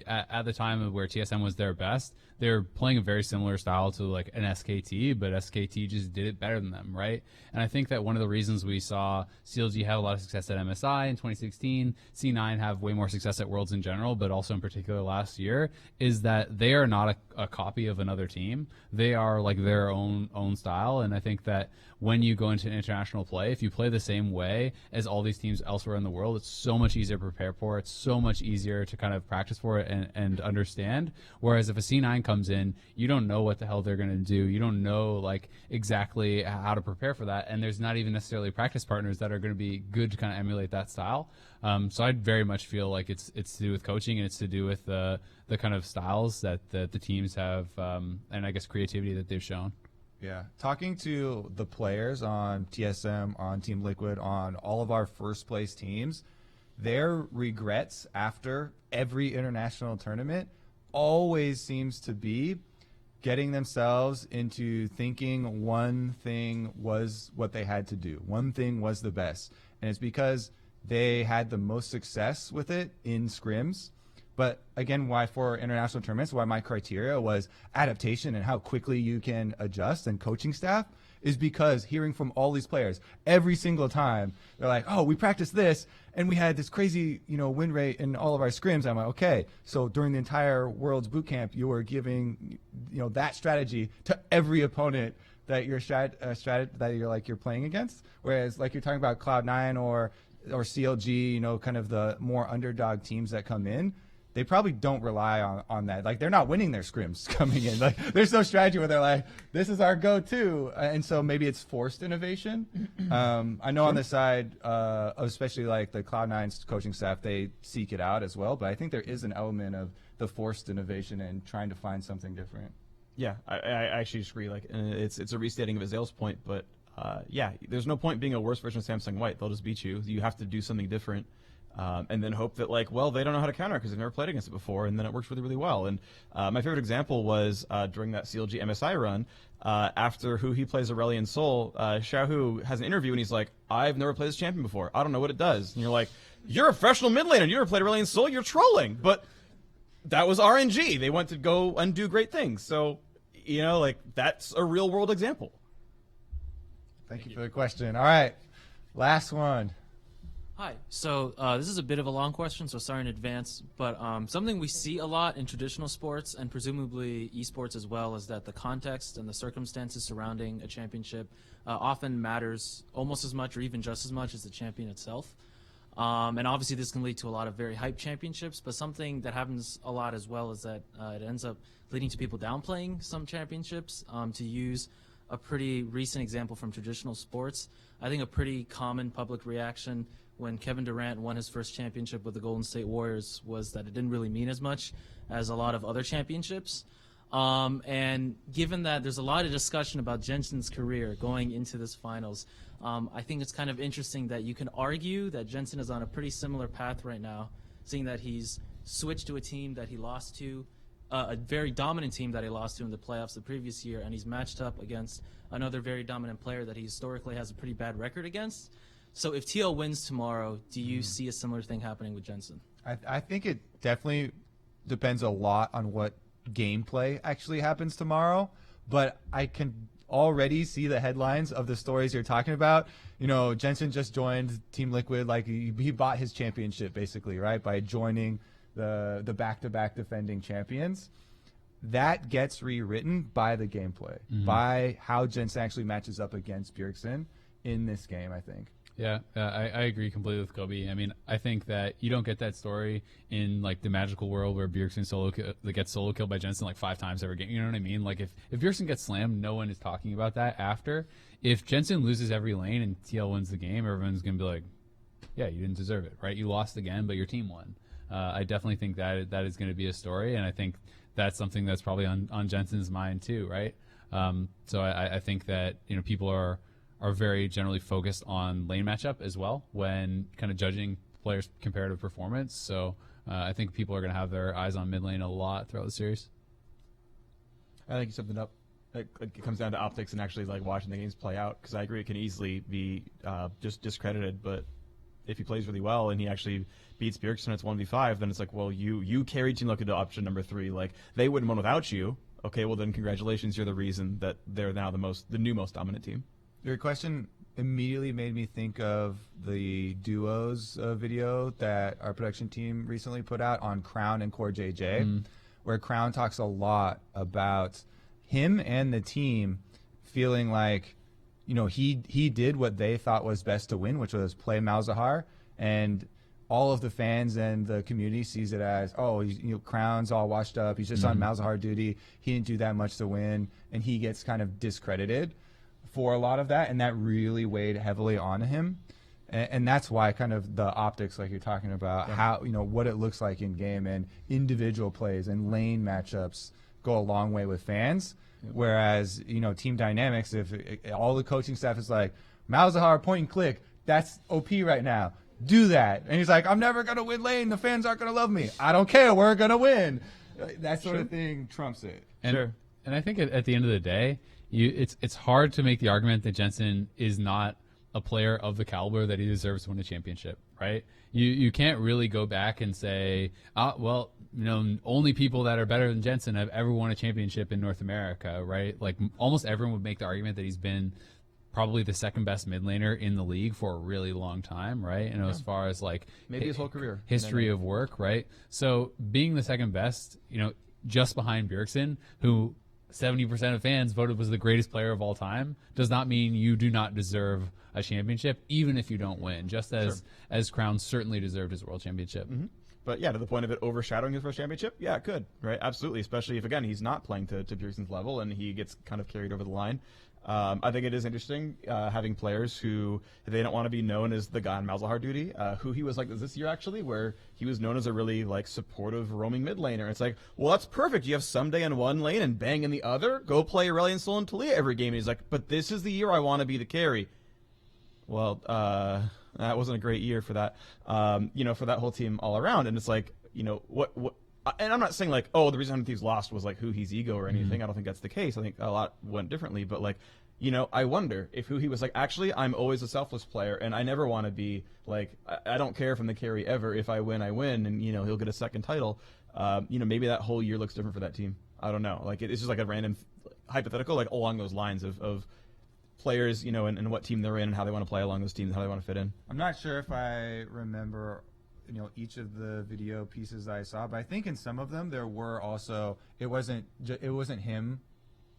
At the time where TSM was their best, they're playing a very similar style to like an SKT, but SKT just did it better than them, right? And I think that one of the reasons we saw CLG have a lot of success at MSI in 2016, C9 have way more success at Worlds in general, but also in particular last year, is that they are not a copy of another team. They are like their own style, and I think that when you go into international play, if you play the same way as all these teams elsewhere in the world, it's so much easier to prepare for. It's so much easier to kind of practice for it and understand. Whereas if a C9 comes in, you don't know what the hell they're going to do. You don't know like exactly how to prepare for that, and there's not even necessarily practice partners that are going to be good to kind of emulate that style. So I very much feel like it's to do with coaching, and it's to do with the kind of styles that the teams have, and I guess creativity that they've shown.
Yeah, talking to the players on TSM, on Team Liquid, on all of our first place teams, their regrets after every international tournament always seems to be getting themselves into thinking one thing was what they had to do. One thing was the best. And it's because they had the most success with it in scrims. But again, why for international tournaments, why my criteria was adaptation and how quickly you can adjust, and coaching staff, is because hearing from all these players every single time, they're like, oh, we practiced this and we had this crazy, win rate in all of our scrims. I'm like, okay, so during the entire Worlds boot camp, you were giving, that strategy to every opponent that you're you're playing against. Whereas like you're talking about Cloud9 or CLG, kind of the more underdog teams that come in, they probably don't rely on that. Like, they're not winning their scrims coming in. Like, there's no strategy where they're like, this is our go-to. And so maybe it's forced innovation. I know on the side, especially like the Cloud9's coaching staff, they seek it out as well. But I think there is an element of the forced innovation and trying to find something different.
Yeah, I actually disagree. Like, it's a restating of Azale's point, but there's no point being a worse version of Samsung White. They'll just beat you. You have to do something different. And then hope that they don't know how to counter because they've never played against it before, and then it works really, really well. And my favorite example was during that CLG MSI run, after he plays Aurelion Sol, Xiaohu has an interview and he's like, I've never played this champion before. I don't know what it does. And you're like, you're a professional mid laner. You never played Aurelion Sol. You're trolling. But that was RNG. They went to go and do great things. So, that's a real world example.
Thank you for the question. All right, last one.
Hi. So this is a bit of a long question, so sorry in advance. But something we see a lot in traditional sports and presumably esports as well is that the context and the circumstances surrounding a championship often matters almost as much or even just as much as the champion itself. And obviously this can lead to a lot of very hyped championships, but something that happens a lot as well is that it ends up leading to people downplaying some championships. To use a pretty recent example from traditional sports, I think a pretty common public reaction when Kevin Durant won his first championship with the Golden State Warriors was that it didn't really mean as much as a lot of other championships. And given that there's a lot of discussion about Jensen's career going into this finals, I think it's kind of interesting that you can argue that Jensen is on a pretty similar path right now, seeing that he's switched to a team that he lost to, a very dominant team that he lost to in the playoffs the previous year, and he's matched up against another very dominant player that he historically has a pretty bad record against. So if TL wins tomorrow, do you see a similar thing happening with Jensen?
I think it definitely depends a lot on what gameplay actually happens tomorrow. But I can already see the headlines of the stories you're talking about. You know, Jensen just joined Team Liquid, like he bought his championship basically, right, by joining the back-to-back defending champions. That gets rewritten by the gameplay, by how Jensen actually matches up against Bjergsen in this game, I think.
Yeah, I agree completely with Kobe. I mean, I think that you don't get that story in like the magical world where Bjergsen gets solo killed by Jensen like 5 times every game. You know what I mean? Like if Bjergsen gets slammed, no one is talking about that after. If Jensen loses every lane and TL wins the game, everyone's gonna be like, yeah, you didn't deserve it, right? You lost again, but your team won. I definitely think that is going to be a story, and I think that's something that's probably on Jensen's mind too, right? So I think that people are very generally focused on lane matchup as well when kind of judging players' comparative performance. So I think people are going to have their eyes on mid lane a lot throughout the series.
I think you summed it up. It comes down to optics and actually like watching the games play out, because I agree it can easily be just discredited, but if he plays really well and he actually beats Bjergsen, it's 1v5, then it's like, well, you carried Team Liquid to option number 3. Like, they wouldn't win without you. Okay, well then congratulations, you're the reason that they're now the new most dominant team.
Your question immediately made me think of the duos video that our production team recently put out on Crown and CoreJJ, where Crown talks a lot about him and the team feeling like, he did what they thought was best to win, which was play Malzahar, and all of the fans and the community sees it as, Crown's all washed up, he's just on Malzahar duty, he didn't do that much to win, and he gets kind of discredited for a lot of that, and that really weighed heavily on him. And that's why kind of the optics, like you're talking about, how, what it looks like in game and individual plays and lane matchups go a long way with fans. Whereas, team dynamics, if all the coaching staff is like, Malzahar point and click, that's OP right now, do that. And he's like, I'm never going to win lane, the fans aren't going to love me. I don't care, we're going to win. That sort of thing trumps it.
And I think at the end of the day, it's hard to make the argument that Jensen is not a player of the caliber that he deserves to win a championship, right? You can't really go back and say, only people that are better than Jensen have ever won a championship in North America, right? Like almost everyone would make the argument that he's been probably the second best mid laner in the league for a really long time, right? And as far as like
maybe his whole career,
history of work, right? So being the second best, just behind Bjergsen, who 70% of fans voted was the greatest player of all time, does not mean you do not deserve a championship, even if you don't win, just as Crown certainly deserved his world championship.
But yeah, to the point of it overshadowing his first championship, yeah, it could, right? Absolutely, especially if, again, he's not playing to Bjergsen's level and he gets kind of carried over the line. I think it is interesting having players who they don't want to be known as the guy on Malzahar duty, who he was like this year actually, where he was known as a really like supportive roaming mid laner. It's like, well, that's perfect. You have Someday in one lane and Bang in the other. Go play Aurelion Sol and Talia every game. And he's like, but this is the year I want to be the carry. Well, that wasn't a great year for that, for that whole team all around. And it's like, what and I'm not saying like, the reason Hundred Thieves lost was like who he's ego or anything. I don't think that's the case. I think a lot went differently. But like, I wonder if who he was like, actually, I'm always a selfless player and I never want to be like, I don't care if I'm the carry ever. If I win, I win. And, he'll get a second title. Maybe that whole year looks different for that team. I don't know. Like, it's just like a random hypothetical, like along those lines of players, and what team they're in and how they want to play along those teams and how they want to fit in.
I'm not sure if I remember each of the video pieces that I saw, but I think in some of them there were also, it wasn't him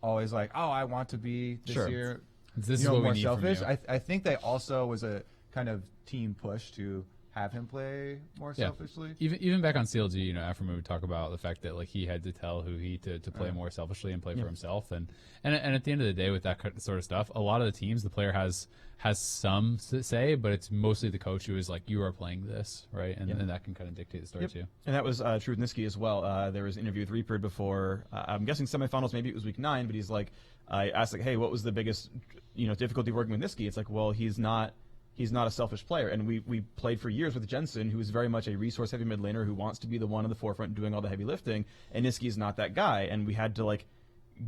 always like, I want to be this year
this is what
more
we need
selfish.
from you.
I think they also was a kind of team push to have him play more selfishly.
Even back on CLG, after we would talk about the fact that like he had to tell who to play more selfishly and play for himself, and at the end of the day, with that sort of stuff, a lot of the teams the player has some say, but it's mostly the coach who is like, you are playing this, right? And that can kind of dictate the story too.
And that was true with Niski as well. There was an interview with Reaper before, I'm guessing semifinals, maybe it was week 9, but he's like, I asked like, hey, what was the biggest difficulty working with Niski? It's like, well, he's not a selfish player, and we played for years with Jensen, who is very much a resource-heavy mid laner who wants to be the one in the forefront doing all the heavy lifting, and Niski's not that guy, and we had to like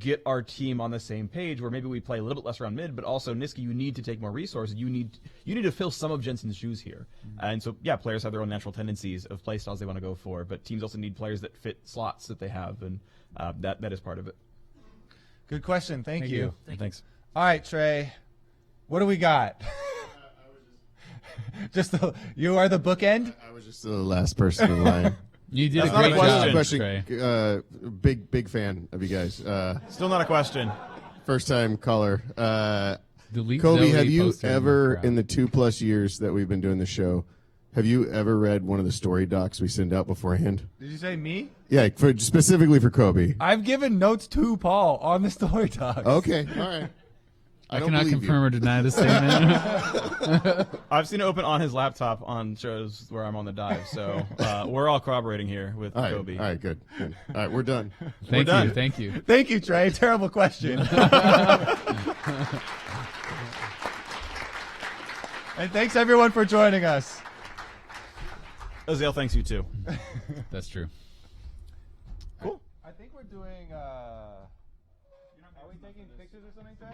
get our team on the same page where maybe we play a little bit less around mid, but also Niski, you need to take more resources. You need to fill some of Jensen's shoes here, and so players have their own natural tendencies of play styles they want to go for, but teams also need players that fit slots that they have, and that is part of it.
Good question. Thank you.
Thanks.
All right, Trey. What do we got? You are the bookend?
I was just the last person in line.
You did
That's
a great
not a
job,
question.
Trey.
Big fan of you guys.
Still not a question.
First time caller.
Delete
Kobe,
Zoe
have you
poster in the
ever,
crowd.
in the 2+ years that we've been doing the show, have you ever read one of the story docs we send out beforehand?
Did you say me?
Yeah, specifically for Kobe.
I've given notes to Paul on the story talk.
Okay, all right.
I
don't
cannot
believe
confirm
you.
or deny this statement.
I've seen it open on his laptop on shows where I'm on the dive, so we're all corroborating here with
All right,
Kobe.
all right, good. All right, we're done.
Thank
done.
you. Thank you.
Thank you, Trey. Terrible question. And thanks, everyone, for joining us.
Azale thanks you too.
That's true.
Cool. I think we're doing. Are we taking pictures or something, Trey?